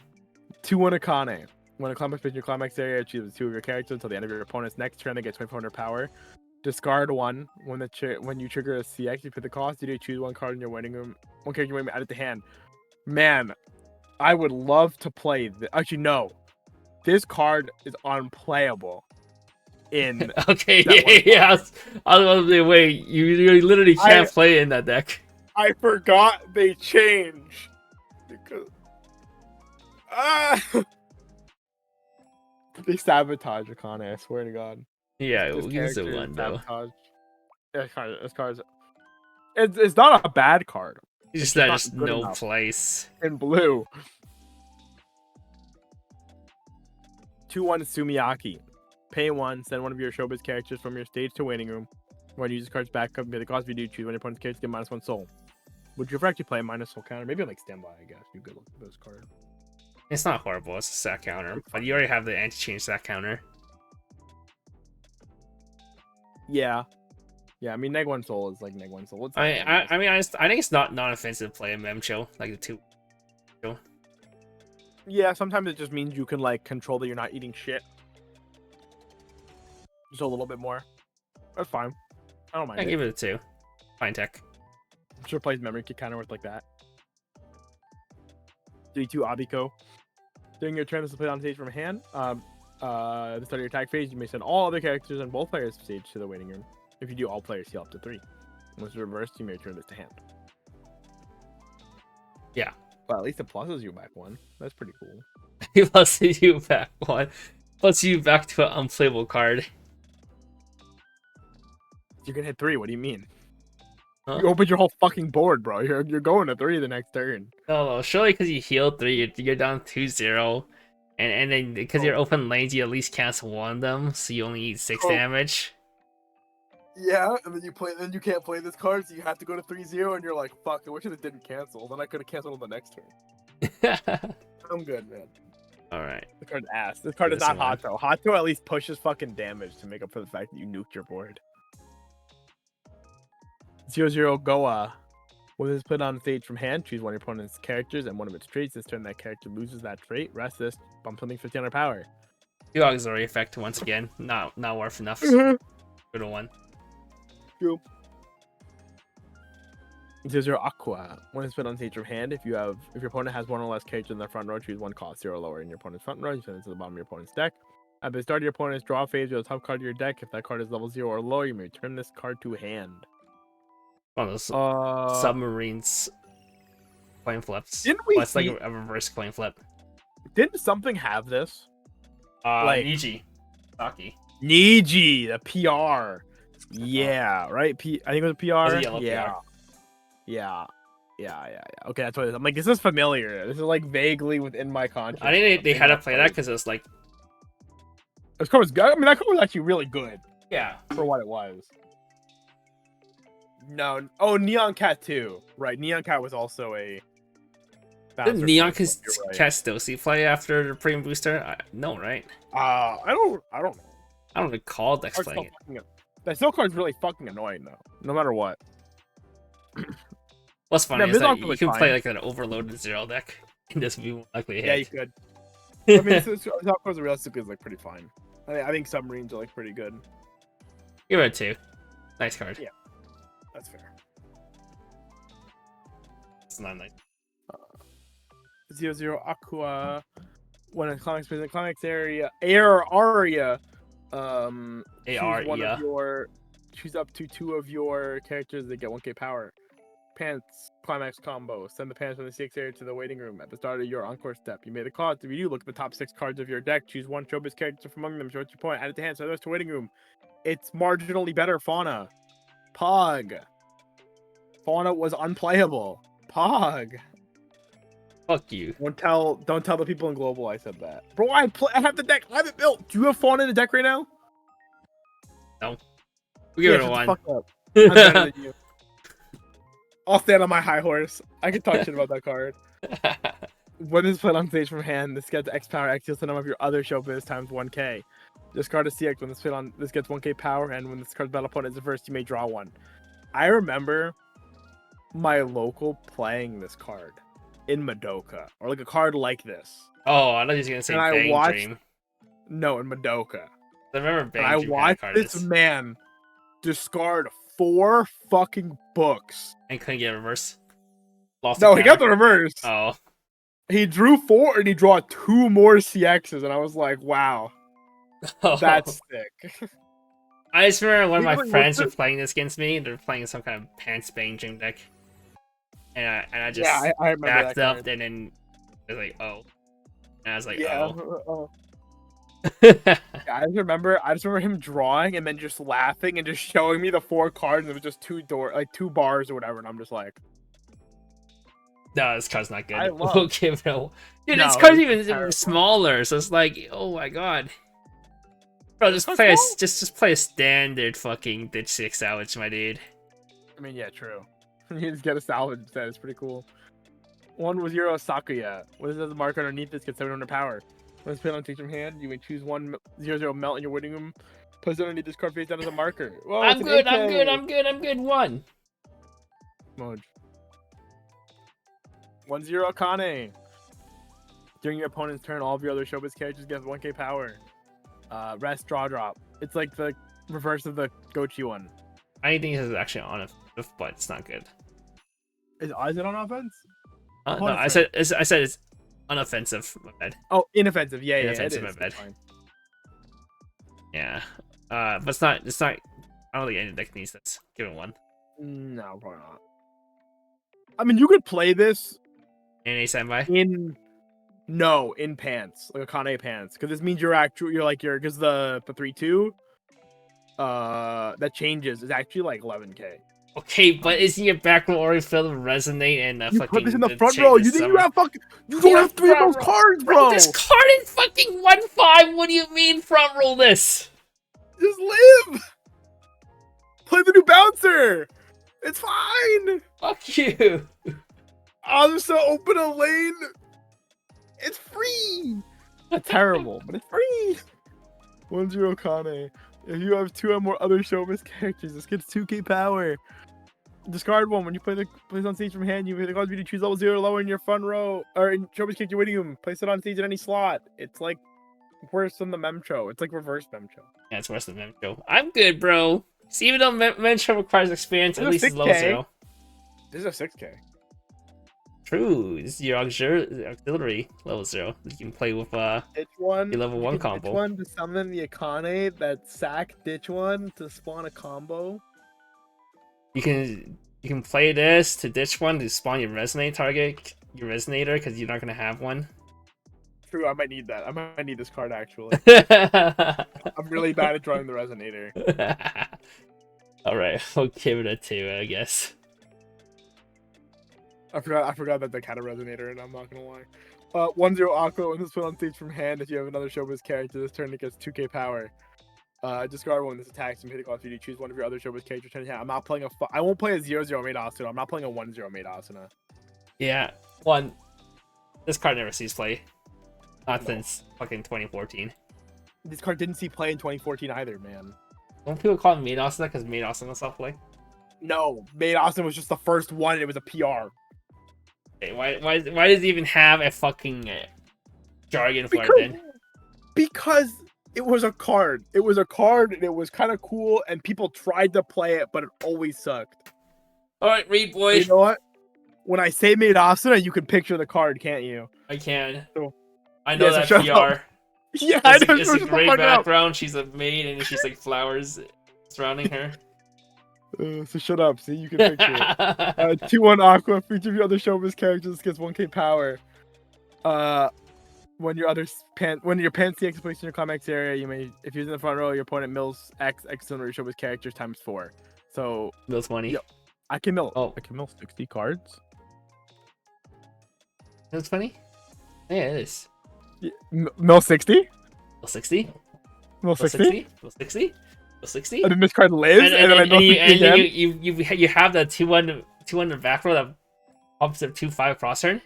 2-1 Akane. When a climax in your climax area, choose 2 of your characters until the end of your opponent's next turn. They get 2400 power. Discard 1. When you trigger a CX, you put the cost. You choose 1 card in your waiting room. 1 character in your waiting room, add it to hand. Man, I would love to play. Actually, no. This card is unplayable. Okay, yeah. I was the way you literally can't play in that deck. I forgot they changed because they sabotage Akane. I swear to God. Yeah, we'll give it 1 though. This card it's not a bad card. It's just no place in blue. 2-1 Sumiyaki. Pay 1, send 1 of your showbiz characters from your stage to waiting room. When you use this card's backup, may the cost you do choose when your opponent's characters get -1 soul. Would you ever actually play a -soul counter? Maybe like standby, I guess. You could look at this card. It's not horrible, it's a sack counter. But you already have the anti-change sack counter. Yeah. Yeah, I mean -1 soul is like -1 soul. I think it's not non-offensive to play a Memcho, like the 2. Yeah, sometimes it just means you can like control that you're not eating shit. Just a little bit more. That's fine. I don't mind. I give it a 2. Fine tech. I'm sure plays memory kick counter with like that. 3-2 Abiko. During your turn, this is played on stage from hand. At the start of your attack phase, you may send all other characters on both players' stage to the waiting room. If you do, all players heal up to 3. Once reversed, you may return this to hand. Yeah. Well, at least it pluses you back 1. That's pretty cool. It pluses you back 1. Plus you back to an unplayable card. You can hit 3. What do you mean? Huh? You opened your whole fucking board, bro. You're going to 3 the next turn. No, surely because you healed 3, you're down 2-0. And then because you're open lanes, you at least cancel 1 of them, so you only eat 6 damage. Yeah, and then you can't play this card, so you have to go to 3-0, and you're like, fuck, I wish it didn't cancel. Then I could have canceled on the next turn. I'm good, man. Alright. The card's ass. This card is not Hato. Hato at least pushes fucking damage to make up for the fact that you nuked your board. 0-0 Goa. When this put on stage from hand, choose one of your opponent's characters and one of its traits. This turn, that character loses that trait. Rest this, bump something 1500 power. The auxiliary effect once again. Not worth enough. Mm-hmm. Good one. Cool. 0-0 Aqua. When it's put on stage from hand, if your opponent has one or less characters in the front row, choose one cost 0 lower in your opponent's front row. You send it to the bottom of your opponent's deck. At the start of your opponent's draw phase, you'll top card of your deck. If that card is level 0 or lower, you may return this card to hand. One of those submarines coin flips. Didn't we it's like a reverse coin flip. Didn't something have this? Like Niji. Saki. Niji, the PR. Yeah, right? I think it was a PR. PR. Yeah. Okay, that's what it is. I'm like, this is familiar. This is like vaguely within my conscience. I think they had to play that because it was like... This card was good. I mean, that card was actually really good. Yeah. For what it was. No. Oh, Neon Cat 2. Right, Neon Cat was also a... Did Neon Cat still see play after the premium booster? No, right? I don't know. I don't recall Dex playing it. That still card's really fucking annoying though. No matter what. What's funny is that you can play like an overloaded 0 deck and just be likely hit. Yeah, you could. I mean, South Coast realistically is like pretty fine. I think submarines are like pretty good. Give it a 2. Nice card. Yeah, that's fair. It's not nice. 0-0 Aqua. When a climax plays in the climax area, aria. Choose up to 2 of your characters that get 1k power. Pants climax combo. Send the pants from the CX area to the waiting room. At the start of your encore step, you made a call. If you do, look at the top 6 cards of your deck. Choose one showbiz character from among them. Show it to your point. Add it to hand. Send those to waiting room. It's marginally better fauna. Pog. Fauna was unplayable. Pog. Fuck you. Don't tell the people in global I said that. Bro, I have the deck. I have it built. Do you have fauna in the deck right now? No. We give it a 1. Fuck up. I'm better than you. I'll stand on my high horse. I can talk shit about that card. When it's played on stage from hand, this gets X power X equals the number of your other showbiz times 1k. Discard a CX when this gets 1k power, and when this card's battle opponent is reversed, you may draw 1. I remember my local playing this card in Madoka, or like a card like this. Oh, I thought he was gonna say Bang Dream. No, in Madoka. I remember Bang I Dream. watched this man discard 4 fucking books and couldn't get a reverse. No, he got the reverse. Oh. He drew 4 and he drew 2 more CXs, and I was like, wow. That's sick. I just remember one of my friends were playing this against me. They're playing some kind of Pants Bang Dream deck. And I just I backed up, and then I was like, oh. And I was like, oh. Yeah, I just remember him drawing and then just laughing and just showing me the 4 cards, and it was just 2 bars or whatever, and I'm just like, no, this card's not good. We'll give it a... Dude, this card's even smaller, so it's like, oh my god. Bro, just play a standard fucking ditch 6 salvage, my dude. I mean, yeah, true. You just get a salvage instead. It's pretty cool. 1 was Euro Sakuya. What is the marker underneath this? Gets 700 power. When it's played on stage from hand, you may choose 1 0-0 melt in your waiting room. Place it underneath this card face down as a marker. Whoa, I'm good. 1. Moj. 1-0 Akane. During your opponent's turn, all of your other showbiz characters get 1k power. Rest, draw, drop. It's like the reverse of the Gochi one. I think this is actually on offensive, but it's not good. Is it on offense? No, I said it's unoffensive. My bad. Oh, inoffensive. Yeah, inoffensive, my bad. Yeah, but it's not. I don't think any deck needs this. Give it 1. No, probably not. I mean, you could play this in a standby. In pants, like Akane pants, because this means because the 3/2 that changes is actually like 11k. Okay, but isn't your back row already filled with resonate and you put this in the front row? You think you have you don't have 3 of those cards, bro? This card is fucking 1/5. What do you mean front roll this? Just live. Play the new bouncer. It's fine. Fuck you. I'll just open a lane. It's free. It's terrible, but it's free. 1-0 Kane. If you have 2 or more other showbiz characters, this gets 2k power. Discard one. When you place on stage from hand, you may cause me to choose level 0 or lower in your front row or in showbiz character waiting room. Place it on stage in any slot. It's like worse than the Memcho. It's like reverse Memcho. Yeah, it's worse than Memcho. I'm good, bro. See, even though Memcho requires experience, at least it's level 0. This is a 6K. True. This is your auxiliary level 0. You can play with ditch one, your level 1 combo. Ditch one to summon the Akane, that sack ditch one to spawn a combo. You can play this to ditch one to spawn your resonate target, your resonator, because you're not gonna have one. True, I might need that. I might need this card actually. I'm really bad at drawing the resonator. Alright, we'll give it a 2, I guess. I forgot that they had a resonator, and I'm not gonna lie. 1-0 Aqua, when this put on stage from hand, if you have another showbiz character this turn, it gets 2k power. Discard one, this attacks and hit a cost you to choose one of your other showbiz characters. I'm not playing I won't play a 0-0 made Asuna. I'm not playing a 1-0 made Asuna. Yeah, this card never sees play. Not since fucking 2014. This card didn't see play in 2014 either, man. Don't people call it Maid Asuna because Maid Asuna saw play? No, Maid Asuna was just the first one, and it was a PR. Hey, why does it even have a fucking jargon for it then? Because it was a card. It was a card, and it was kind of cool, and people tried to play it, but it always sucked. Alright, read, boy. You know what? When I say Maid Asuna, you can picture the card, can't you? I can. So, I know that PR. Yeah, I know. It's a great background. She's a maid, and she's like flowers surrounding her. So shut up. See, you can picture it. 2-1 Aqua. For each of your other showbiz characters gets 1k power. When your pants CX placed in your climax area, you may, if you're in the front row, your opponent mills X auxiliary showbiz characters times 4. So mills money. Yo, I can mill. Oh, I can mill 60 cards. That's funny. Yeah, it is. Yeah, mill 60. Mill 60. Mill 60. Mill 60. 60, and then this card lives, and then I know you have the 2-1 back row that pops up 2-5 cross turn.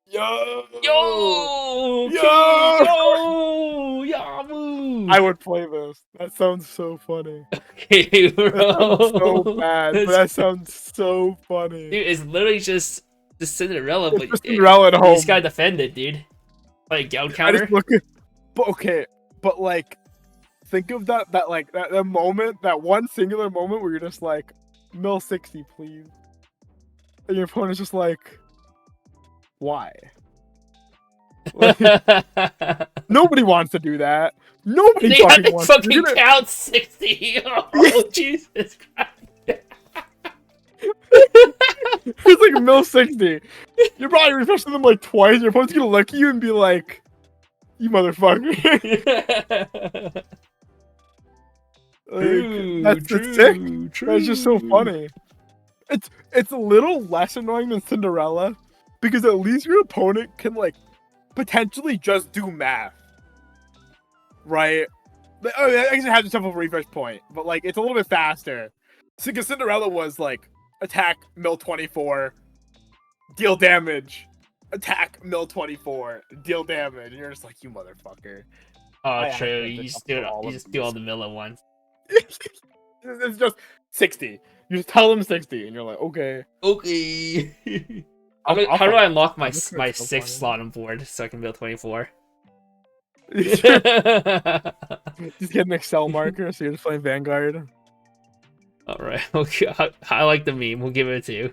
Yo! I would play this. That sounds so funny. Okay, bro. That sounds so bad, but that sounds so funny. Dude, it's literally just Cinderella, it's but Cinderella at home. You just gotta defend it, dude. Like gout counter. But like. Think of that moment, that one singular moment where you're just like, mill 60, please. And your opponent's just like, why? Like, nobody wants to do that. Nobody fucking wants to do that. Count 60. Oh, Jesus Christ. It's like mill 60. You're probably refreshing them like twice. Your opponent's gonna look at you and be like, you motherfucker. That's sick. That's just so funny. It's a little less annoying than Cinderella because at least your opponent can like potentially just do math, right? Oh, it actually has yourself a refresh point, but like it's a little bit faster. Because Cinderella was like attack mill 24, deal damage, attack mill 24, deal damage, and you're just like, you motherfucker. Oh, true. You just do all the mill at once. It's just 60. You just tell them 60, and you're like, okay. How do I unlock my 6th slot on board so I can build 24? Just get an Excel marker so you're just playing Vanguard. Alright, okay. I like the meme. We'll give it a 2.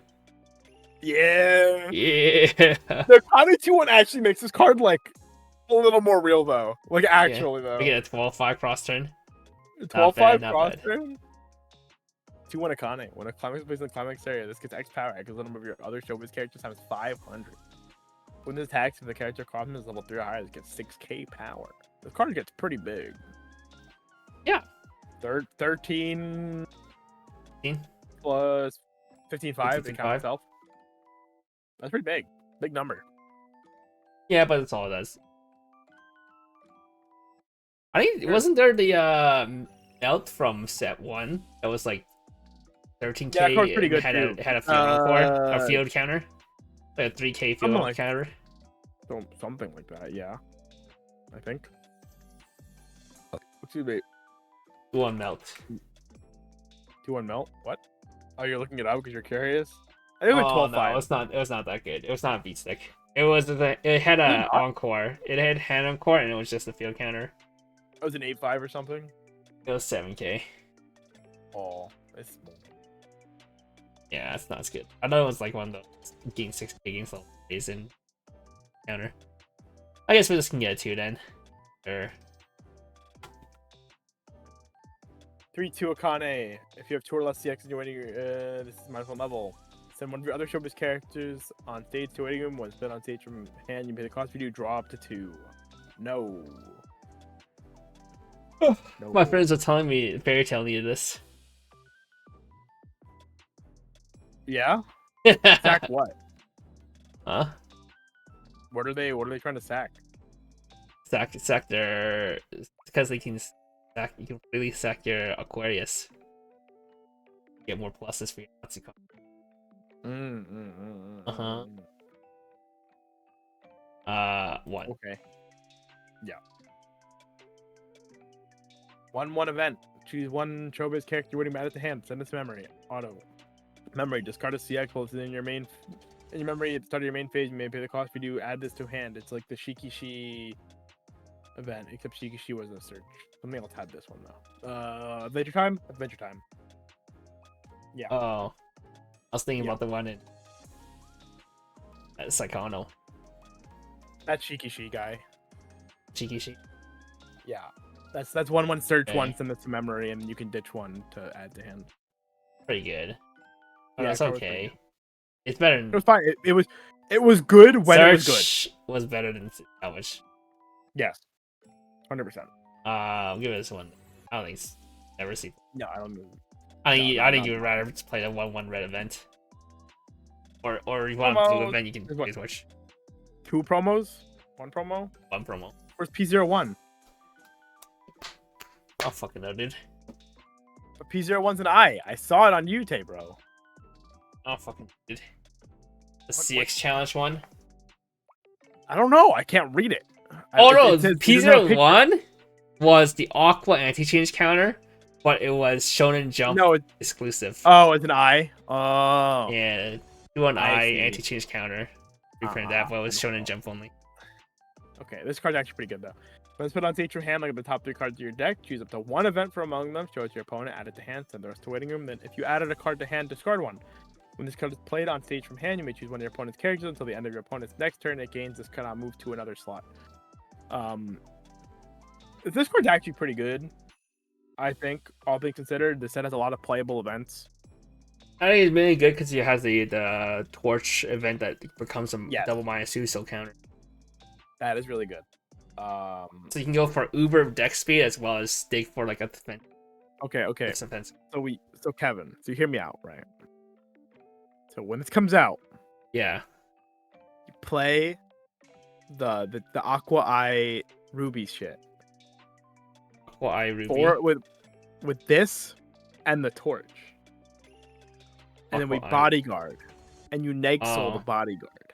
Yeah. The Akane 2-1 actually makes this card like a little more real though. Like actually though. We get a 12-5 cross turn. 12-5 cross turn? 2-1 Akane. When a climax is placed in the climax area, this gets X power. X is the number of your other showbiz characters times 500. When this attacks, if the character crosses is level 3 or higher, this gets 6k power. This card gets pretty big. Yeah. 13 plus 15.5 to count itself. That's pretty big. Big number. Yeah, but that's all it does. I think wasn't there the melt from set 1 that was like 13k? Yeah, that card's pretty good. Had a field counter, like a 3k field counter. Something like that, yeah. I think. Excuse me. 2-1 melt. 2-1 melt. What? Oh, you're looking it up because you're curious? I think it was Oh no, 12-5. it's not. It was not that good. It was not a beat stick. It had Was it a not? encore. It had hand encore, and it was just a field counter. It was an 8-5 or something. It was 7K. Oh, it's Yeah, that's not as good. I know it was like one of those gain 6K gains level days in counter. I guess we just can get it too then. Sure. 3-2 Akane. If you have 2 or less CX in your waiting room, this is mindful level. Send one of your other showbiz characters on stage to waiting room. Once been on stage from hand, you pay the cost. You draw up to 2. No. No. My friends are telling me, fairy tale needed this. Yeah. Sack what? Huh? What are they trying to sack? Sack their, because they can sack. You can really sack your Aquarius. Get more pluses for your Nazi card. What? Okay. Yeah. 1-1 event. Choose one showbiz character winning mad at the hand. Send it to memory. Auto. Memory. Discard a CX while it's in your main. In your memory, at the start of your main phase, you may pay the cost if you do add this to hand. It's like the Shikishi event, except Shikishi was a search. Something else had this one though. Adventure Time? Adventure Time. Yeah. Oh. I was thinking about the one in Saikano. That's Shikishi guy. Chikishi. Yeah. That's 1-1 search Okay. one, send this to memory, and you can ditch one to add to hand. Pretty good. Oh, Yeah, that's that was pretty okay. good. It's better It than was fine. It was good when it was good. Search was better than Salvage. Yes. 100%. I'll give it this one. I don't think it's ever seen. No, I don't mean. I think No, I think no. you would rather just play the 1-1 red event. Or if you want to do Promos. event, you can There's what? switch 2 promos? 1 promo? one promo. Where's P01? Oh fucking no, dude. But P01's an I. I saw it on YouTube, bro. Oh fucking dude. The What- CX challenge one. I don't know. I can't read it. Oh It no, says- it doesn't have a picture. P01 was the Aqua anti-change counter, but it was Shonen Jump No, exclusive. oh, it's an I. Oh. Yeah, do an I I see. anti-change counter. Reprint that, but it was Shonen Jump only. Okay, this card's actually pretty good though. When it's put on stage from hand, look at the top 3 cards of your deck. Choose up to 1 event from among them. Show it to your opponent. Add it to hand. Send the rest to waiting room. Then, if you added a card to hand, discard one. When this card is played on stage from hand, you may choose one of your opponent's characters until the end of your opponent's next turn. It gains this cannot move to another slot. This card's actually pretty good. I think, all things considered, the set has a lot of playable events. I think it's really good because it has the torch event that becomes a Yes. double -2 so counter. That is really good. So you can go for uber deck speed as well as dig for like a defense. Okay. Defense. So Kevin, so you hear me out, right? So when this comes out, Yeah. you play the Aqua Eye Ruby shit. Well, I Ruby. For with this and the torch. And then we Aqua Eye. bodyguard. And you neg soul Oh. the bodyguard.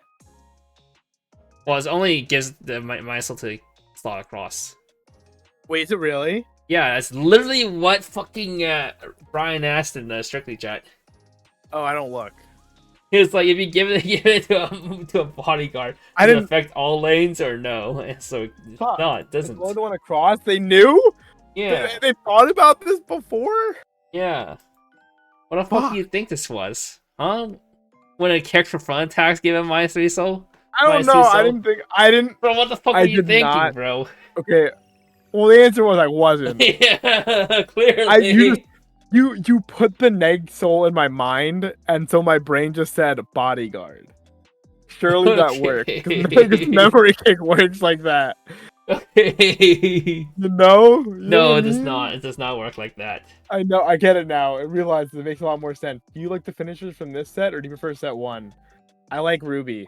Well, it only gives the Mysel to slot across. Wait, is it really? Yeah, that's literally what fucking Brian asked in the Strictly chat. Oh, I don't look. He was like, if you give it to a bodyguard, I does it didn't affect all lanes or no? And so Fuck. no, it doesn't. The one across, they knew? Yeah, They thought about this before? yeah. What the fuck Fuck. do you think this was? Huh? When a character front attacks give him -3 soul? I don't know. I didn't. Bro, what the fuck I were you did thinking, not. bro? Okay. Well, the answer was I wasn't. Yeah, clearly. You put the neg soul in my mind, and so my brain just said bodyguard. Surely that worked. Because memory kick works like that. Okay. You know? No, it does not. It does not work like that. I know. I get it now. I realize it makes a lot more sense. Do you like the finishers from this set, or do you prefer set 1? I like Ruby.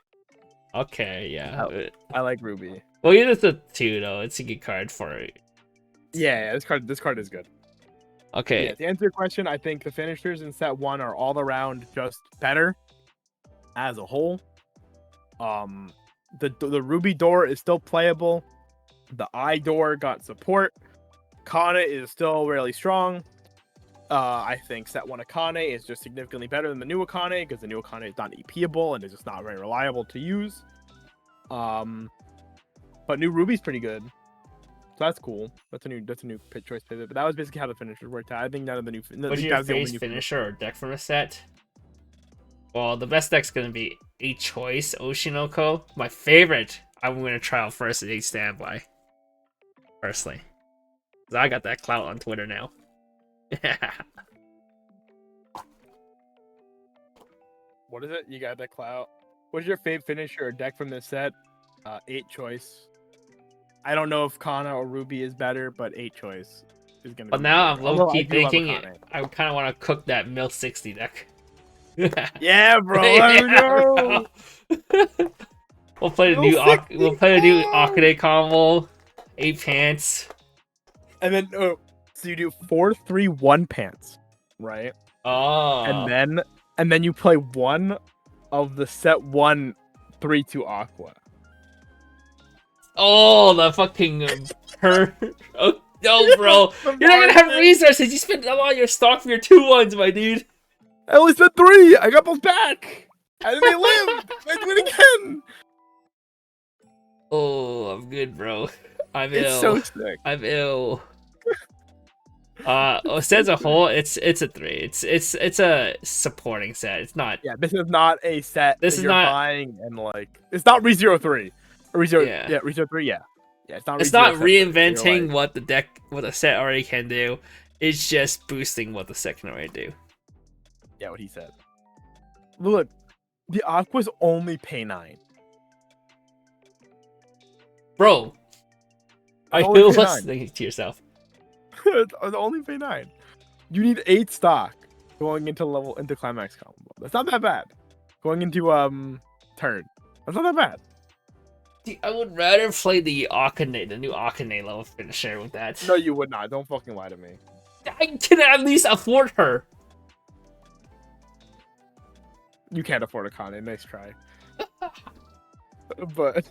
Okay, yeah. I like Ruby. Well, you're just a 2 though. It's a good card for it. Yeah, this card is good. Okay. Yeah, to answer your question, I think the finishers in set 1 are all around just better as a whole. The Ruby door is still playable. The I door got support. Kana is still really strong. I think set 1 Akane is just significantly better than the new Akane because the new Akane is not EPable and is just not very reliable to use. But new Ruby's pretty good. So that's cool. That's a new pit choice pivot. But that was basically how the finishers worked out. I think none of the new. What's your face finisher or deck from the set? Well, the best deck's gonna be a choice Oshinoko. My favorite, I'm gonna try out first is a standby. Personally, 'cause I got that clout on Twitter now. What is it? You got that clout. What's your fave finisher or deck from this set? 8 choice. I don't know if Kana or Ruby is better, but 8 choice is gonna. But now I'm low key thinking I kind of want to cook that Mill 60 deck. Yeah, bro. Let's go. We'll play the new Akane combo, 8 pants, and then so you do 4-3-1 pants, right? Oh, and then you play one of the set 1 3-2 Aqua. Oh, the fucking her. Oh, no, bro. You're not gonna have resources. You spent a lot of your stock for your 2-1s, my dude. I only spent 3. I got those back. And they lived. I do it again. Oh, I'm good, bro. I'm ill. It's so sick. I'm ill. As a whole, it's a 3. It's a supporting set. It's not. Yeah, this is not a set. This is not buying and like. It's not Re-0-3. Or Re-0. Yeah, Re-0-3. Yeah. Yeah, it's not. It's not reinventing what the set already can do. It's just boosting what the set can already do. Yeah, what he said. Look, the Aquas only pay 9. Bro, are you listening to yourself? They only pay 9. You need 8 stock going into climax combo. That's not that bad. Going into turn. That's not that bad. Dude, I would rather play the Akane, the new Akane level finisher with that. No, you would not. Don't fucking lie to me. I can at least afford her. You can't afford Akane. Nice try. But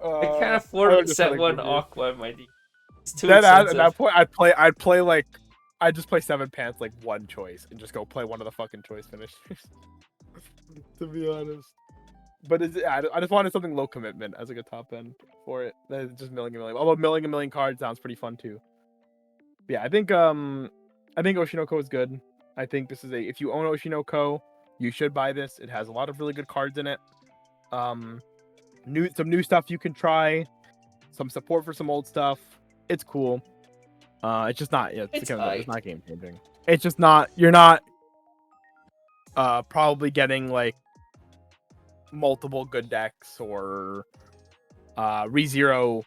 I can't afford set 1 Aqua, my dude. It's too expensive. expensive. At that point, I'd play like I'd just play 7 pants like 1 choice and just go play one of the fucking choice finishers. To be honest. But I just wanted something low commitment as like a top end for it. Then just milling a million. Although milling a million cards sounds pretty fun too. But yeah, I think Oshinoko is good. I think this is if you own Oshinoko, you should buy this. It has a lot of really good cards in it. Some new stuff you can try. Some support for some old stuff. It's cool. It's just not. Yeah, it's not game changing. It's just not. You're not. Probably getting like multiple good decks or ReZero